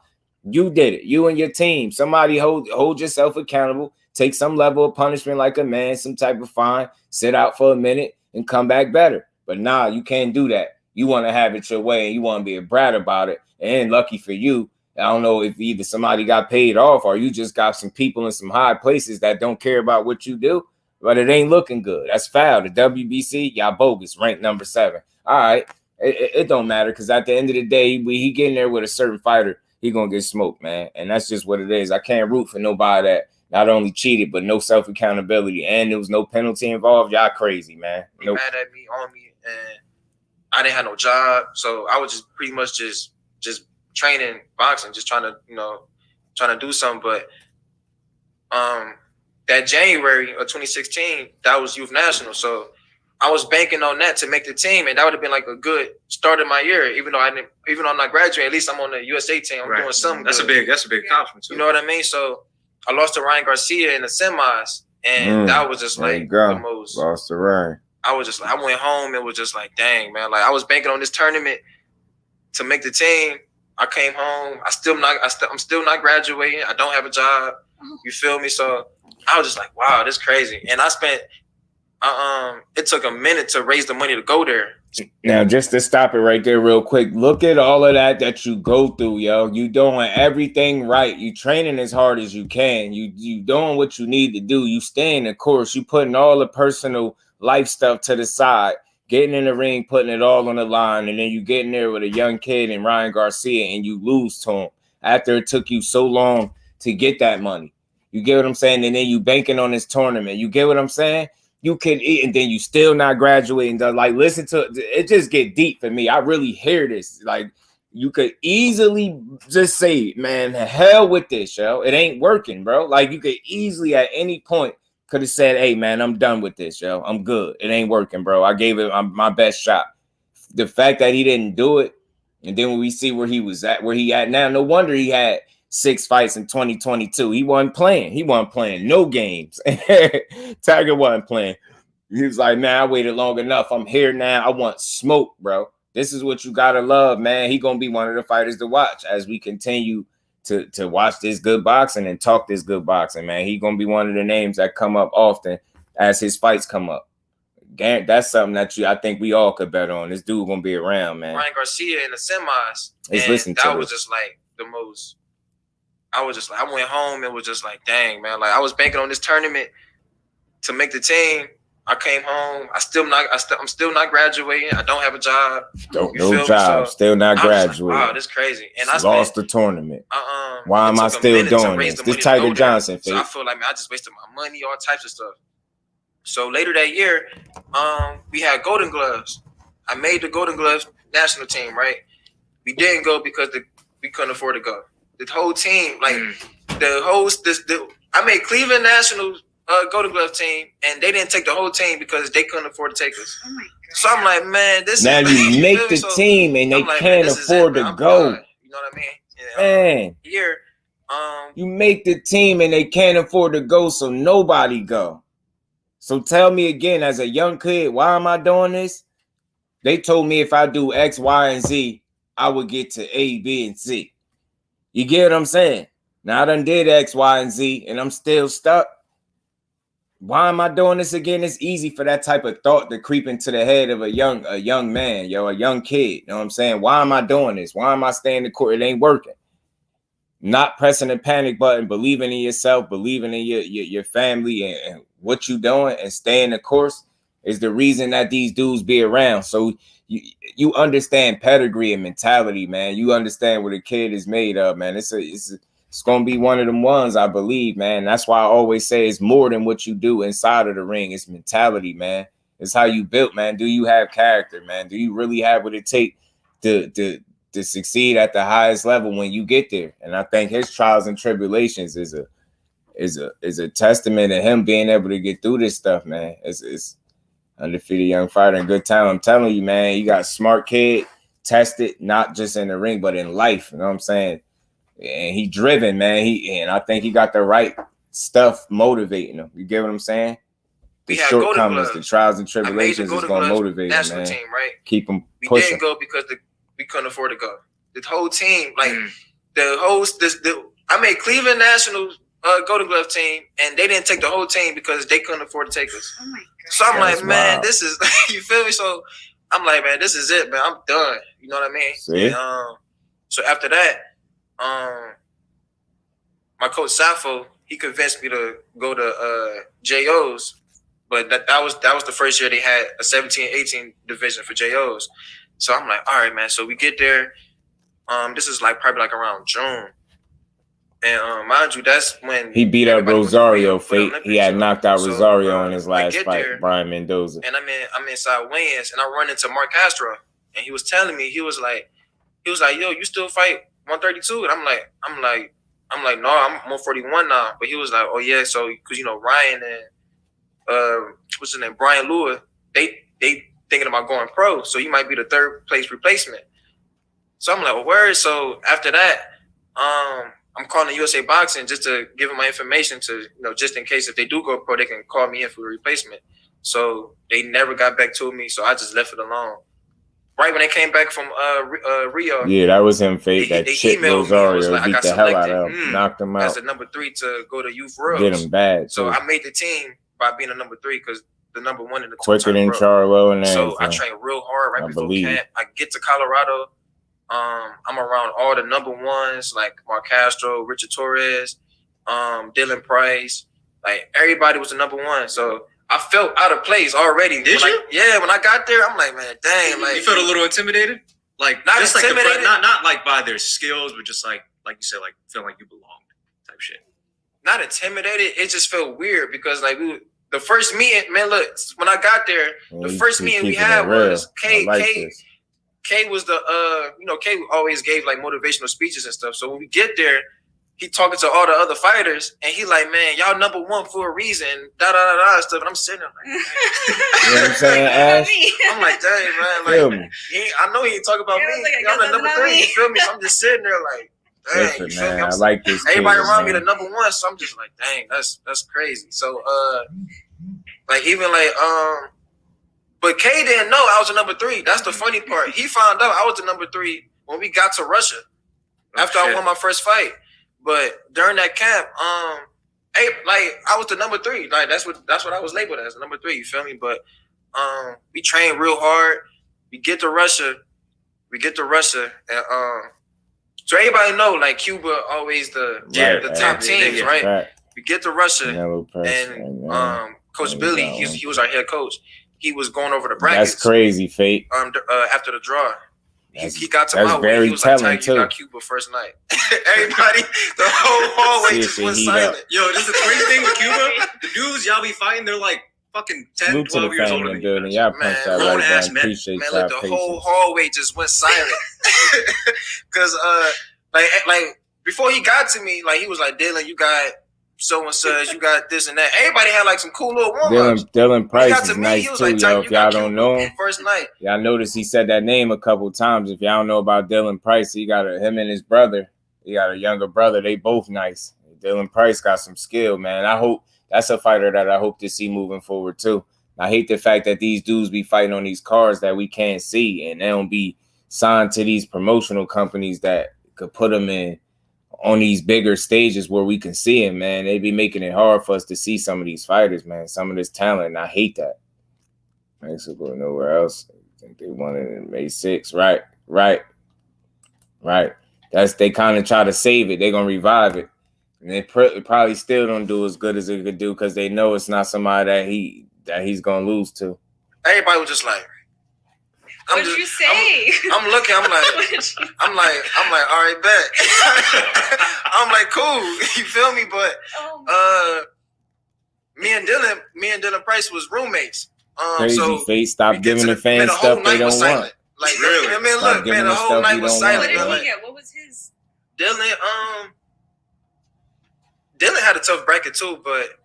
Speaker 5: You did it. You and your team. Somebody hold yourself accountable. Take some level of punishment like a man, some type of fine, sit out for a minute and come back better. But nah, you can't do that. You want to have it your way and you want to be a brat about it. And lucky for you, I don't know if either somebody got paid off or you just got some people in some high places that don't care about what you do, but it ain't looking good. That's foul. The WBC, y'all bogus, ranked number 7. All right. It don't matter because at the end of the day, he get in there with a certain fighter, he going to get smoked, man. And that's just what it is. I can't root for nobody that not only cheated, but no self-accountability. And there was no penalty involved. Y'all crazy, man.
Speaker 8: He mad at me, on me, and I didn't have no job. So I was just pretty much just training boxing, just trying to do something. But that January of 2016, that was Youth National. So I was banking on that to make the team, and that would have been like a good start of my year. Even though I'm not graduating, at least I'm on the USA team. I'm doing something.
Speaker 7: That's
Speaker 8: good.
Speaker 7: a big accomplishment too.
Speaker 8: You know what I mean? So I lost to Ryan Garcia in the semis, and that was just like the most.
Speaker 5: Lost to Ryan.
Speaker 8: I was just like, I went home and was just like, dang, man. Like I was banking on this tournament to make the team. I came home. I'm still not graduating. I don't have a job. You feel me? So I was just like, wow, this is crazy. And I spent. It took a minute to raise the money to go there.
Speaker 5: Now, just to stop it right there real quick, look at all of that you go through, yo. You doing everything right. You training as hard as you can. You doing what you need to do. You staying the course. You putting all the personal life stuff to the side, getting in the ring, putting it all on the line, and then you get in there with a young kid and Ryan Garcia and you lose to him after it took you so long to get that money. You get what I'm saying? And then you banking on this tournament. You get what I'm saying? You can eat and then you still not graduating. Like, listen to it, just get deep for me. I really hear this. Like, you could easily just say, man, hell with this, yo. It ain't working, bro. Like, you could easily at any point could have said, hey, man, I'm done with this, yo. I'm good. It ain't working, bro. I gave it my best shot. The fact that he didn't do it, and then when we see where he at now, no wonder he had 6 fights in 2022. He wasn't playing no games. Tiger wasn't playing. He was like, man, I waited long enough. I'm here now. I want smoke, bro. This is what you gotta love, man. He gonna be one of the fighters to watch as we continue to watch this good boxing and talk this good boxing, man. He gonna be one of the names that come up often as his fights come up. That's something that I think we all could bet on. This dude gonna be around, man.
Speaker 8: Ryan Garcia in the semis. That was just like the most. I was just like, I went home and was just like, dang, man. Like I was banking on this tournament to make the team. I came home. I'm still not graduating. I don't have a job.
Speaker 5: No job. So still not graduating.
Speaker 8: Like, wow, this is crazy. And I
Speaker 5: lost the tournament. Why am I still doing this? This Tiger Johnson.
Speaker 8: So I feel like, man, I just wasted my money, all types of stuff. So later that year, we had Golden Gloves. I made the Golden Gloves national team, right? We didn't go because we couldn't afford to go. the whole team, like the whole I made Cleveland Nationals Golden Glove team, and they didn't take the whole team because they couldn't afford to take us. Oh my God. So I'm like, man, this
Speaker 5: now
Speaker 8: is
Speaker 5: you make the team and they can't afford to go.
Speaker 8: You know what I mean?
Speaker 5: Man,
Speaker 8: here,
Speaker 5: you make the team and they can't afford to go, so nobody go. So tell me again, as a young kid, why am I doing this? They told me if I do X, Y, and Z, I would get to A, B, and C. You get what I'm saying? Now I done did X, Y, and Z, and I'm still stuck. Why am I doing this again? It's easy for that type of thought to creep into the head of a young man, a young kid. You know what I'm saying? Why am I doing this? Why am I staying in the court? It ain't working. Not pressing the panic button, believing in yourself, believing in your family and what you doing, and staying the course is the reason that these dudes be around. So you understand pedigree and mentality, man. You understand what a kid is made of, man. It's going to be one of them ones, I believe, man. That's why I always say it's more than what you do inside of the ring. It's mentality, man. It's how you built, man. Do you have character, man? Do you really have what it takes to succeed at the highest level when you get there? And I think his trials and tribulations is a testament to him being able to get through this stuff, man. It's undefeated young fighter and good talent. I'm telling you, man, you got a smart kid, tested, not just in the ring, but in life. You know what I'm saying? And he driven, man. And I think he got the right stuff motivating him. You get what I'm saying? The shortcomings, the trials and tribulations is going to motivate him, man.
Speaker 8: Team, right?
Speaker 5: Keep him pushing.
Speaker 8: We didn't go because we couldn't afford to go. The whole team, like I made Cleveland Nationals Golden Glove team, and they didn't take the whole team because they couldn't afford to take us. Oh my God. So I'm like, man, this is you feel me? So I'm like, man, this is it, man. I'm done. You know what I mean?
Speaker 5: See?
Speaker 8: And, so after that, my coach Safo, he convinced me to go to JOs, but that was the first year they had a 17-18 division for JOs. So I'm like, all right, man. So we get there. This is probably around June. And mind you, that's when
Speaker 5: he beat up Rosario. Fate. He had knocked out Rosario in his last fight, Brian Mendoza.
Speaker 8: And I'm inside weigh-ins, and I run into Mark Castro, and he was telling me, he was like, yo, you still fight 132? And I'm like, no, I'm 141 now. But he was like, oh yeah, so because Ryan and what's his name, Brian Lua, they thinking about going pro, so you might be the third place replacement. So I'm like, well, word. So after that, I'm calling USA Boxing just to give them my information to, just in case if they do go pro, they can call me in for a replacement. So they never got back to me, so I just left it alone. Right when they came back from Rio.
Speaker 5: Yeah, that was him, Fate. That shit Rosario beat the hell out of him, knocked him out.
Speaker 8: As the number 3 to go to Youth Worlds.
Speaker 5: Get him bad.
Speaker 8: So I made the team by being a number 3 because the number 1 in the
Speaker 5: quicker than Charlo and everything.
Speaker 8: So I trained real hard before camp. I get to Colorado. I'm around all the number 1s like Mark Castro, Richard Torres, Dylan Price. Like everybody was the number 1. So I felt out of place already.
Speaker 7: Did you?
Speaker 8: Yeah, when I got there, I'm like, man, dang. Like
Speaker 7: you felt a little intimidated? Like
Speaker 8: not
Speaker 7: just
Speaker 8: intimidated.
Speaker 7: Not like by their skills, but just like you said, like feeling like you belonged type shit.
Speaker 8: Not intimidated. It just felt weird because the first meeting, man, look, when I got there, the first meeting we had was K was the K always gave motivational speeches and stuff. So when we get there, he talking to all the other fighters, and he like, man, y'all number 1 for a reason, da da da da and stuff. And I'm sitting there like,
Speaker 5: you know what I'm saying, Ash?
Speaker 8: I'm like, dang, man, I know he ain't talking about me. Y'all the number 3, you feel me? So I'm just sitting there like, dang,
Speaker 5: listen, man, I like this.
Speaker 8: Everybody around me the number 1, so I'm just like, dang, that's crazy. So but K didn't know I was the number 3. That's the funny part. He found out I was the number 3 when we got to Russia after I won my first fight. But during that camp, I was the number 3. Like that's what I was labeled as, number 3. You feel me? But we trained real hard. We get to Russia, and so everybody know Cuba always the top teams, right?
Speaker 5: Right.
Speaker 8: We get to Russia, and Coach Billy, he was our head coach. He was going over the brackets.
Speaker 5: That's crazy, Fate.
Speaker 8: After the draw. He got to my way. He was like, Tiger, you got Cuba first night. Everybody, the whole hallway just went silent.
Speaker 7: Yo, this is the crazy thing with Cuba. The dudes y'all be fighting, they're like fucking 10, 12 years older than you.
Speaker 5: Y'all punched that right, man. Appreciate
Speaker 8: man, the whole hallway just went silent. Because, before he got to me, like he was like, Dylan, you got so and such, you got this and that. Everybody had like some cool little warm-ups.
Speaker 5: Dylan Price is
Speaker 8: me,
Speaker 5: nice too,
Speaker 8: like,
Speaker 5: yo. If y'all don't know him,
Speaker 8: first night.
Speaker 5: Y'all notice he said that name a couple times. If y'all don't know about Dylan Price, he got him and his brother. He got a younger brother. They both nice. Dylan Price got some skill, man. I hope that's a fighter that I hope to see moving forward too. I hate the fact that these dudes be fighting on these cards that we can't see, and they don't be signed to these promotional companies that could put them in on these bigger stages where we can see him, man. They be making it hard for us to see some of these fighters, man. Some of this talent, and I hate that. Mexico, nowhere else. I think they won it in May 6th. Right. They kind of try to save it. They're gonna revive it, and they probably still don't do as good as it could do because they know it's not somebody that he's gonna lose to.
Speaker 8: Everybody was just like,
Speaker 6: What did you say?
Speaker 8: I'm looking. I'm like, all right, bet. I'm like, cool. You feel me? But me and Dylan Price was roommates.
Speaker 5: Crazy
Speaker 8: so
Speaker 5: face. Stop giving the fans stuff they don't want.
Speaker 8: Like, really? I mean, look, man, the whole night was silent.
Speaker 6: What did he get? What was his?
Speaker 8: Dylan had a tough bracket too, but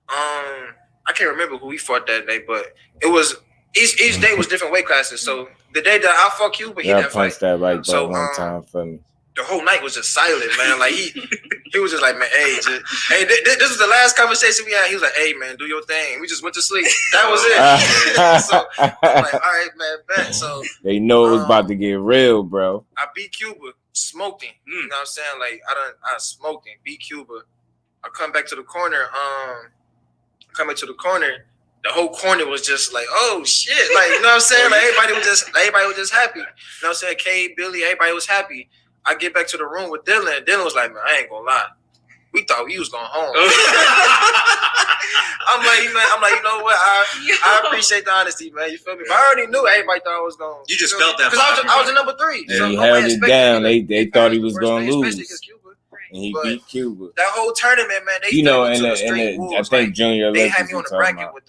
Speaker 8: I can't remember who he fought that day, but it was. Each day was different weight classes. So the day that I fought Cuba, he didn't fight.
Speaker 5: That right so one time for me.
Speaker 8: The whole night was just silent, man. Like he was just like, man, hey, this was the last conversation we had. He was like, hey, man, do your thing. We just went to sleep. That was it. So I'm like, all right, man, bet. So
Speaker 5: they know it was about to get real, bro.
Speaker 8: I beat Cuba, smoked him. You know what I'm saying? Like I smoked him, beat Cuba. I come back to the corner. The whole corner was just like, oh shit, like, you know what I'm saying? Like everybody was just happy. You know what I'm saying? Kay, Billy, everybody was happy. I get back to the room with Dylan. Dylan was like, man, I ain't gonna lie. We thought we was going home. I'm like, you know what? I appreciate the honesty, man. You feel me? But I already knew everybody thought I was going.
Speaker 7: You just felt that
Speaker 8: because I was a number 3.
Speaker 5: And so he held it down. They thought he was going to lose. And he beat Cuba.
Speaker 8: That whole tournament, man. They
Speaker 5: I think Junior
Speaker 8: they had me on the bracket with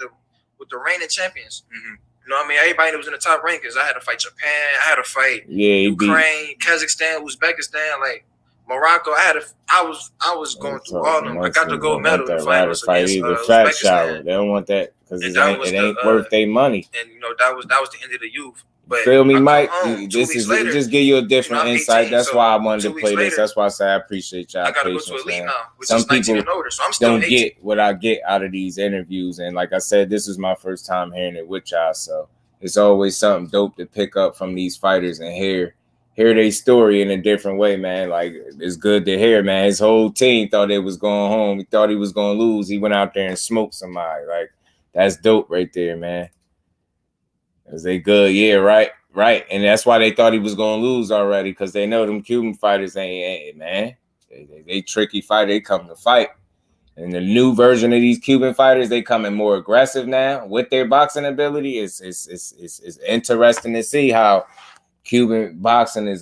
Speaker 8: the reigning champions. Mm-hmm. You know what I mean? Everybody that was in the top rankings. I had to fight Japan. I had to fight Ukraine, Kazakhstan, Uzbekistan, like Morocco. I was going through all of them. I got the gold medal in the finals against Uzbekistan.
Speaker 5: They don't want that because it ain't worth their money.
Speaker 8: And you know that was the end of the youth. But
Speaker 5: feel me, Mike? This is later, just give you a different insight. That's why I wanted to play this. That's why I say I appreciate y'all patience, man. Some people don't get what I get out of these interviews, and like I said, this is my first time hearing it with y'all, so it's always something dope to pick up from these fighters and hear their story in a different way, man. Like, it's good to hear, man. His whole team thought they was going home. He thought he was going to lose. He went out there and smoked somebody. Like, that's dope right there, man. Is they good? Yeah, right. And that's why they thought he was going to lose already, because they know them Cuban fighters ain't man. They tricky fight. They come to fight. And the new version of these Cuban fighters, they coming more aggressive now with their boxing ability. It's interesting to see how Cuban boxing is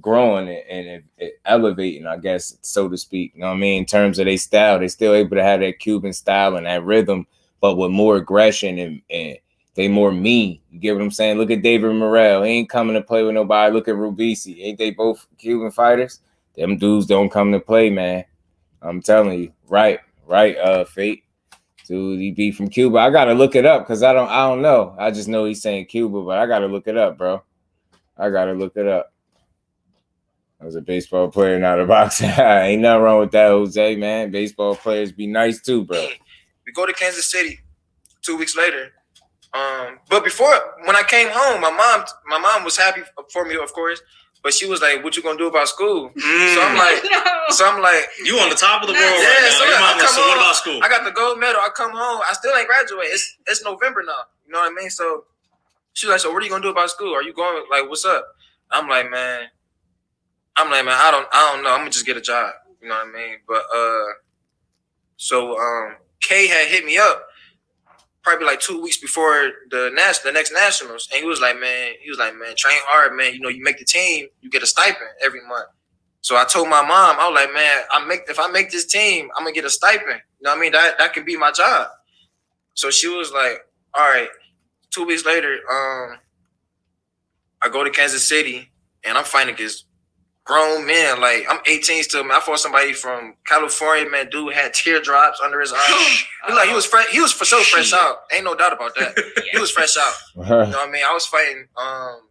Speaker 5: growing and elevating, I guess, so to speak. You know what I mean? In terms of their style, they still able to have that Cuban style and that rhythm, but with more aggression and they more mean. You get what I'm saying? Look at David Morrell. He ain't coming to play with nobody. Look at Rubisi. Ain't they both Cuban fighters? Them dudes don't come to play, man. I'm telling you. Right, Fate. Dude, he be from Cuba. I gotta look it up because I don't know. I just know he's saying Cuba, but I gotta look it up, bro. I gotta look it up. I was a baseball player, not a boxer. Ain't nothing wrong with that, Jose, man. Baseball players be nice too, bro.
Speaker 8: We go to Kansas City 2 weeks later. But before, when I came home, my mom was happy for me, of course, but she was like, "What you gonna do about school?" So I'm like,
Speaker 7: you on the top of the world
Speaker 8: yeah,
Speaker 7: right now. So what about school?
Speaker 8: I got the gold medal. I come home. I still ain't graduated. It's November now. You know what I mean? So she's like, "So what are you gonna do about school? Are you going? Like, what's up?" I'm like, man, I don't know. I'm gonna just get a job. You know what I mean? But so Kay had hit me up probably like 2 weeks before the next nationals, and he was like, man, train hard, man. You know, you make the team, you get a stipend every month. So I told my mom, I was like, man, if I make this team, I'm gonna get a stipend. You know what I mean? That can be my job. So she was like, all right. 2 weeks later, I go to Kansas City and I'm fighting against grown men. Like, I'm 18 still, man. I fought somebody from California, man. Dude had teardrops under his eyes. He was fresh. He was for sure fresh out. Ain't no doubt about that. He was fresh out. You know what I mean? I was fighting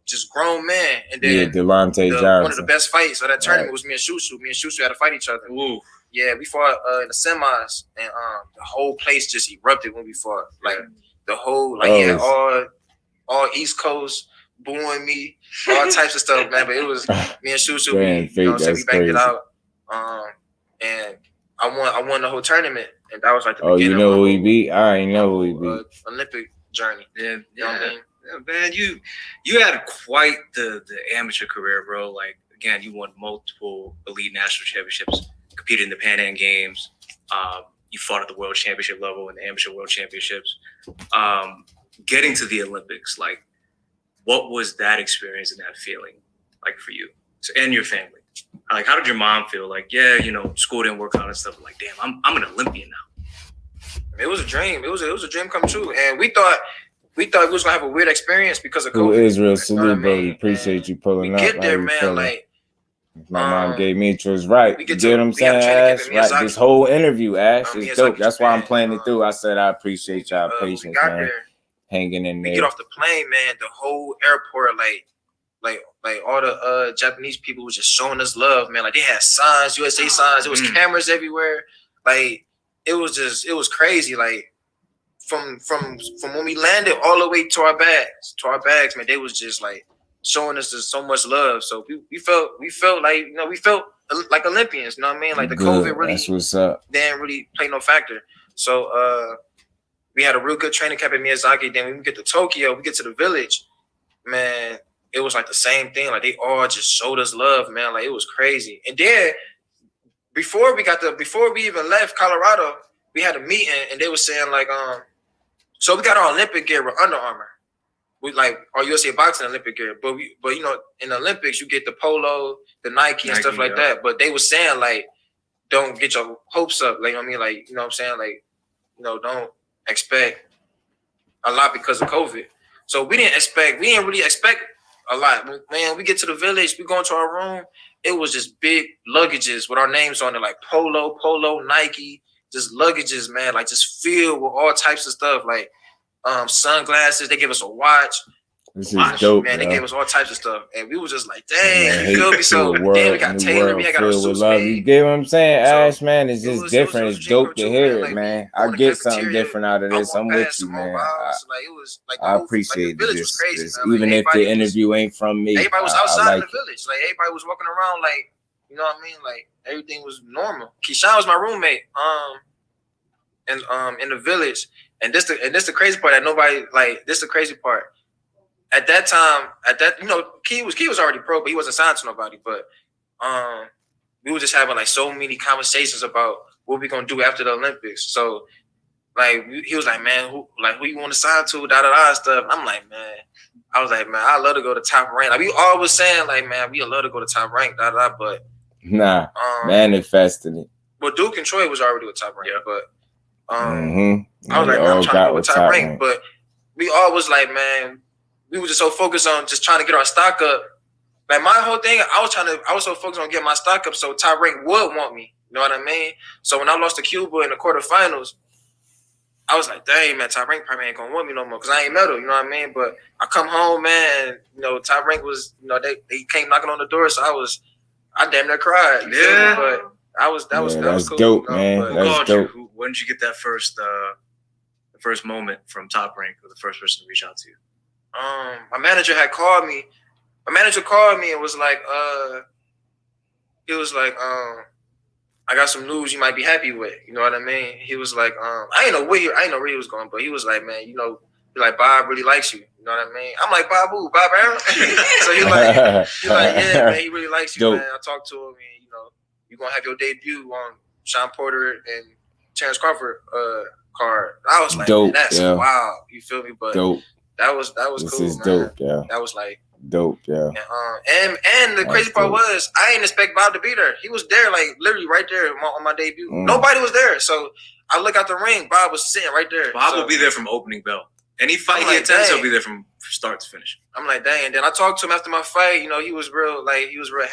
Speaker 8: just grown men, and then
Speaker 5: Delonte Johnson.
Speaker 8: One of the best fights of that tournament was me and Shushu. Me and Shushu had to fight each other.
Speaker 7: Ooh.
Speaker 8: Yeah, we fought in the semis, and the whole place just erupted when we fought. Like the whole, all East Coast booing me, all types of stuff, man. But it was me and Shushu. We backed it out, and I won the whole tournament, and that was like the beginning.
Speaker 5: You know who he beat? I already know who he beat.
Speaker 8: Olympic journey.
Speaker 7: Yeah, you know what I mean? Yeah, man, you had quite the amateur career, bro. Like, again, you won multiple elite national championships, competed in the Pan Am Games. You fought at the world championship level and the amateur world championships. Getting to the Olympics, like, what was that experience and that feeling like for you and your family? Like, how did your mom feel? Like, yeah, you know, school didn't work out and stuff. But like, damn, I'm an Olympian now.
Speaker 8: It was a dream. It was a dream come true, and we thought we was gonna have a weird experience because of COVID.
Speaker 5: Israel, salute, bro. Appreciate you pulling up.
Speaker 8: Get there, man. Like,
Speaker 5: my mom gave me was right. You get what I'm saying, Ash? Right. This whole interview, Ash, is dope. That's why I'm playing it through. I said I appreciate y'all patience, man. Hanging in there.
Speaker 8: We get off the plane, man. The whole airport, like all the Japanese people was just showing us love, man. Like, they had signs, USA signs. There was cameras everywhere. Like, it was crazy. Like, from when we landed all the way to our bags, man. They was just like showing us just so much love. So we felt like, you know, we felt like Olympians. You know what I mean? Like, the COVID really didn't really play no factor. So we had a real good training camp at Miyazaki. Then when we get to Tokyo, we get to the village, man. It was like the same thing. Like, they all just showed us love, man. Like, it was crazy. And then before we even left Colorado, we had a meeting, and they were saying like, so we got our Olympic gear with Under Armour. We like our USA Boxing Olympic gear, but you know, in the Olympics you get the polo, the Nike and stuff like that. But they were saying like, don't get your hopes up. Like, you know what I mean? Like, you know what I'm saying? Like, you know, don't expect a lot because of COVID. So we didn't really expect a lot. Man, we get to the village, we go into our room. It was just big luggages with our names on it, like Polo, Nike, just luggages, man, like just filled with all types of stuff, like sunglasses. They gave us a watch.
Speaker 5: This is dope,
Speaker 8: man. They gave us all types of stuff, and we was just like, dang, you feel me? So then we got tailored. We got our suits made.
Speaker 5: You get what I'm saying, Ash, man? It's just different. It's dope to hear it, man. I get something different out of this. I'm with you, man. I appreciate this. Even if the interview ain't from me,
Speaker 8: everybody was outside of the village. Like, everybody was walking around, like, you know what I mean? Like, everything was normal. Keyshawn was my roommate, in the village, and this the crazy part that nobody like. This the crazy part. At that time, you know, Key was already pro, but he wasn't signed to nobody. But we were just having like so many conversations about what we gonna do after the Olympics. So like, he was like, man, who you want to sign to? Stuff. I'm like, man, I was like, man, I love to go to Top Rank. Like, we always saying like, man, we love to go to Top Rank. But
Speaker 5: manifesting it.
Speaker 8: But Duke and Troy was already with Top Rank. Yeah. But
Speaker 5: I
Speaker 8: was like, man, I'm trying to go with Top Rank. But we all was like, man. We were just so focused on just trying to get our stock up. Like, my whole thing, I was so focused on getting my stock up so Top Rank would want me. You know what I mean? So when I lost to Cuba in the quarterfinals, I was like, dang, man, Top Rank probably ain't gonna want me no more because I ain't medal. You know what I mean? But I come home, man, and, you know, Top Rank was, you know, they came knocking on the door, so I damn near cried.
Speaker 5: Yeah.
Speaker 8: But that was cool.
Speaker 5: Dope,
Speaker 8: you know?
Speaker 5: man. That's dope.
Speaker 7: When did you get that first moment from Top Rank, or the first person to reach out to you?
Speaker 8: My manager had called me. My manager called me and was like, he was like, I got some news you might be happy with. You know what I mean? He was like, I ain't know where he was going, but he was like, man, you know, like, Bob really likes you. You know what I mean? I'm like, Bob who? Bob Arum? So he's like, yeah, man, he really likes you, dope. Man. I talked to him, and, you know, you're gonna have your debut on Sean Porter and Terrence Crawford card. I was like, dope, man, that's wild. You feel me? But dope. That was
Speaker 5: this
Speaker 8: cool,
Speaker 5: is
Speaker 8: man.
Speaker 5: Dope, yeah.
Speaker 8: That was like
Speaker 5: dope, yeah.
Speaker 8: And the crazy part was I didn't expect Bob to be there. He was there, like, literally right there on my debut. Nobody was there, so I look out the ring. Bob was sitting right there.
Speaker 7: Bob will be there from opening bell. Any fight he attends, he'll be there from start to finish.
Speaker 8: I'm like, dang. And then I talked to him after my fight. You know, he was real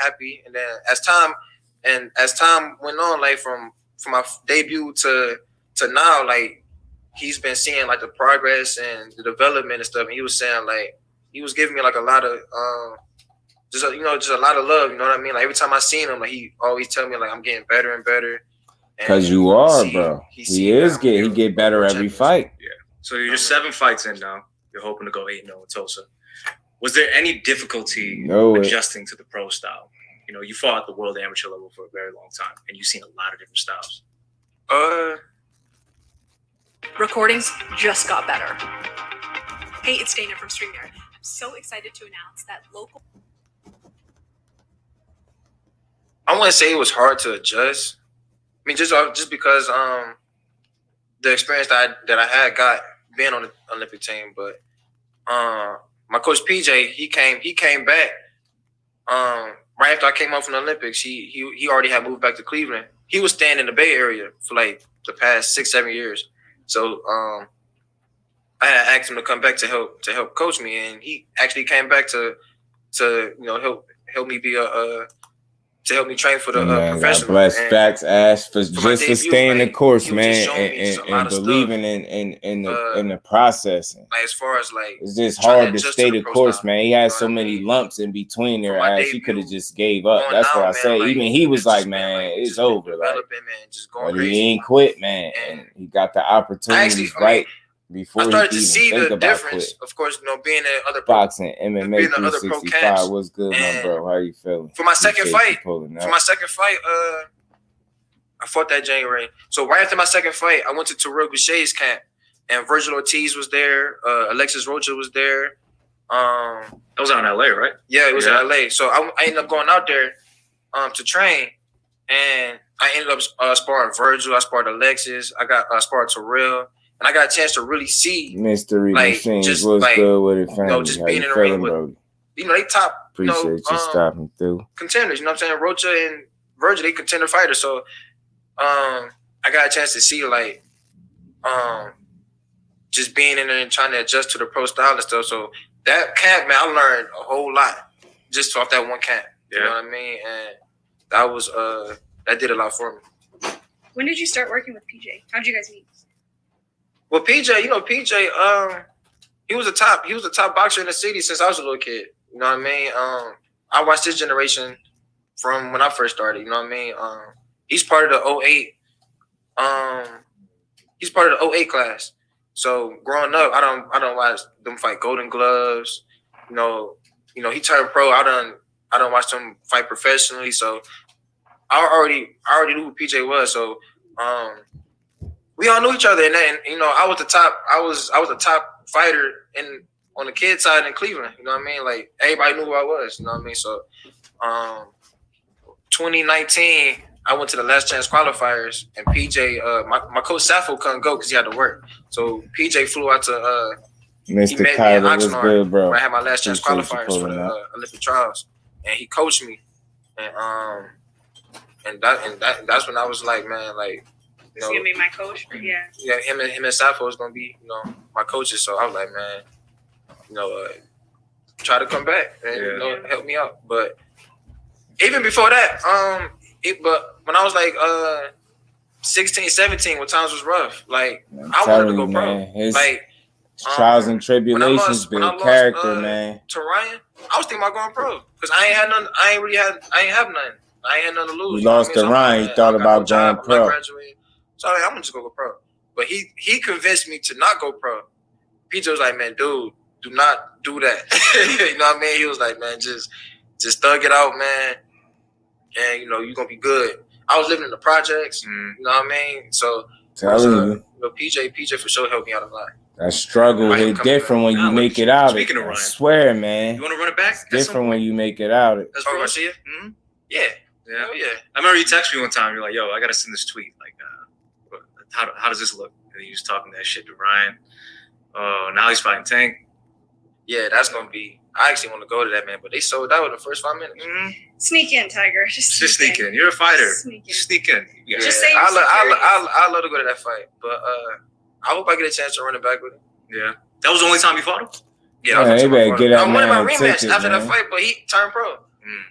Speaker 8: happy. And then as time went on, like from my debut to now, like he's been seeing like the progress and the development and stuff. And he was saying like he was giving me like a lot of just a lot of love. You know what I mean? Like every time I seen him, like he always tell me like I'm getting better and better.
Speaker 5: Because you are, bro. He get better every fight.
Speaker 7: Yeah. So you're 7 fights in now. You're hoping to go 8-0 in Tulsa. Was there any difficulty adjusting to the pro style? You know, you fought at the world amateur level for a very long time, and you've seen a lot of different styles.
Speaker 9: Recordings just got better. Hey, it's Dana from StreamYard. I'm so excited to announce that local.
Speaker 8: I want to say it was hard to adjust. I mean, just because the experience that I had got being on the Olympic team, but my coach PJ, he came back right after I came home from the Olympics. He already had moved back to Cleveland. He was staying in the Bay Area for like the past 6-7 years. So I had asked him to come back to help coach me, and he actually came back to help me be to help me train for the professional.
Speaker 5: Bless facts, Ash, for just to stay in the course, man, and believing in the process.
Speaker 8: Like as far as like,
Speaker 5: it's just hard to stay the course, man. He had so many lumps in between there, Ash. He could have just gave up. That's what I say. Even he was like, man, it's over. Like, but he ain't quit, man. And he got the opportunities right. Before
Speaker 8: I started to
Speaker 5: even
Speaker 8: see
Speaker 5: think
Speaker 8: the
Speaker 5: about
Speaker 8: difference,
Speaker 5: quit.
Speaker 8: Of course, you know, being in other
Speaker 5: boxing, MMA 365 was good, my bro. How you feeling?
Speaker 8: For my second fight, I fought that January. So right after my second fight, I went to Terrell Boucher's camp, and Virgil Ortiz was there. Alexis Rocha was there.
Speaker 7: That was out in LA, right?
Speaker 8: Yeah, it was in LA. So I ended up going out there to train, and I ended up sparring Virgil. I sparred Alexis. I got sparred Terrell. And I got a chance to really see
Speaker 5: Mystery
Speaker 8: like,
Speaker 5: Machines.
Speaker 8: just,
Speaker 5: What's
Speaker 8: like,
Speaker 5: good with it, family?
Speaker 8: You know, just
Speaker 5: How
Speaker 8: being
Speaker 5: you
Speaker 8: in the
Speaker 5: feeling,
Speaker 8: ring with,
Speaker 5: bro?
Speaker 8: you know, they top,
Speaker 5: Appreciate you stopping through.
Speaker 8: contenders. You know what I'm saying? Rocha and Virgil, they contender fighters. So I got a chance to see like just being in there and trying to adjust to the pro style and stuff. So that camp, man, I learned a whole lot just off that one camp. You know what I mean? And that was that did a lot for me.
Speaker 6: When did you start working with PJ? How'd you guys meet?
Speaker 8: Well, PJ, you know, he was a top boxer in the city since I was a little kid. You know what I mean? I watched his generation from when I first started. You know what I mean? He's part of the 08. He's part of the 08 class. So growing up, I don't watch them fight Golden Gloves. You know, he turned pro. I don't watch them fight professionally. So I already knew who PJ was. So we all knew each other, and you know, I was the top fighter on the kid side in Cleveland. You know what I mean? Like everybody knew who I was. You know what I mean? So 2019, I went to the Last Chance qualifiers, and PJ, my coach Sappho couldn't go because he had to work. So PJ flew out to
Speaker 5: Mr. Kyler, what's good, bro?
Speaker 8: Where I had my Last Chance qualifiers for the Olympic trials, and he coached me, and that's when I was like, man, like.
Speaker 6: Is he gonna be my coach? Yeah,
Speaker 8: him and Sappho is gonna be, you know, my coaches. So I was like, man, you know, try to come back and you know, help me out. But even before that, but when I was like 16, 17, when times was rough, like I wanted to go pro. Like
Speaker 5: trials and tribulations build character, man.
Speaker 8: To Ryan, I was thinking about going pro because I ain't have nothing. I ain't have nothing. I ain't had nothing to lose.
Speaker 5: You lost to Ryan. You thought about going pro.
Speaker 8: So I'm gonna just go pro. But he convinced me to not go pro. PJ was like, man, dude, do not do that. You know what I mean? He was like, man, just thug it out, man. And you know, you're gonna be good. I was living in the projects, you know what I mean? So you know, PJ for sure helped me out a lot.
Speaker 5: That struggle is different when you make it out. I swear, man.
Speaker 7: You wanna run it back?
Speaker 5: It's different when you make it out.
Speaker 7: That's Garcia?
Speaker 8: Yeah.
Speaker 7: Oh, yeah. I remember you texted me one time. You're like, "Yo, I gotta send this tweet. Like, how does this look?" And he was talking that shit to Ryan. Oh, now he's fighting Tank.
Speaker 8: Yeah, that's gonna be. I actually want to go to that, man, but they sold out in the first 5 minutes.
Speaker 6: Sneak in, Tiger. Just
Speaker 7: sneak in. You're a fighter. Sneak in.
Speaker 8: Yeah. Just say I love to go to that fight, but I hope I get a chance to run it back with him.
Speaker 7: Yeah. That was the only time you fought him?
Speaker 8: Yeah,
Speaker 5: Man, they better get that
Speaker 8: I wanted my
Speaker 5: man a
Speaker 8: rematch
Speaker 5: ticket,
Speaker 8: after
Speaker 5: man.
Speaker 8: that fight, but he turned pro.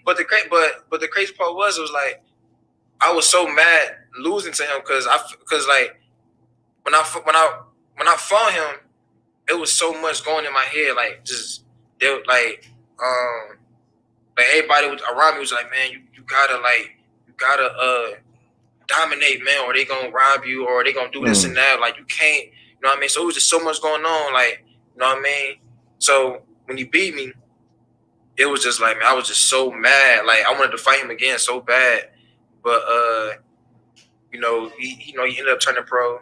Speaker 8: But the crazy part was like I was so mad losing to him because like when I fought him, it was so much going in my head. Like just they were like everybody was around me was like, man, you gotta dominate, man, or they gonna rob you, or they gonna do this and that. Like you can't, you know what I mean? So it was just so much going on, like, you know what I mean? So when he beat me, it was just like, man, I was just so mad. Like I wanted to fight him again so bad, but you know, he ended up turning pro,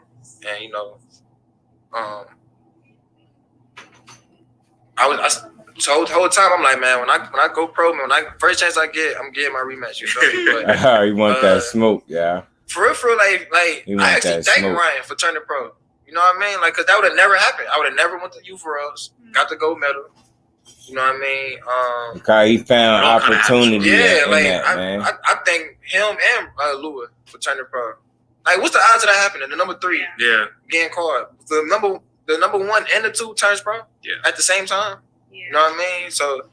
Speaker 8: and you know, so the whole time I'm like, man, when I go pro, man, first chance I get, I'm getting my rematch. You know, but,
Speaker 5: you want that smoke, yeah.
Speaker 8: For real, like I actually thank Ryan for turning pro. You know what I mean? Like, cause that would have never happened. I would have never went to U4Ls, got the gold medal. You know what I mean?
Speaker 5: Because he found opportunity.
Speaker 8: Yeah,
Speaker 5: in
Speaker 8: like
Speaker 5: that, man.
Speaker 8: I thank him and Lua for turning pro. Like, what's the odds of that happening? The number 3, getting caught. The number 1 and the 2 turns pro at the same time. You know what I mean? So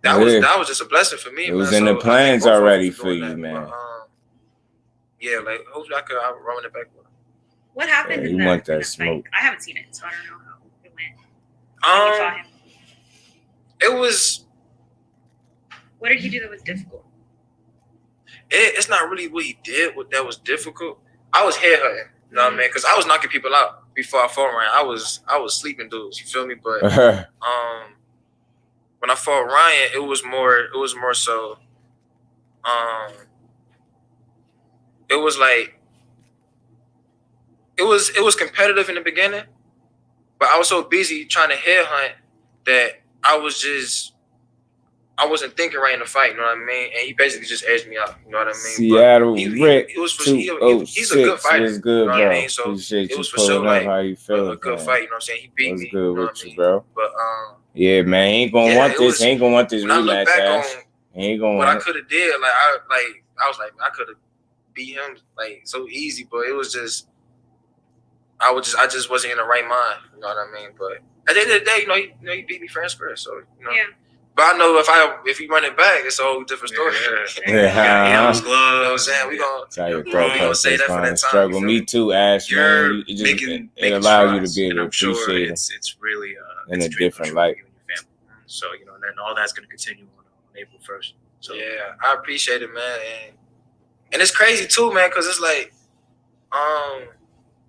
Speaker 8: that was just a blessing for me.
Speaker 5: It was
Speaker 8: man.
Speaker 5: in
Speaker 8: So
Speaker 5: the plans already for
Speaker 8: doing
Speaker 5: you,
Speaker 8: that.
Speaker 5: man.
Speaker 8: But, yeah, like hopefully I run it back.
Speaker 6: What happened in
Speaker 5: you
Speaker 6: the,
Speaker 5: want that
Speaker 6: in the
Speaker 5: smoke.
Speaker 6: fight? I haven't seen it, so I don't know how it went. You fought him.
Speaker 8: It was.
Speaker 6: What did he do that was difficult?
Speaker 8: It's not really what he did that was difficult. I was headhunting, you know what I mean? Because I was knocking people out before I fought Ryan. I was sleeping dudes, you feel me? But when I fought Ryan, it was more so. It was like it was competitive in the beginning, but I was so busy trying to headhunt that I wasn't thinking right in the fight, you know what I mean? And he basically just edged me out, you know what I mean?
Speaker 5: Seattle Rick,
Speaker 8: he's a good fighter.
Speaker 5: Was good,
Speaker 8: you know
Speaker 5: bro.
Speaker 8: what I mean? So
Speaker 5: appreciate
Speaker 8: it was
Speaker 5: you
Speaker 8: for sure like
Speaker 5: how you feel,
Speaker 8: a good fight, you know what I'm saying? He beat me.
Speaker 5: What's good
Speaker 8: you know
Speaker 5: with you, bro?
Speaker 8: But
Speaker 5: yeah, man, he ain't gonna want this. He ain't gonna want this rematch, ass. He ain't gonna
Speaker 8: what
Speaker 5: want
Speaker 8: I could have did, I was like, I could have beat him like so easy, but it was just I just wasn't in the right mind, you know what I mean? But at the end of the day, you know, he beat me fair and square, so you know. Yeah. But I know if he run it back, it's a whole different story.
Speaker 5: Yeah.
Speaker 8: You know what I'm saying? We gonna say that for that time.
Speaker 5: Struggle. Me too, Ash.
Speaker 7: You're
Speaker 5: man.
Speaker 7: it
Speaker 5: allows you to be able to
Speaker 7: I'm sure
Speaker 5: appreciate
Speaker 7: it's really
Speaker 5: in
Speaker 7: it's
Speaker 5: a different light.
Speaker 7: You and your family. So you know, and then all that's going to continue on April 1st. So
Speaker 8: yeah, I appreciate it, man, and it's crazy too, man, because it's like,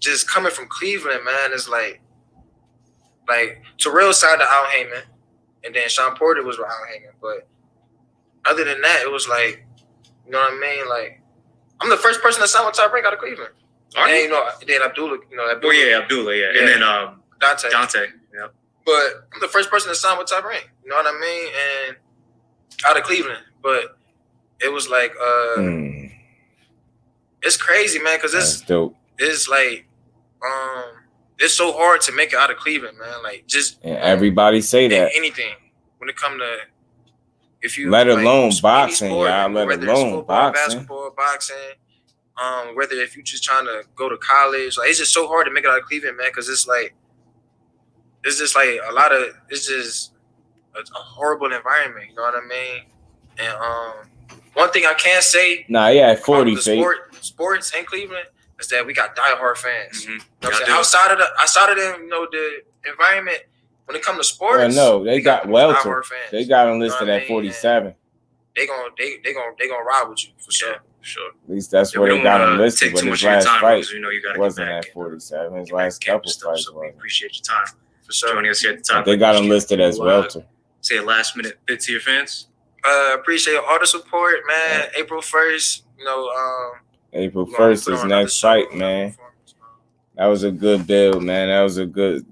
Speaker 8: just coming from Cleveland, man, it's like Terrell signed to Al Heyman, and then Sean Porter was with Al Heyman, but other than that, it was like, you know what I mean? Like, I'm the first person to sign with Top Rank out of Cleveland. And then, you know, Abdullah,
Speaker 7: Oh yeah, Abdullah, yeah. And then Dante. Yeah.
Speaker 8: But I'm the first person to sign with Top Rank. You know what I mean? And out of Cleveland. But it was like it's crazy, man, because it's like it's so hard to make it out of Cleveland, man. Like just
Speaker 5: everybody say that.
Speaker 8: Anything when it come to if you
Speaker 5: let alone boxing,
Speaker 8: sport,
Speaker 5: y'all. Let alone
Speaker 8: football,
Speaker 5: boxing,
Speaker 8: basketball, boxing. Whether if you just trying to go to college, like it's just so hard to make it out of Cleveland, man, because it's just like a lot of it's just a horrible environment. You know what I mean? And one thing I can say,
Speaker 5: $40
Speaker 8: sports in Cleveland is that we got diehard fans.
Speaker 7: Mm-hmm.
Speaker 8: You know what I'm saying? Outside of the the environment, when it comes to sports,
Speaker 5: no, they got Welter. They got them listed at 47.
Speaker 8: They gonna ride with you for sure. Sure.
Speaker 5: At least that's where they got him listed. But his last fight wasn't at 47. His last couple fights.
Speaker 7: So we appreciate your time for joining us here at the time.
Speaker 5: They got him listed as Welter.
Speaker 7: Say a last minute bit to your fans.
Speaker 8: Appreciate all the support, man. Yeah. April 1st, you know.
Speaker 5: April 1st is next fight, man. That was a good build, man. That was a good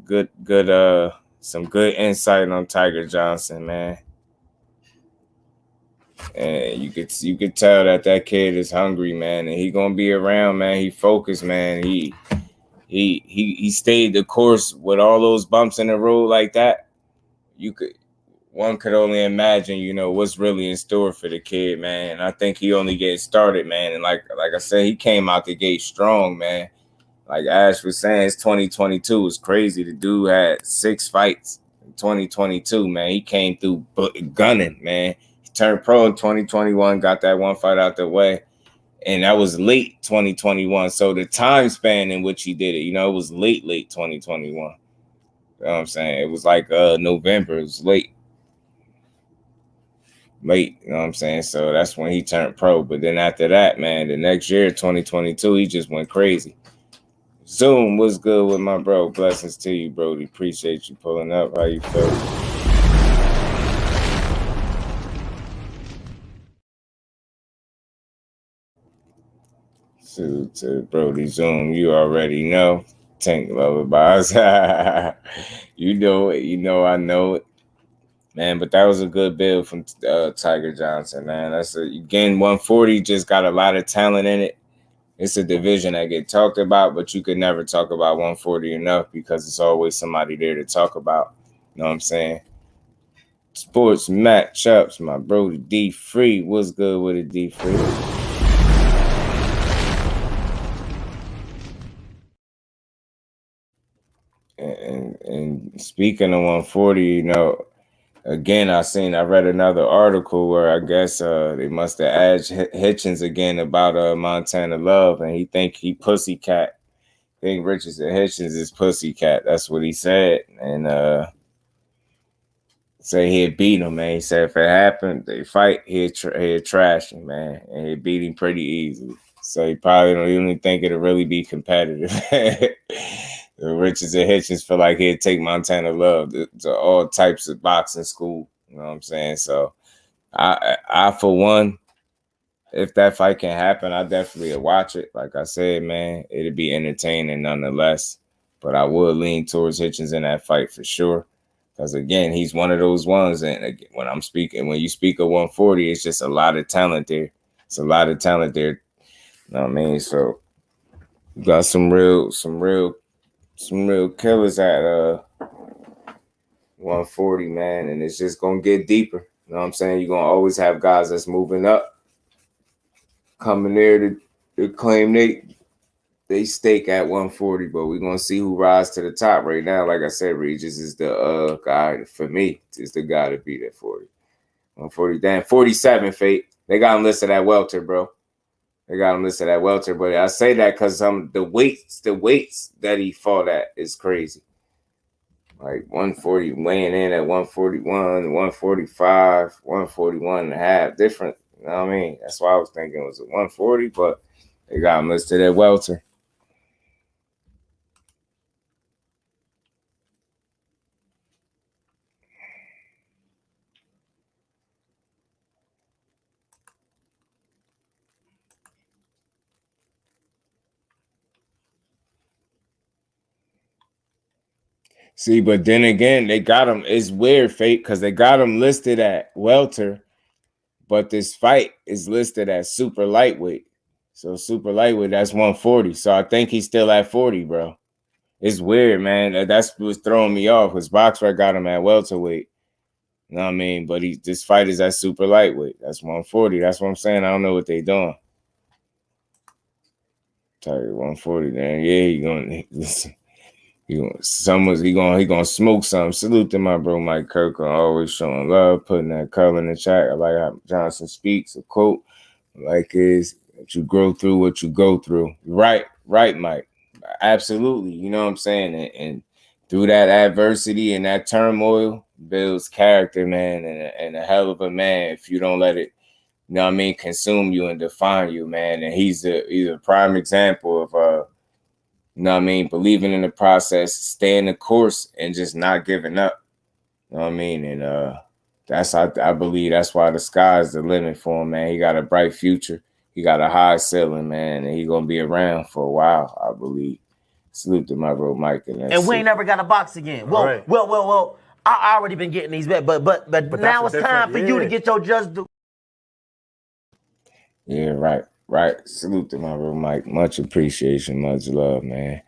Speaker 5: some good insight on Tiger Johnson, man. And you could tell that kid is hungry, man, and he gonna be around, man. He focused, man. He stayed the course with all those bumps in the road like that. One could only imagine, you know, what's really in store for the kid, man. And I think he only getting started, man. And like I said, he came out the gate strong, man. Like Ash was saying, it's 2022. It's crazy. The dude had 6 fights in 2022, man. He came through gunning, man. He turned pro in 2021, got that 1 fight out the way. And that was late 2021. So the time span in which he did it, you know, it was late 2021. You know what I'm saying? It was like November. It was late, you know what I'm saying? So that's when he turned pro. But then after that, man, the next year, 2022, he just went crazy. Zoom, what's good with my bro? Blessings to you, Brody. Appreciate you pulling up. How you feel? To Brody Zoom, you already know. Tank lullabies. You know it. You know I know it. Man, but that was a good build from Tiger Johnson, man. That's again, 140 just got a lot of talent in it. It's a division that get talked about, but you could never talk about 140 enough because it's always somebody there to talk about. You know what I'm saying? Sports matchups, my bro, the D Free. What's good with it, D Free? And speaking of 140, you know, again, I read another article where I guess they must have asked Hitchins again about Montana Love, and he think he pussycat. I think Richardson Hitchins is pussycat. That's what he said, and say he'd beat him, man. He said if it happened, they fight, he'd trash him, man, and he'd beat him pretty easily. So he probably don't even think it'll really be competitive. Richardson Hitchins feel like he'd take Montana Love to all types of boxing school. You know what I'm saying? So I for one, if that fight can happen, I definitely would watch it. Like I said, man, it'd be entertaining nonetheless. But I would lean towards Hitchins in that fight for sure. Because again, he's one of those ones. And again, when you speak of 140, it's just a lot of talent there. It's a lot of talent there. You know what I mean? So you got some real killers at 140, man, and it's just gonna get deeper. You know what I'm saying? You're gonna always have guys that's moving up, coming there to claim they stake at 140, but we're gonna see who rise to the top right now. Like I said, Regis is the guy for me, is the guy to beat at 40. 140, damn, 47, Fate. They got him listed at welter, bro. They got him listed at welter, but I say that because the weights that he fought at is crazy. Like 140, weighing in at 141, 145, 141 and a half, different. You know what I mean? That's why I was thinking it was a 140, but they got him listed at welter. See, but then again, they got him. It's weird, Fate, because they got him listed at welter, but this fight is listed as super lightweight. So super lightweight, that's 140. So I think he's still at 40, bro. It's weird, man. That's what's throwing me off because Boxer got him at welterweight. You know what I mean? But this fight is at super lightweight. That's 140. That's what I'm saying. I don't know what they doing. Tiger 140, man. Yeah, he gonna smoke something. Salute to my bro Mike Kirk, always showing love, putting that color in the chat. I like how Johnson speaks. A quote I like is that you grow through what you go through. Right, Mike. Absolutely. You know what I'm saying? And through that adversity and that turmoil builds character, man, and a hell of a man if you don't let it, you know what I mean, consume you and define you, man. And he's a prime example of you know what I mean, believing in the process, staying the course, and just not giving up. You know what I mean? And I believe that's why the sky's the limit for him, man. He got a bright future. He got a high ceiling, man, and he's gonna be around for a while, I believe. Salute to my bro Mike.
Speaker 10: And we ain't never got a box again. Well, right. well. I already been getting these bets, but now it's time for you to get your just due.
Speaker 5: Yeah, right. Salute to my bro Mike. Much appreciation, much love, man.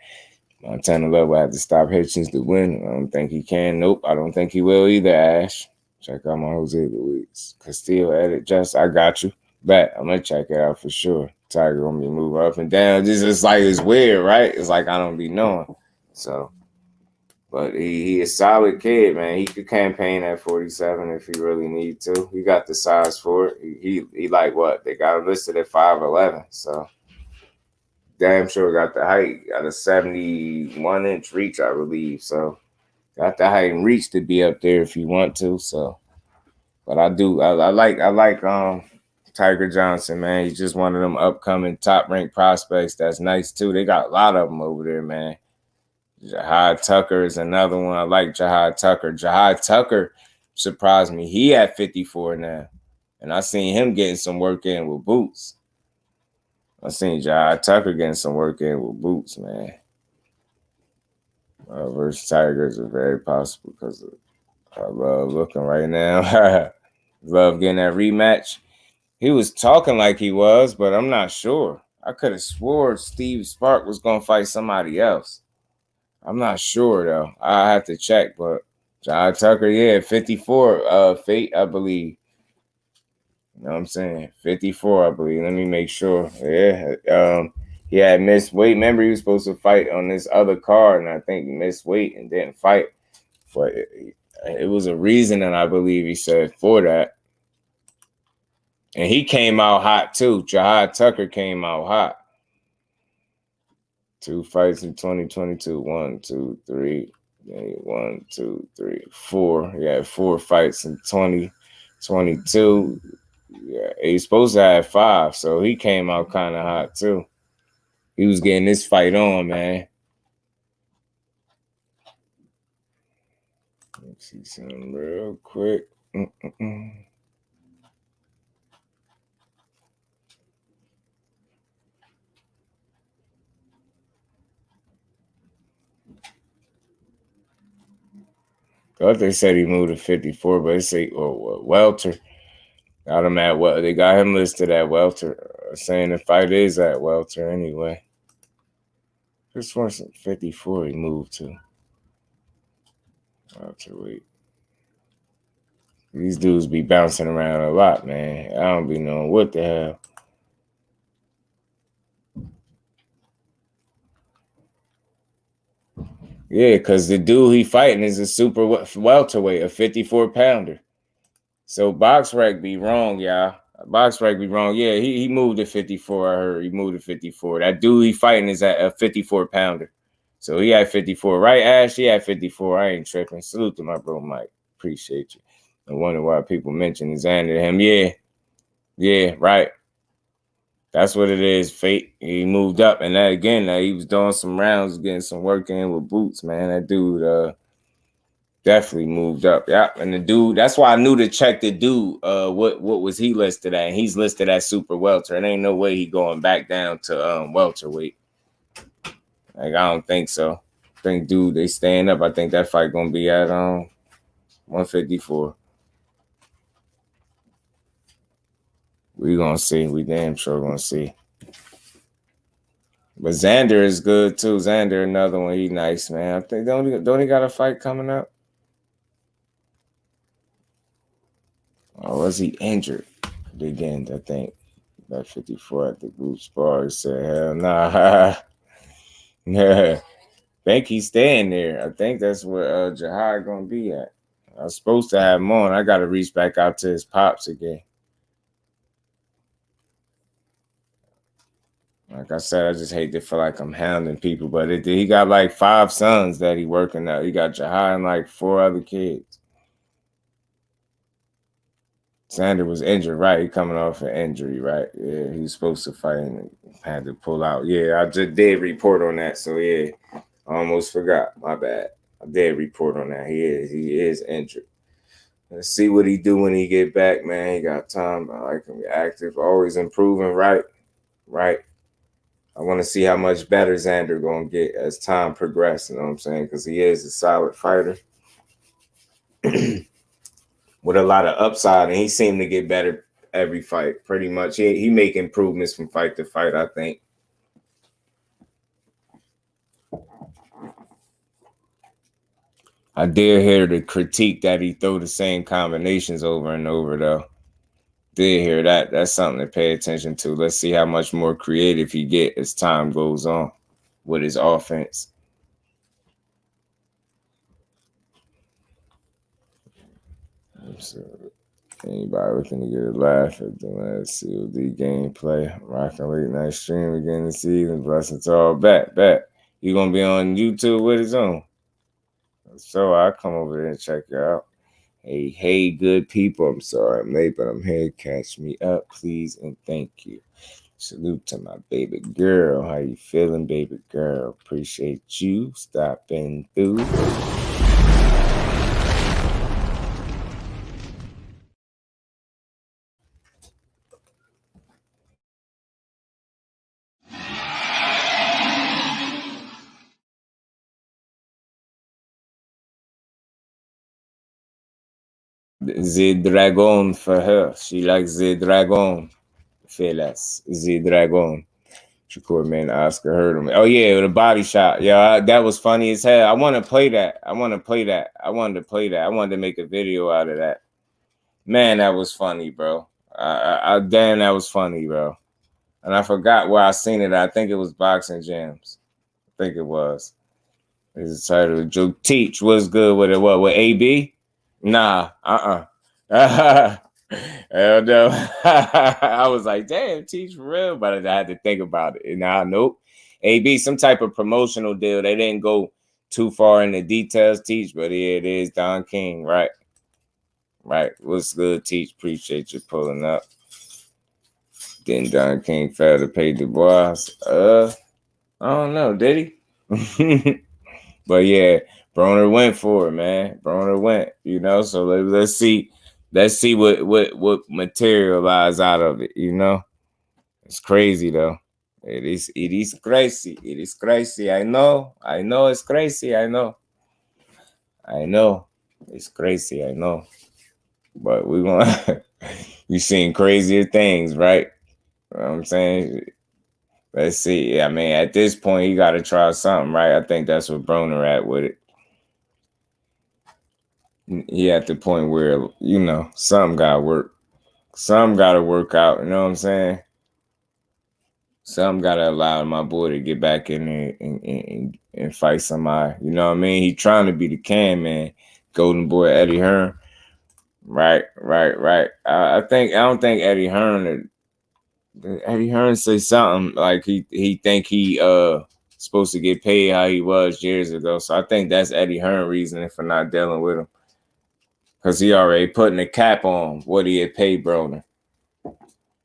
Speaker 5: Montana Love will have to stop Hitchins to win. I don't think he can. Nope, I don't think he will either, Ash. Check out my Jose Luis Castillo edit. I got you. Bet I'm gonna check it out for sure. Tiger gonna be moving up and down. It's like it's weird, right? It's like I don't be knowing. So, but he a solid kid, man. He could campaign at 47 if he really need to. He got the size for it. He like what? They got him listed at 5'11". So damn sure got the height. Got a 71-inch reach, I believe. So got the height and reach to be up there if you want to. So, but I like Tiger Johnson, man. He's just one of them upcoming top-ranked prospects. That's nice, too. They got a lot of them over there, man. Jahad Tucker is another one. I like Jahad Tucker. Jahad Tucker surprised me. He at 54 now. And I seen him getting some work in with boots. I seen Jahad Tucker getting some work in with boots, man. Versus Tigers are very possible because I love looking right now. Love getting that rematch. He was talking like he was, but I'm not sure. I could have swore Steve Spark was going to fight somebody else. I'm not sure, though. I have to check, but John Tucker, yeah, 54, Fate, I believe. You know what I'm saying? 54, I believe. Let me make sure. Yeah. He had missed weight. Remember, he was supposed to fight on this other card, and I think he missed weight and didn't fight. But it was a reason, and I believe he said for that. And he came out hot, too. Jahad Tucker came out hot. 2 fights in 2022. 1, 2, 3. 1, 2, 3, 4. He had 4 fights in 2022. Yeah, he's supposed to have 5, so he came out kind of hot, too. He was getting this fight on, man. Let's see something real quick. Thought they said he moved to 54, but they say welter. Got him at what? They got him listed at welter, saying the fight is at welter anyway. This one's 54. He moved to welterweight. These dudes be bouncing around a lot, man. I don't be knowing what the hell. Yeah, because the dude he fighting is a super welterweight, a 54-pounder. So BoxRec be wrong, y'all. BoxRec be wrong. Yeah, he moved to 54. I heard he moved to 54. That dude he fighting is at a 54-pounder. So he at 54. Right, Ash? He at 54. I ain't tripping. Salute to my bro, Mike. Appreciate you. I wonder why people mention Xander to him. Yeah, right. That's what it is, Fate. He moved up. And that again, he was doing some rounds, getting some work in with boots, man. That dude definitely moved up. Yeah. And the dude, that's why I knew to check the dude. What was he listed at? And he's listed at super welter. And ain't no way he going back down to welterweight. Like, I don't think so. I think, dude, they staying up. I think that fight gonna be at 154. We gonna see. We damn sure gonna see. But Xander is good too. Xander, another one. He nice, man. I think don't he got a fight coming up? Or was he injured again? I think that 54 at the group spar. He said, "Hell nah." I think he's staying there. I think that's where Jahad gonna be at. I was supposed to have him on. I gotta reach back out to his pops again. Like I said, I just hate to feel like I'm hounding people, but he got like 5 sons that he working out. He got Jahad and like 4 other kids. Xander was injured, right? He coming off an injury, right? Yeah, he was supposed to fight and had to pull out. Yeah, I just did report on that. So yeah, I almost forgot. My bad. I did report on that. He is injured. Let's see what he do when he get back, man. He got time. I like him. Active, always improving, right? I want to see how much better Xander gonna get as time progresses. You know what I'm saying? Because he is a solid fighter with a lot of upside, and he seemed to get better every fight. Pretty much, he make improvements from fight to fight, I think. I dare hear the critique that he throw the same combinations over and over, though. did hear that. That's something to pay attention to. Let's see how much more creative he get as time goes on with his offense. So, anybody looking to get a laugh at the last COD gameplay? Rocking late night stream again this season. Blessings to all back. You gonna be on YouTube with his own. So I'll come over there and check you out. Hey, good people. I'm sorry I'm late, but I'm here. Catch me up, please, and thank you. Salute to my baby girl. How you feeling, baby girl? Appreciate you stopping through. The dragon for her. She likes the dragon. Fellas. The dragon. Shakur, man, Oscar heard him. Oh, yeah, the body shot. Yeah, that was funny as hell. I want to play that. I wanted to make a video out of that. Man, that was funny, bro. Damn, that was funny, bro. And I forgot where I seen it. I think it was Boxing Jams. I think it was. It's the title of the joke. Teach, what's good with it? What, with AB? Nah, hell no. I was like, damn, Teach for real, but I had to think about it. Nah, nope. AB, some type of promotional deal. They didn't go too far in the details, Teach, but yeah, it is Don King, right? Right. What's good, Teach? Appreciate you pulling up. Didn't Don King fail to pay Dubois? I don't know, did he? But yeah, Broner went for it, man. Broner went, you know. So let's see what materialize out of it, you know. It's crazy though. It is crazy. It is crazy. I know it's crazy. I know. It's crazy. I know. But we're gonna you seen crazier things, right? You know what I'm saying? Let's see. I mean, at this point, you got to try something, right? I think that's what Broner at with it. He at the point where, you know, something got to work. Something got to work out. You know what I'm saying? Something got to allow my boy to get back in there and fight somebody. You know what I mean? He trying to be the can man. Golden boy Eddie Hearn. Right. I don't think Eddie Hearn say something like he think he supposed to get paid how he was years ago. So I think that's Eddie Hearn reasoning for not dealing with him. Because he already putting a cap on what he had paid Broner. You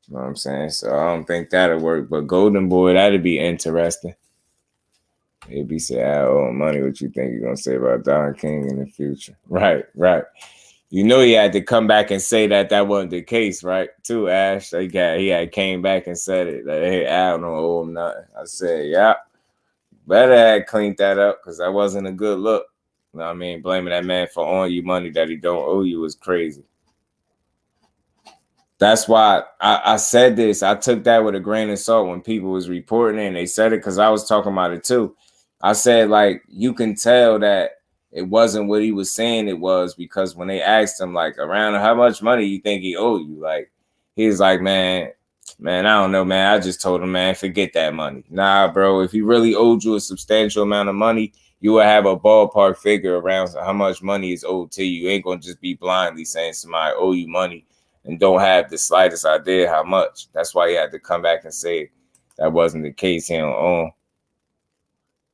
Speaker 5: know what I'm saying? So I don't think that'll work. But Golden Boy, that'd be interesting. He'd be saying, I owe money. What you think you're going to say about Don King in the future? Right. You know he had to come back and say that wasn't the case, right? Too, Ash. He had came back and said it. Like, hey, I don't owe him nothing. I said, yeah. Better had cleaned that up because that wasn't a good look. You know what I mean? Blaming that man for owing you money that he don't owe you is crazy. That's why I said this. I took that with a grain of salt when people was reporting it and they said it because I was talking about it too. I said, like, you can tell that it wasn't what he was saying it was because when they asked him, like, around how much money you think he owed you, like, he was like, man, I don't know, man. I just told him, man, forget that money. Nah, bro, if he really owed you a substantial amount of money, you would have a ballpark figure around how much money is owed to you. You ain't going to just be blindly saying somebody owe you money and don't have the slightest idea how much. That's why he had to come back and say that wasn't the case. He don't own.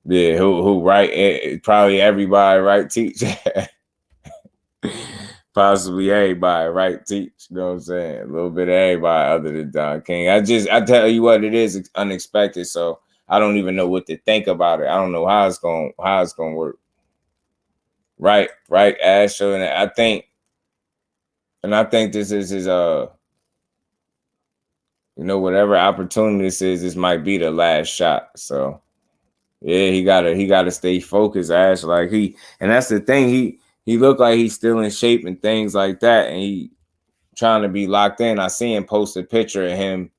Speaker 5: Yeah, who right? Probably everybody, right? Teach. Possibly everybody, right? Teach. You know what I'm saying? A little bit of everybody other than Don King. I tell you what, it is unexpected. So I don't even know what to think about it. I don't know how it's gonna work. Right, Ash. And I think this is his whatever opportunity this might be the last shot. So yeah, he gotta stay focused, Ash. Like and that's the thing, he looked like he's still in shape and things like that, and he trying to be locked in. I see him post a picture of him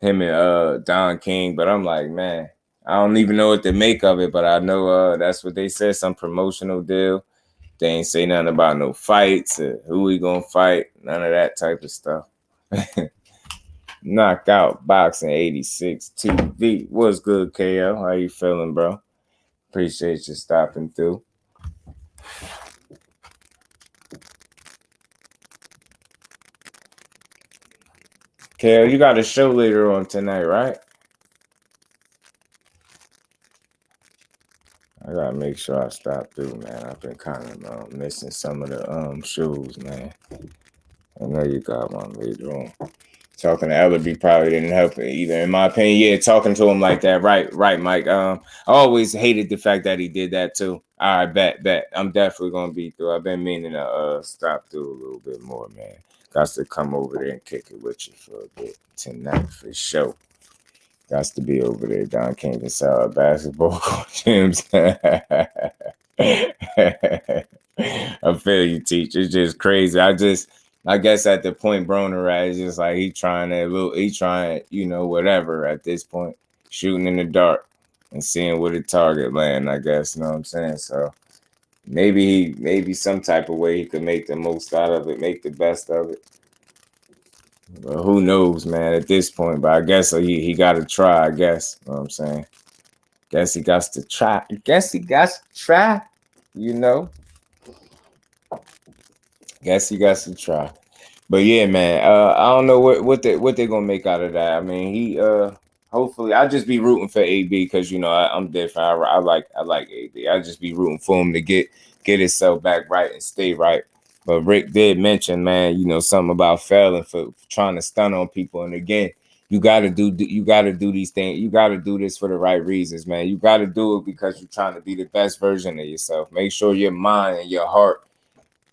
Speaker 5: and Don King, but I'm like, man, I don't even know what to make of it, but I know that's what they said, some promotional deal. They ain't say nothing about no fights or who we gonna fight, none of that type of stuff. Knockout Boxing 86 TV. What's good, KO? How you feeling, bro? Appreciate you stopping through. KO, you got a show later on tonight, right? I gotta make sure I stop through, man. I've been kind of missing some of the shows, man. I know you got one later on. Talking to Ellerby probably didn't help it either, in my opinion. Yeah, talking to him like that, right, Mike. I always hated the fact that he did that too. All right, bet. I'm definitely gonna be through. I've been meaning to stop through a little bit more, man. Got to come over there and kick it with you for a bit tonight for sure. Got to be over there. Don King and sell basketball gyms. I feel you, teach. It's just crazy. I guess at the point Broner at, it's just like he trying, you know, whatever at this point, shooting in the dark and seeing where the target land, I guess, you know what I'm saying? So maybe some type of way he could make the most out of it, make the best of it. But who knows, man, at this point. But I guess he got to try, I guess, you know what I'm saying? Guess he got to try. You know? Guess he got to try. But yeah, man, I don't know what they're gonna make out of that. I mean, he hopefully I'll just be rooting for AB because you know I'm different. I like AB. I'll just be rooting for him to get himself back right and stay right. But Rick did mention, man, you know, something about failing for trying to stun on people. And again, you gotta do these things. You gotta do this for the right reasons, man. You gotta do it because you're trying to be the best version of yourself. Make sure your mind and your heart,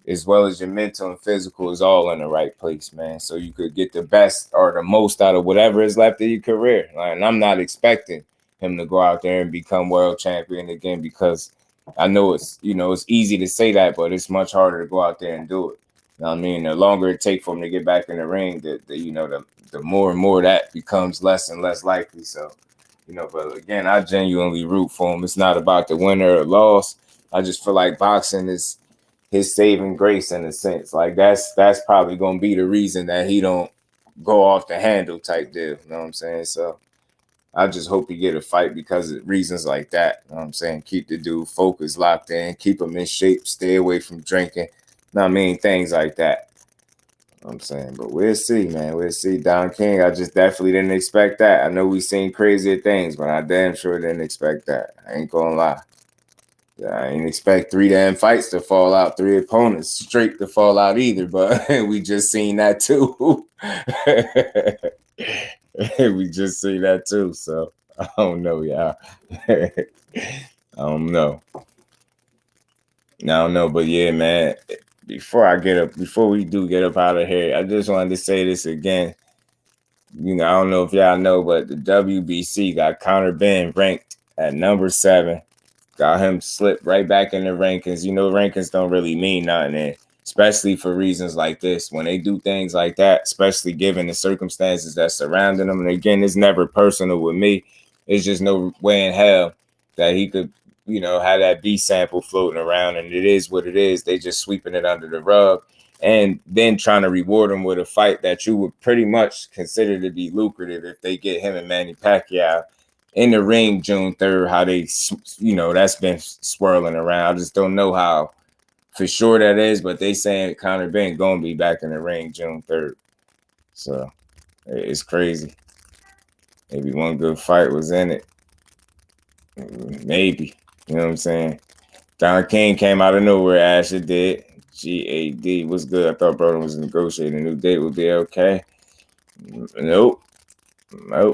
Speaker 5: as well as your mental and physical, is all in the right place, man. So you could get the best or the most out of whatever is left of your career. And I'm not expecting him to go out there and become world champion again because I know it's easy to say that, but it's much harder to go out there and do it. You know what I mean? The longer it takes for him to get back in the ring, the more and more that becomes less and less likely. So, you know, but again, I genuinely root for him. It's not about the winner or loss. I just feel like boxing is his saving grace in a sense. Like that's probably gonna be the reason that he don't go off the handle type deal. You know what I'm saying? So I just hope he get a fight because of reasons like that. You know what I'm saying? Keep the dude focused, locked in, keep him in shape, stay away from drinking. You know what I mean? Things like that. You know what I'm saying? But we'll see, man. We'll see. Don King, I just definitely didn't expect that. I know we've seen crazier things, but I damn sure didn't expect that. I ain't gonna lie. Yeah, I ain't expect 3 damn fights to fall out, 3 opponents straight to fall out either, but we just seen that too. We just seen that too, so I don't know, y'all. I don't know, but yeah, man. Before we do get up out of here, I just wanted to say this again. You know, I don't know if y'all know, but the WBC got Conor Benn ranked at number 7. Got him slipped right back in the rankings. You know, rankings don't really mean nothing, especially for reasons like this. When they do things like that, especially given the circumstances that surrounding them. And again, it's never personal with me. It's just no way in hell that he could, you know, have that B sample floating around. And it is what it is. They just sweeping it under the rug and then trying to reward him with a fight that you would pretty much consider to be lucrative if they get him and Manny Pacquiao in the ring June 3rd, how they, you know, that's been swirling around. I just don't know how for sure that is, but they saying Conor Benn going to be back in the ring June 3rd. So it's crazy. Maybe one good fight was in it. Maybe. You know what I'm saying? Don King came out of nowhere. Asher did. GAD was good. I thought Broden was negotiating a new date with BLK. Nope.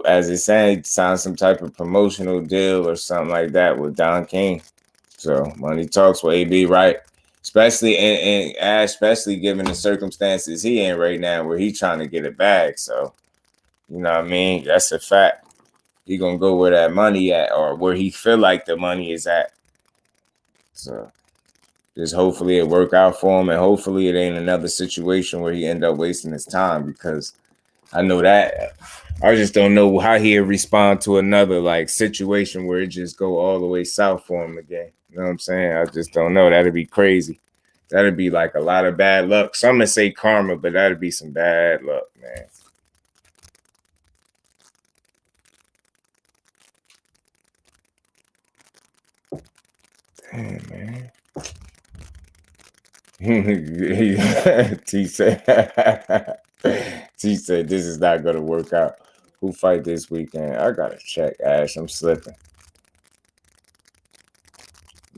Speaker 5: As it's saying, signed some type of promotional deal or something like that with Don King. So money talks with AB, right? Especially especially given the circumstances he in right now, where he trying to get a bag. So you know what I mean? That's a fact. He gonna go where that money at, or where he feel like the money is at. So just hopefully it work out for him, and hopefully it ain't another situation where he end up wasting his time, because I know that I just don't know how he'd respond to another like situation where it just go all the way south for him again. You know what I'm saying? I just don't know. That'd be crazy. That'd be like a lot of bad luck. Some would say karma, but that'd be some bad luck, man. Damn, man. T said, T said, this is not going to work out. Who fight this weekend? I got to check, Ash. I'm slipping.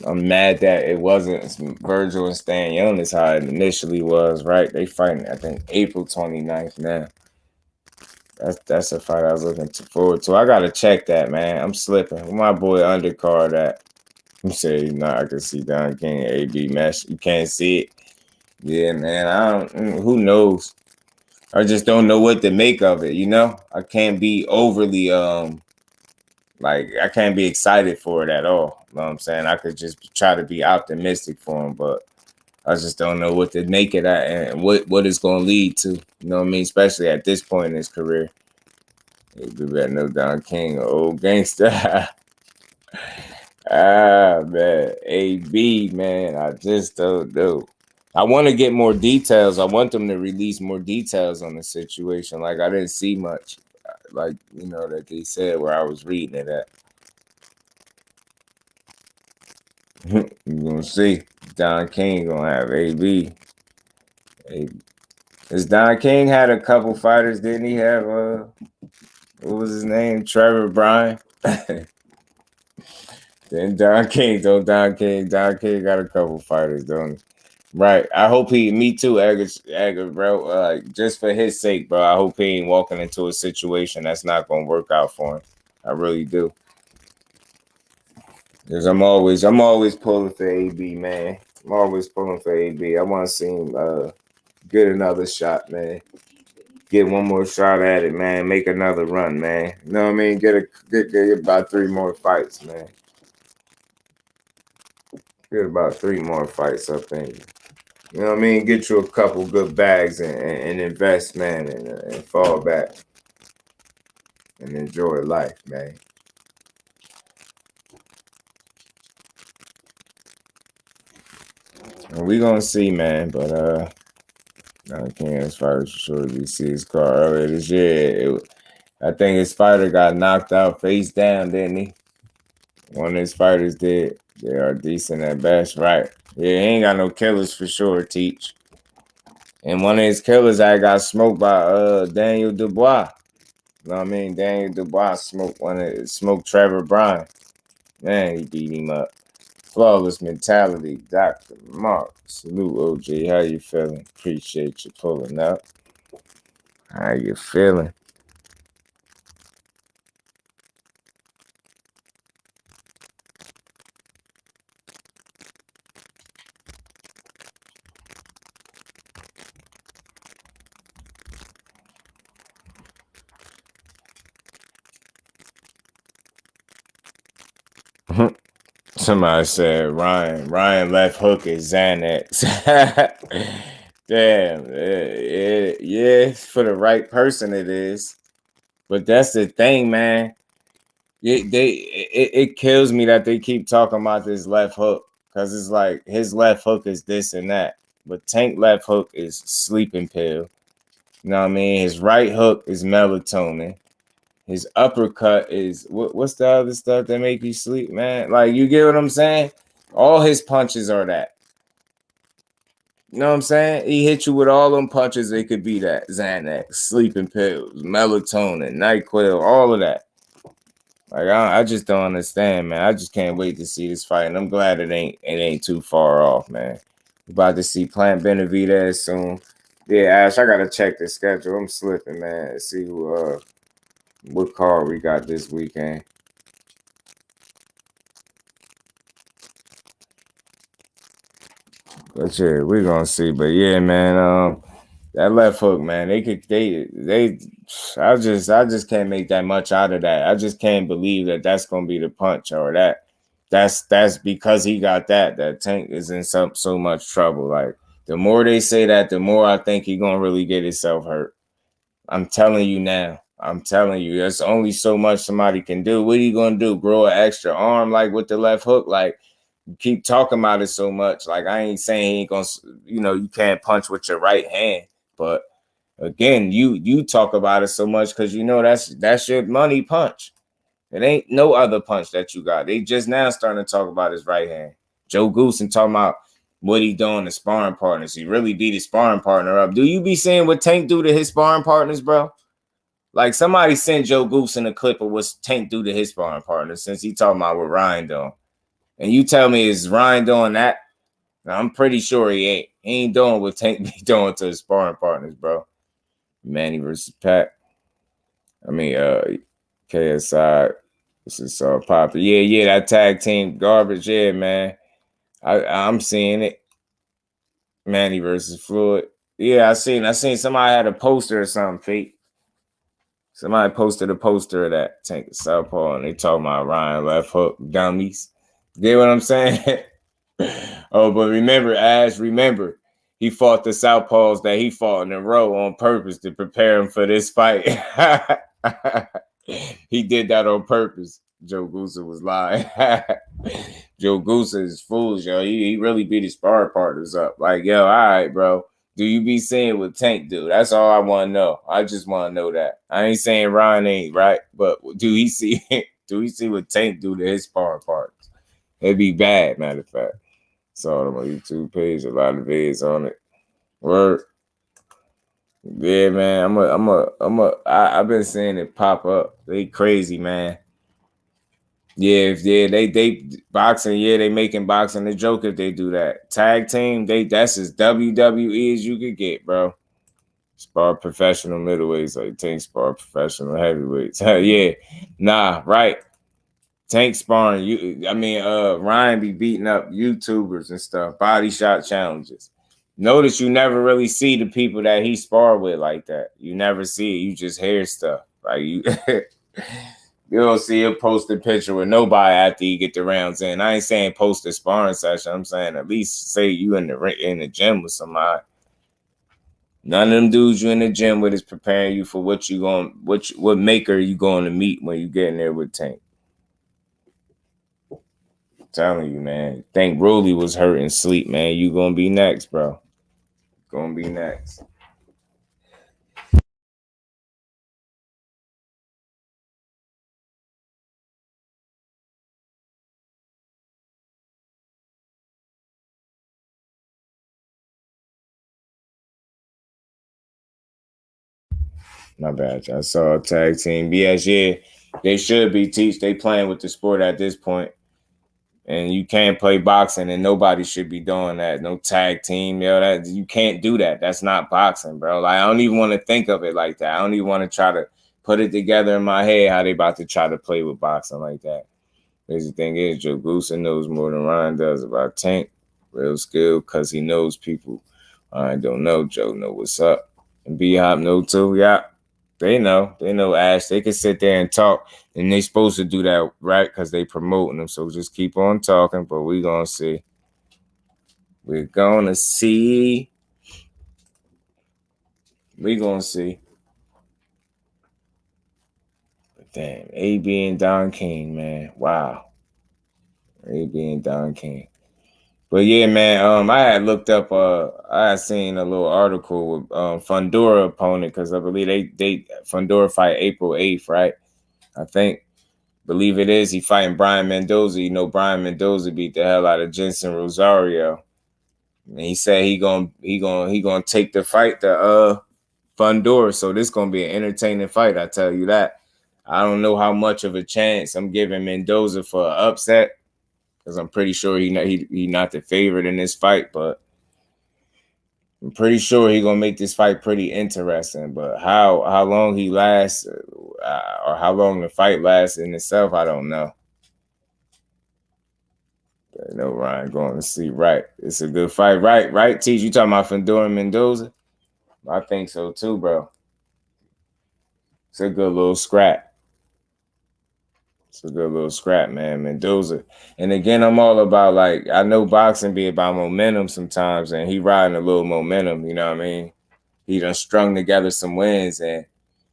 Speaker 5: I'm mad that it wasn't Virgil and Stan Young as how it initially was, right? They fighting, I think, April 29th now. That's a fight I was looking forward to. I got to check that, man. I'm slipping. Where my boy undercard at? You say, I can see Don King AB match. You can't see it. Yeah, man. I don't. Who knows? I just don't know what to make of it. You know, I can't be overly like I can't be excited for it at all. You know what I'm saying? I could just try to be optimistic for him, but I just don't know what to make it at and what it's going to lead to. You know what I mean? Especially at this point in his career. You better know Don King, an old gangster. Man, AB, man, I just don't know. I want to get more details. I want them to release more details on the situation. Like, I didn't see much, like, that they said where I was reading it at. You're going to see. Don King going to have AB. Because Don King had a couple fighters, didn't he have, what was his name? Trevor Bryan. Then Don King got a couple fighters, don't he? Right. I hope me too, Edgar, bro. Just for his sake, bro. I hope he ain't walking into a situation that's not gonna work out for him. I really do. Because I'm always pulling for AB, man. I'm always pulling for AB. I want to see him get another shot, man. Get one more shot at it, man. Make another run, man. You know what I mean? Get about 3 more fights, man. Get about 3 more fights up in you. You know what I mean? Get you a couple good bags and invest, man, and fall back and enjoy life, man. And we gonna see, man. But I can't as far as sure we see his car earlier this year. I think his fighter got knocked out face down, didn't he? One of his fighters did. They are decent at best, right? Yeah, he ain't got no killers for sure, Teach. And one of his killers I got smoked by Daniel Dubois. You know what I mean? Daniel Dubois smoked Trevor Bryan. Man, he beat him up. Flawless mentality, Dr. Mark. Salute, OG. How you feeling? Appreciate you pulling up. How you feeling? Somebody said Ryan left hook is Xanax. Damn, yeah, for the right person it is. But that's the thing, man. It kills me that they keep talking about this left hook because it's like his left hook is this and that, but Tank left hook is sleeping pill. You know what I mean? His right hook is melatonin. His uppercut is what's the other stuff that make you sleep, man? Like, you get what I'm saying? All his punches are that. You know what I'm saying? He hit you with all them punches. It could be that Xanax, sleeping pills, melatonin, NyQuil, all of that. Like, I just don't understand, man. I just can't wait to see this fight, and I'm glad it ain't too far off, man. We're about to see Plant Benavidez soon. Yeah, Ash, I gotta check the schedule. I'm slipping, man. See who what card we got this weekend. But yeah, we're gonna see. But yeah, man, that left hook, man, I just can't make that much out of that. I just can't believe that that's gonna be the punch or that's because he got that Tank is in so much trouble. Like, the more they say that, the more I think he gonna really get himself hurt. I'm telling you now. I'm telling you, there's only so much somebody can do. What are you gonna do? Grow an extra arm like with the left hook? Like, keep talking about it so much. Like, I ain't saying he ain't gonna, you know, you can't punch with your right hand, but again, you talk about it so much because you know that's your money punch. It ain't no other punch that you got. They just now starting to talk about his right hand. Joe Goosen talking about what he doing to sparring partners. He really beat his sparring partner up. Do you be seeing what Tank do to his sparring partners, bro? Like, somebody sent Joe Goosen a clip of what Tank do to his sparring partners since he talking about what Ryan doing. And you tell me, is Ryan doing that? Now, I'm pretty sure he ain't. He ain't doing what Tank be doing to his sparring partners, bro. Manny versus Pac. I mean, KSI. This is so popular. Yeah, that tag team garbage. Yeah, man. I'm seeing it. Manny versus Floyd. Yeah, I seen somebody had a poster or something, fake. Somebody posted a poster of that Tank of Southpaw, and they talking about Ryan left hook dummies. Get what I'm saying? Oh, but remember, he fought the Southpaws that he fought in a row on purpose to prepare him for this fight. He did that on purpose. Joe Goosen was lying. Joe Goosen is foolish, yo. He really beat his sparring partners up. Like, yo, all right, bro. Do you be seeing what Tank do? That's all I want to know. I just want to know that. I ain't saying Ryan ain't, right? But do he see what Tank do to his sparring partners? It'd be bad, matter of fact. Saw it on my YouTube page, a lot of videos on it. Word. Yeah, man. I've been seeing it pop up. They crazy, man. Yeah, they boxing, they making boxing a joke if they do that. Tag team, that's as WWE as you could get, bro. Spar professional middleweights, like Tank spar professional heavyweights. Yeah. Nah, right. Tank sparring, Ryan be beating up YouTubers and stuff, body shot challenges. Notice you never really see the people that he sparred with like that. You never see it. You just hear stuff. Like you you don't see him post a picture with nobody after you get the rounds in. I ain't saying post a sparring session. I'm saying at least say you in the gym with somebody. None of them dudes you in the gym with is preparing you for what maker you going to meet when you get in there with Tank. Telling you, man. Think Rolly was hurt and sleep, man. You gonna be next, bro. Gonna be next. My bad, I saw a tag team. Yes, yeah. They should be they playing with the sport at this point. And you can't play boxing, and nobody should be doing that. No tag team, that you can't do that. That's not boxing, bro. Like, I don't even want to think of it like that. I don't even want to try to put it together in my head how they about to try to play with boxing like that. Because the thing is, Joe Goosen knows more than Ryan does about Tank. Real skill, because he knows people. I don't know. Joe know what's up. And B-Hop know too, yeah. They know Ash. They can sit there and talk, and they supposed to do that, right? Because they promoting them. So just keep on talking, but we're going to see. We're going to see. We're going to see. But damn, AB and Don King, man. Wow. AB and Don King. But yeah, man, I had looked up, I had seen a little article with Fundora opponent, because I believe they Fundora fight April 8th, right? Believe it is. He fighting Brian Mendoza. You know, Brian Mendoza beat the hell out of Jensen Rosario. And he said he gonna take the fight to Fundora. So this gonna be an entertaining fight, I tell you that. I don't know how much of a chance I'm giving Mendoza for an upset, because I'm pretty sure he not the favorite in this fight, but I'm pretty sure he gonna make this fight pretty interesting. But how long he lasts, or how long the fight lasts in itself, I don't know. But I know Ryan going to see. Right, it's a good fight, right? Teach, you talking about Fundora and Mendoza? I think so too, bro. It's a good little scrap. It's a good little scrap, man. Mendoza. And again, I'm all about, like, I know boxing be about momentum sometimes, and he riding a little momentum, you know what I mean? He done strung together some wins, and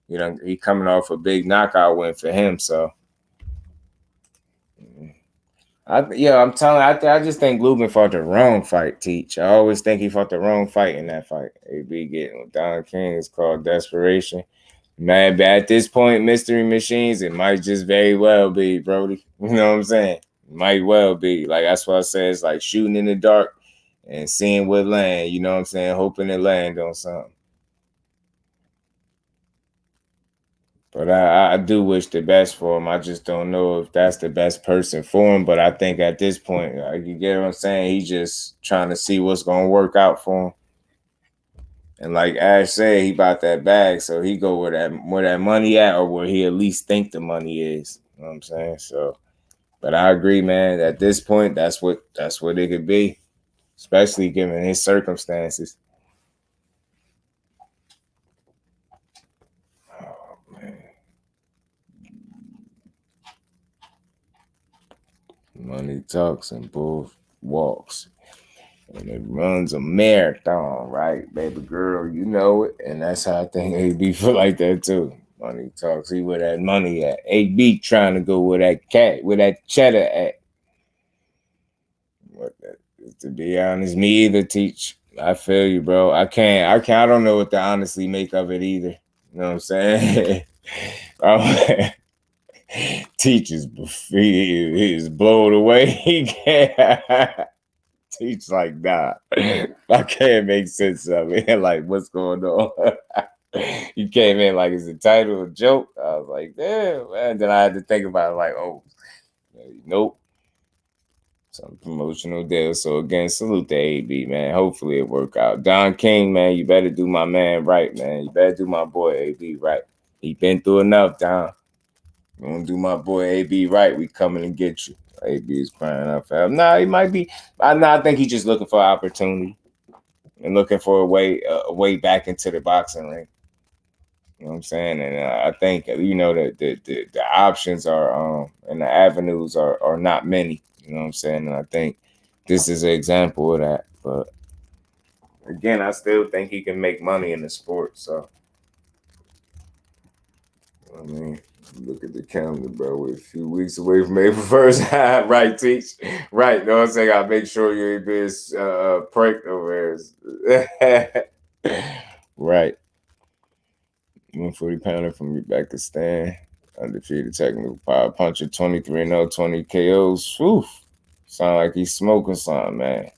Speaker 5: he coming off a big knockout win for him, so I'm telling you, I just think Lubin fought the wrong fight, Teach. I always think he fought the wrong fight in that fight. AB getting with Don King is called desperation. Man, but at this point, Mystery Machines, it might just very well be, Brody. You know what I'm saying? It might well be. Like, that's why I say it's like shooting in the dark and seeing what land, you know what I'm saying? Hoping it land on something. But I do wish the best for him. I just don't know if that's the best person for him. But I think at this point, like, you get what I'm saying? He's just trying to see what's going to work out for him. And like Ash said, he bought that bag, so he go where that money at, or where he at least think the money is. You know what I'm saying? So, but I agree, man. At this point, that's what it could be, especially given his circumstances. Oh man, money talks and bull walks. And it runs a marathon, right, baby girl? You know it. And that's how I think AB feel like that too. Money talks. See where that money at. AB trying to go where that cheddar at. To be honest, me either, Teach. I feel you, bro. I don't know what to honestly make of it either. You know what I'm saying? Teach he is blown away. He can't. Teach like, nah, I can't make sense of it. Like, what's going on? You came in like it's a title, a joke. I was like, damn, man. Then I had to think about it, like, oh, nope. Some promotional deal. So again, salute to AB, man. Hopefully it work out. Don King, man, you better do my man right, man. You better do my boy AB right. He been through enough, Don. You want to do my boy AB right, we coming and get you. AB is crying out for him. Nah, he might be. I think he's just looking for an opportunity and looking for a way back into the boxing ring. You know what I'm saying? And I think, you know, the options are and the avenues are not many. You know what I'm saying? And I think this is an example of that. But again, I still think he can make money in the sport. So, I mean, look at the calendar, bro. We're a few weeks away from April 1st. Right, Teach? Right. No, I'm saying I make sure you ain't being pranked over here. Right. 140-pounder from Uzbekistan. Undefeated technical power puncher, 23-0, 20 KOs. Whew. Sound like he's smoking something, man.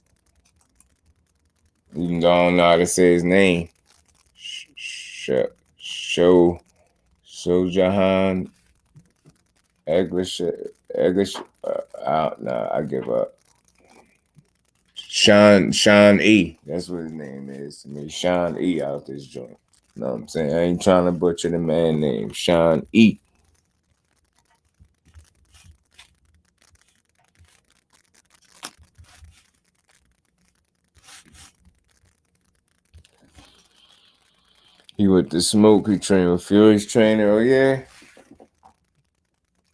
Speaker 5: Even though I don't know how to say his name. Jahan Eglish. No, I give up. Sean E. That's what his name is to me. Sean E. out this joint. Know what I'm saying? I ain't trying to butcher the man name. Sean E. He with the smoke. He trained with Fury's trainer. Oh, yeah.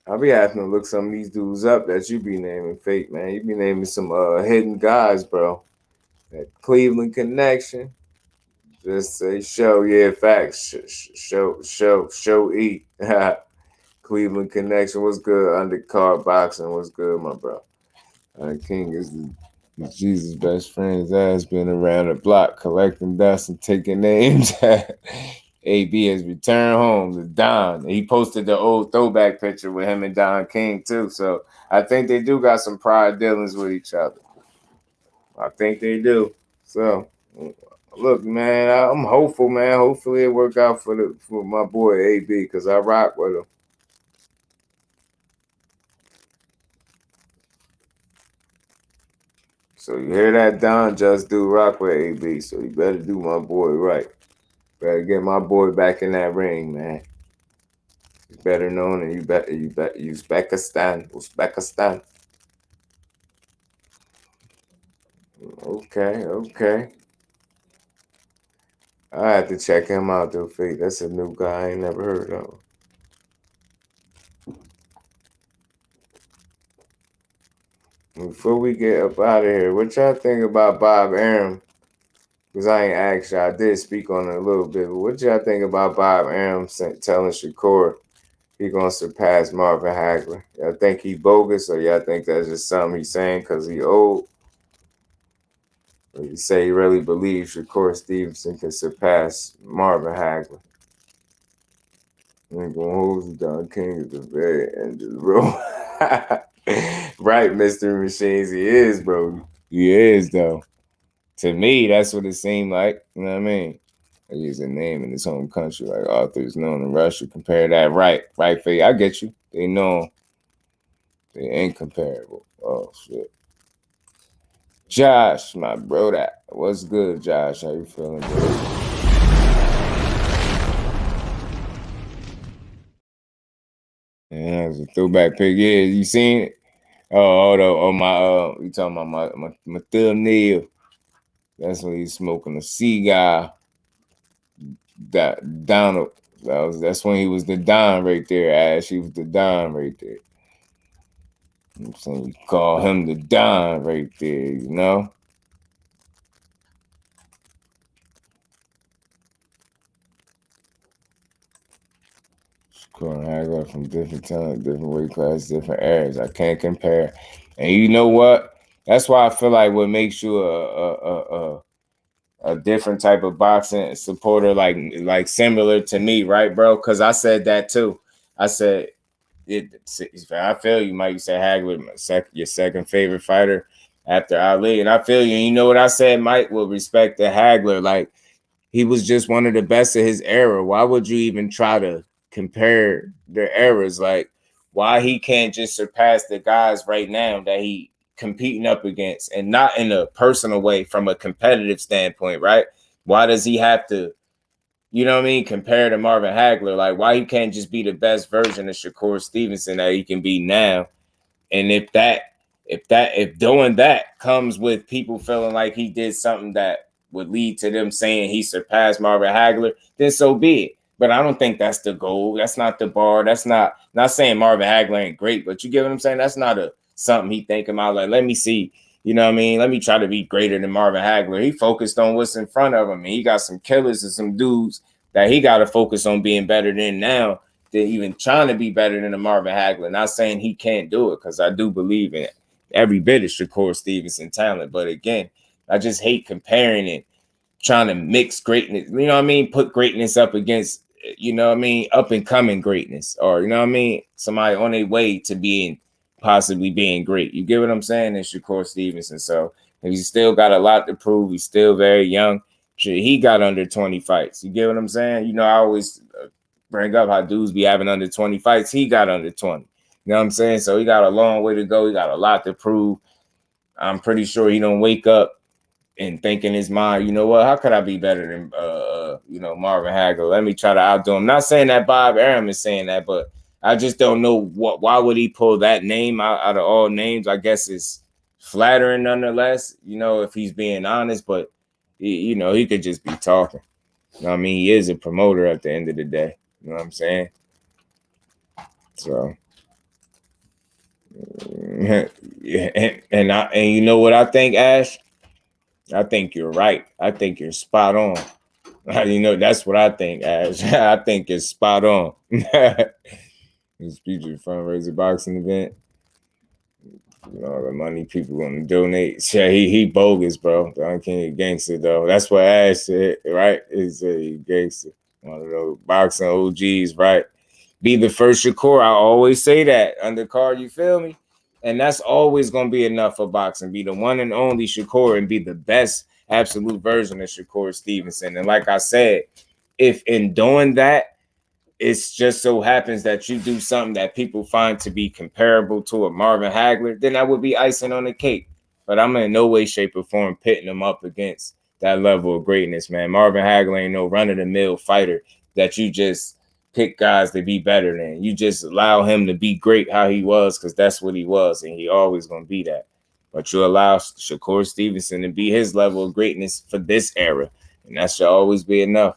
Speaker 5: I'll be having to look some of these dudes up that you be naming fake, man. You be naming some hidden guys, bro. That Cleveland connection. Just say show, yeah, facts. Show E. Cleveland connection. What's good? Undercard boxing. What's good, my bro? King is Jesus' best friend. His ass been around the block collecting dust and taking names. AB has returned home to Don. He posted the old throwback picture with him and Don King too. So I think they do got some prior dealings with each other. I think they do. So look, man, I'm hopeful, man. Hopefully it work out for my boy AB because I rock with him. So you hear that, Don? Just do rock with AB. So you better do my boy right. Better get my boy back in that ring, man. He's better known than you bet Uzbekistan. Okay. I have to check him out though, Fate. That's a new guy I ain't never heard of. Before we get up out of here, what y'all think about Bob Arum? Because I ain't asked y'all. I did speak on it a little bit, but what y'all think about Bob Arum telling Shakur he gonna surpass Marvin Hagler? Y'all think he bogus, or y'all think that's just something he's saying because he old? Or you say he really believes Shakur Stevenson can surpass Marvin Hagler? Ain't gonna hold you down, King at the very end of the road. Right, Mr. Machines, he is, bro. He is, though. To me, that's what it seemed like. You know what I mean? He use a name in his home country, like authors known in Russia. Compare that, right? Right, Faye. I get you. They know they incomparable. Oh shit. Josh, my bro, that what's good, Josh? How you feeling, bro? Yeah, it's a throwback pic. Yeah, you seen it? Oh, my you talking about my thumbnail? That's when he's smoking a cigar. That Donald. That's when he was the Don right there, Ash. He was the Don right there. I'm saying you call him the Don right there, you know? Conor Hagler from different times, different weight class, different eras. I can't compare. And you know what? That's why I feel like what makes you a different type of boxing supporter, like similar to me, right, bro? Because I said that too. I said I feel you, Mike. You said Hagler, your second favorite fighter after Ali, and I feel you. And you know what I said, Mike? With respect to Hagler, like he was just one of the best of his era. Why would you even try to compare the eras? Like, why he can't just surpass the guys right now that he competing up against, and not in a personal way, from a competitive standpoint, right? Why does he have to, you know what I mean, compare to Marvin Hagler? Like, why he can't just be the best version of Shakur Stevenson that he can be now? And if doing that comes with people feeling like he did something that would lead to them saying he surpassed Marvin Hagler, then so be it. But I don't think that's the goal. That's not the bar. That's not saying Marvin Hagler ain't great, but you get what I'm saying? That's not something he thinking about. Like, let me see, you know what I mean? Let me try to be greater than Marvin Hagler. He focused on what's in front of him, and he got some killers and some dudes that he got to focus on being better than now. They're even trying to be better than the Marvin Hagler. Not saying he can't do it, because I do believe in every bit of Shakur Stevenson talent. But again, I just hate comparing it, trying to mix greatness, you know what I mean? Put greatness up against, you know what I mean, up and coming greatness, or, you know what I mean, somebody on their way to possibly being great. You get what I'm saying? And Shakur Stevenson. So he's still got a lot to prove. He's still very young. He got under 20 fights. You get what I'm saying? You know, I always bring up how dudes be having under 20 fights. He got under 20. You know what I'm saying? So he got a long way to go. He got a lot to prove. I'm pretty sure he don't wake up and think in his mind, you know what, how could I be better than Marvin Hagler? Let me try to outdo him. Not saying that Bob Arum is saying that, but I just don't know why would he pull that name out of all names. I guess it's flattering nonetheless, you know, if he's being honest, but he could just be talking. You know what I mean? He is a promoter at the end of the day. You know what I'm saying? So yeah, and you know what I think, Ash? I think you're right. I think you're spot on. You know, that's what I think, Ash. I think it's spot on. This featured fundraiser boxing event. You know, the money people gonna donate. Yeah, he bogus, bro. Don King gangster, though. That's what Ash said, right? He's a gangster. One of those boxing OGs, right? Be the first Shakur. I always say that. Undercard, you feel me? And that's always going to be enough for boxing. Be the one and only Shakur and be the best absolute version of Shakur Stevenson. And like I said, if in doing that, it's just so happens that you do something that people find to be comparable to a Marvin Hagler, then that would be icing on the cake. But I'm in no way, shape, or form pitting him up against that level of greatness, man. Marvin Hagler ain't no run-of-the-mill fighter that you just pick guys to be better than. You just allow him to be great how he was, because that's what he was, and he always going to be that. But you allow Shakur Stevenson to be his level of greatness for this era, and that should always be enough.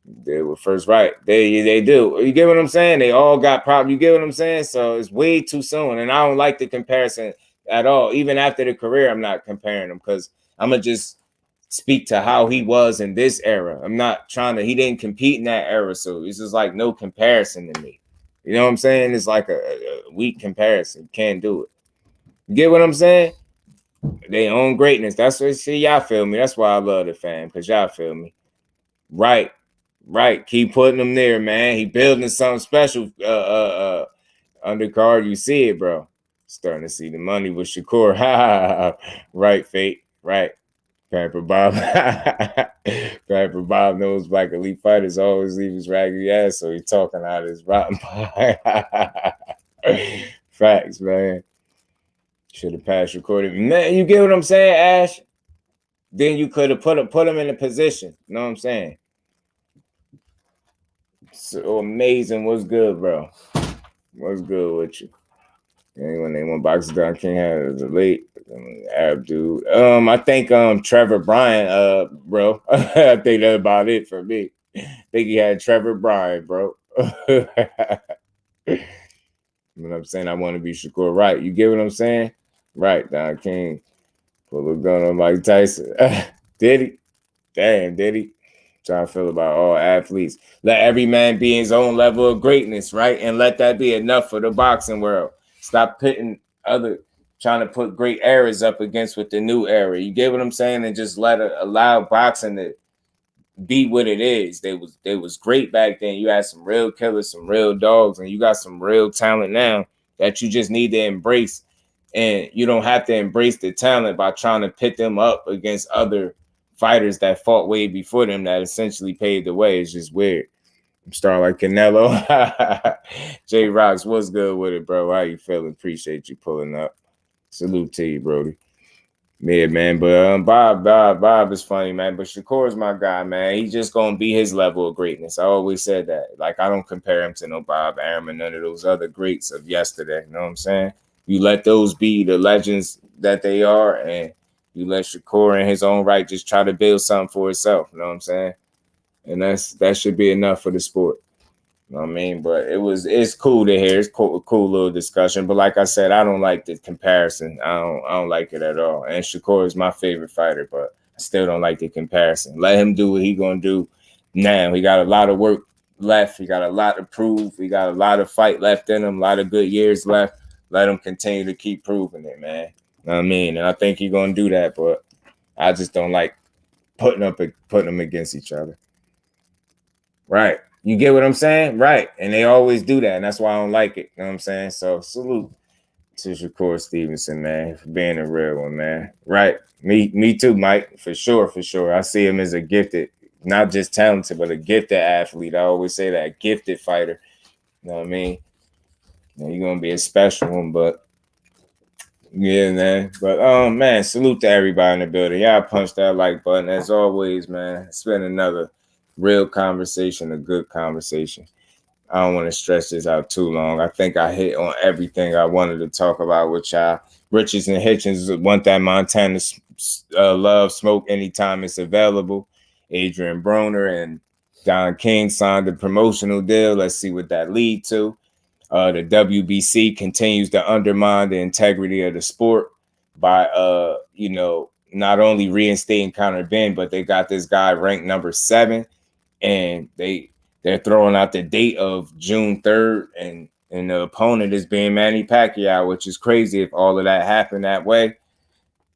Speaker 5: They were first right. They do. You get what I'm saying? They all got problems. You get what I'm saying? So it's way too soon, and I don't like the comparison at all. Even after the career, I'm not comparing them, because I'm going to just speak to how he was in this era. I'm not trying to, he didn't compete in that era, so it's just like no comparison to me. You know what I'm saying? It's like a weak comparison. Can't do it. You get what I'm saying? They own greatness. That's what, see, y'all feel me. That's why I love the fam, because y'all feel me. Right. Keep putting them there, man. He building something special. Undercard, you see it, bro. Starting to see the money with Shakur. Right, Fate. Right. Pamper Bob. Pamper Bob knows black elite fighters always leave his raggedy ass, so he's talking out his rotten pie. Facts, man. Should have passed recording. Man, you get what I'm saying, Ash? Then you could have put him in a position. You know what I'm saying? So amazing. What's good, bro? What's good with you? Anyone they want boxes down King had as a late Arab dude. I think Trevor Bryan, bro. I think that's about it for me. I think he had Trevor Bryan, bro. You know what I'm saying? I want to be Shakur. Right. You get what I'm saying? Right, Don King. Pull a gun on Mike Tyson. Did he? Damn, did he? Trying to feel about all athletes. Let every man be his own level of greatness, right? And let that be enough for the boxing world. Stop trying to put great eras up against with the new era. You get what I'm saying? And just allow boxing to be what it is. They was great back then. You had some real killers, some real dogs, and you got some real talent now that you just need to embrace. And you don't have to embrace the talent by trying to pit them up against other fighters that fought way before them that essentially paved the way. It's just weird. I'm starting like Canelo. J Rocks, what's good with it, bro? How you feeling? Appreciate you pulling up. Salute to you, Brody. Yeah, man. But Bob is funny, man. But Shakur is my guy, man. He's just gonna be his level of greatness. I always said that. Like, I don't compare him to no Bob Arum and none of those other greats of yesterday. You know what I'm saying? You let those be the legends that they are, and you let Shakur in his own right just try to build something for himself. You know what I'm saying? And that should be enough for the sport. You know what I mean? But it's cool to hear. It's a cool little discussion. But like I said, I don't like the comparison. I don't like it at all. And Shakur is my favorite fighter, but I still don't like the comparison. Let him do what he gonna do now. He got a lot of work left. He got a lot to prove. He got a lot of fight left in him, a lot of good years left. Let him continue to keep proving it, man. You know what I mean? And I think he's gonna do that, but I just don't like putting them against each other. Right. You get what I'm saying? Right. And they always do that. And that's why I don't like it. You know what I'm saying? So salute to Shakur Stevenson, man, for being a real one, man. Right. Me too, Mike. For sure. I see him as a gifted, not just talented, but a gifted athlete. I always say that, gifted fighter. You know what I mean? You know, you're gonna be a special one, but yeah, man. But man, salute to everybody in the building. Y'all punch that like button as always, man. It's been another real conversation, a good conversation. I don't want to stretch this out too long. I think I hit on everything I wanted to talk about with y'all. Richards and Hitchins want that Montana love smoke anytime it's available. Adrian Broner and Don King signed a promotional deal. Let's see what that lead to. The WBC continues to undermine the integrity of the sport by, not only reinstating Conor Benn, but they got this guy ranked number 7, and they're throwing out the date of June 3rd, and the opponent is being Manny Pacquiao, which is crazy if all of that happened that way.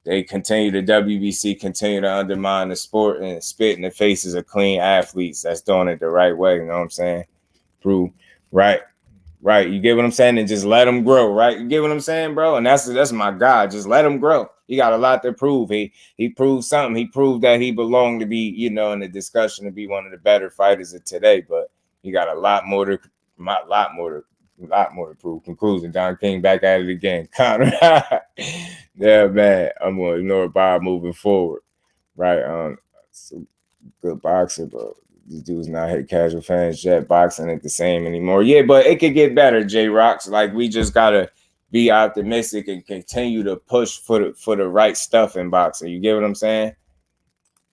Speaker 5: The WBC continue to undermine the sport and spit in the faces of clean athletes that's doing it the right way. You know what I'm saying? Prove right. Right, you get what I'm saying? And just let him grow, right? You get what I'm saying, bro? And that's my guy. Just let him grow. He got a lot to prove. He proved something. He proved that he belonged to be, in the discussion to be one of the better fighters of today. But he got a lot more to prove. Conclusion: Don King back at it again. Conor, yeah, man. I'm gonna ignore Bob moving forward. Right, so good boxer, bro. These dudes not hit casual fans yet. Boxing ain't the same anymore. Yeah, but it could get better, J Rocks. Like, we just gotta be optimistic and continue to push for the right stuff in boxing. You get what I'm saying?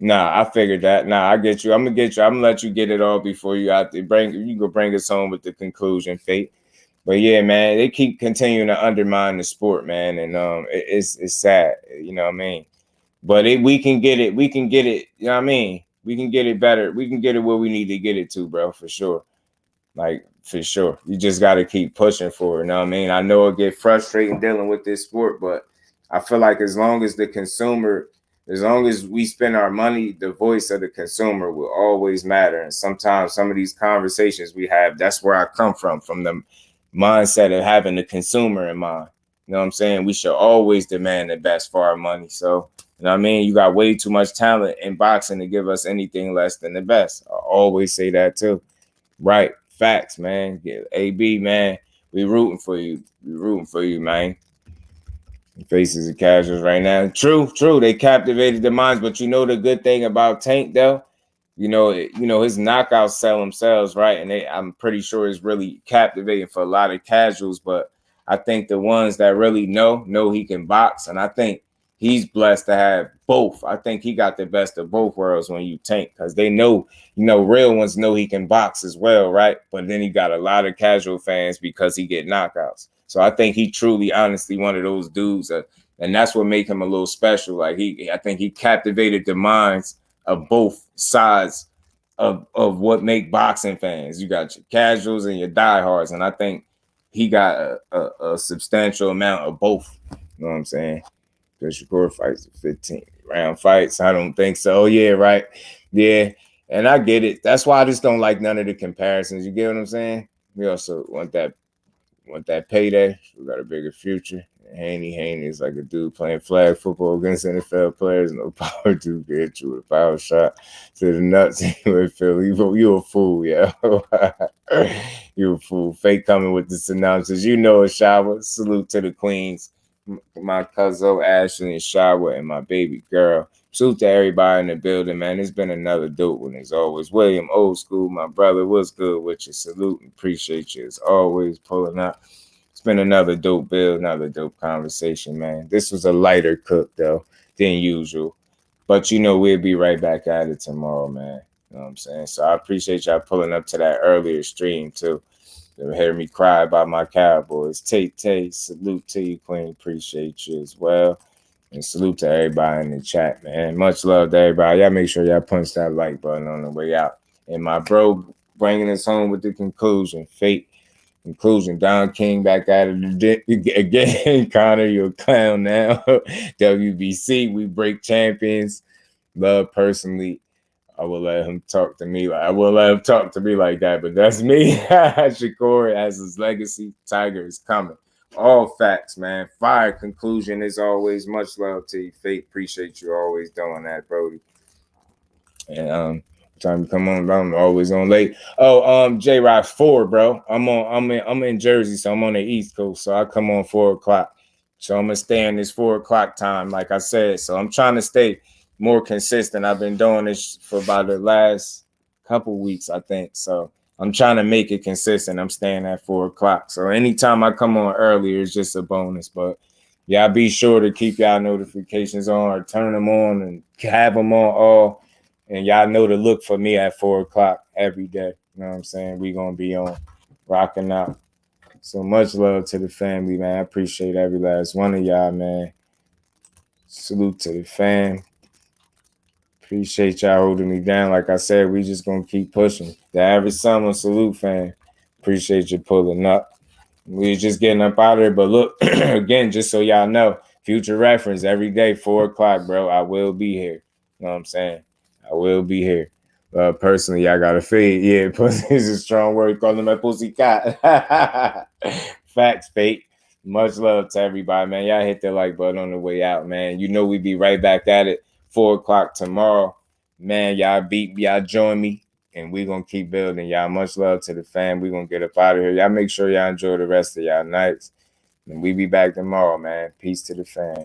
Speaker 5: Nah, I figured that. Nah, I get you. I'm gonna let you get it all before you out there. You go bring us home with the conclusion, Fate. But yeah, man, they keep continuing to undermine the sport, man, and it's sad. You know what I mean? But we can get it. We can get it. You know what I mean? We can get it better. We can get it where we need to get it to, bro, for sure. Like, for sure. You just got to keep pushing for it. You know what I mean? I know it get frustrating dealing with this sport, but I feel like as long as we spend our money, the voice of the consumer will always matter. And sometimes some of these conversations we have, that's where I come from the mindset of having the consumer in mind. You know what I'm saying? We should always demand the best for our money. So, you know what I mean? You got way too much talent in boxing to give us anything less than the best. I always say that too. Right. Facts, man. Yeah, AB, man. We rooting for you. We rooting for you, man. Faces of casuals right now. True. They captivated the minds, but you know the good thing about Tank though, you know his knockouts sell themselves, right? And I'm pretty sure it's really captivating for a lot of casuals. But I think the ones that really know he can box, and I think he's blessed to have both. I think he got the best of both worlds when you Tank, because they know, real ones know he can box as well, right? But then he got a lot of casual fans because he get knockouts. So I think he truly, honestly, one of those dudes, and that's what make him a little special. Like I think he captivated the minds of both sides of what make boxing fans. You got your casuals and your diehards, and I think he got a substantial amount of both. You know what I'm saying? Because Shakur fights 15-round fights. I don't think so. Yeah, right. Yeah, and I get it. That's why I just don't like none of the comparisons. You get what I'm saying? We also want that payday. We got a bigger future. Haney is like a dude playing flag football against NFL players. No power to get you with a power shot to the nuts. You a fool, yeah. You a fool. Fake coming with the synopsis. You know a shower. Salute to the queens. My cousin Ashley and Shawa and my baby girl. Salute to everybody in the building, man. It's been another dope one as always. William, old school, my brother, what's good with you? Salute and appreciate you as always pulling up. It's been another dope build, another dope conversation, man. This was a lighter cook though than usual, but we'll be right back at it tomorrow, man. You know what I'm saying? So I appreciate y'all pulling up to that earlier stream too. You hear me cry about my Cowboys. Tay, salute to you, Queen. Appreciate you as well. And salute to everybody in the chat, man. Much love to everybody. Y'all make sure y'all punch that like button on the way out. And my bro bringing us home with the conclusion. Fate. Conclusion. Don King back at it again. Conor, you're a clown now. WBC, we break champions. Love personally. I will let him talk to me like that, but that's me. Shakur has his legacy. Tiger is coming. All facts, man. Fire conclusion as always. Much love to you, Fate. Appreciate you always doing that, Brody. And time to come on, I'm always on late. J-Rock 4, bro. I'm in Jersey, so I'm on the East Coast. So I come on 4 o'clock. So I'm gonna stay in this 4 o'clock time, like I said. So I'm trying to stay more consistent. I've been doing this for about the last couple weeks, I think. So I'm trying to make it consistent. I'm staying at 4 o'clock. So anytime I come on earlier, it's just a bonus. But y'all be sure to keep y'all notifications on or turn them on and have them on all. And y'all know to look for me at 4 o'clock every day. You know what I'm saying? We gonna be on rocking out. So much love to the family, man. I appreciate every last one of y'all, man. Salute to the fam. Appreciate y'all holding me down. Like I said, we just gonna keep pushing. The average summer salute, fam. Appreciate you pulling up. We just getting up out of there. But look, again, just so y'all know, future reference every day, 4 o'clock, bro. I will be here. You know what I'm saying? I will be here. Personally, I got a fade. Yeah, pussy is a strong word. Calling my pussy cat. Facts, fake. Much love to everybody, man. Y'all hit the like button on the way out, man. We be right back at it. 4 o'clock tomorrow. Man, y'all join me, and we gonna keep building. Y'all, much love to the fam. We gonna get up out of here. Y'all make sure y'all enjoy the rest of y'all nights. And we be back tomorrow, man. Peace to the fam.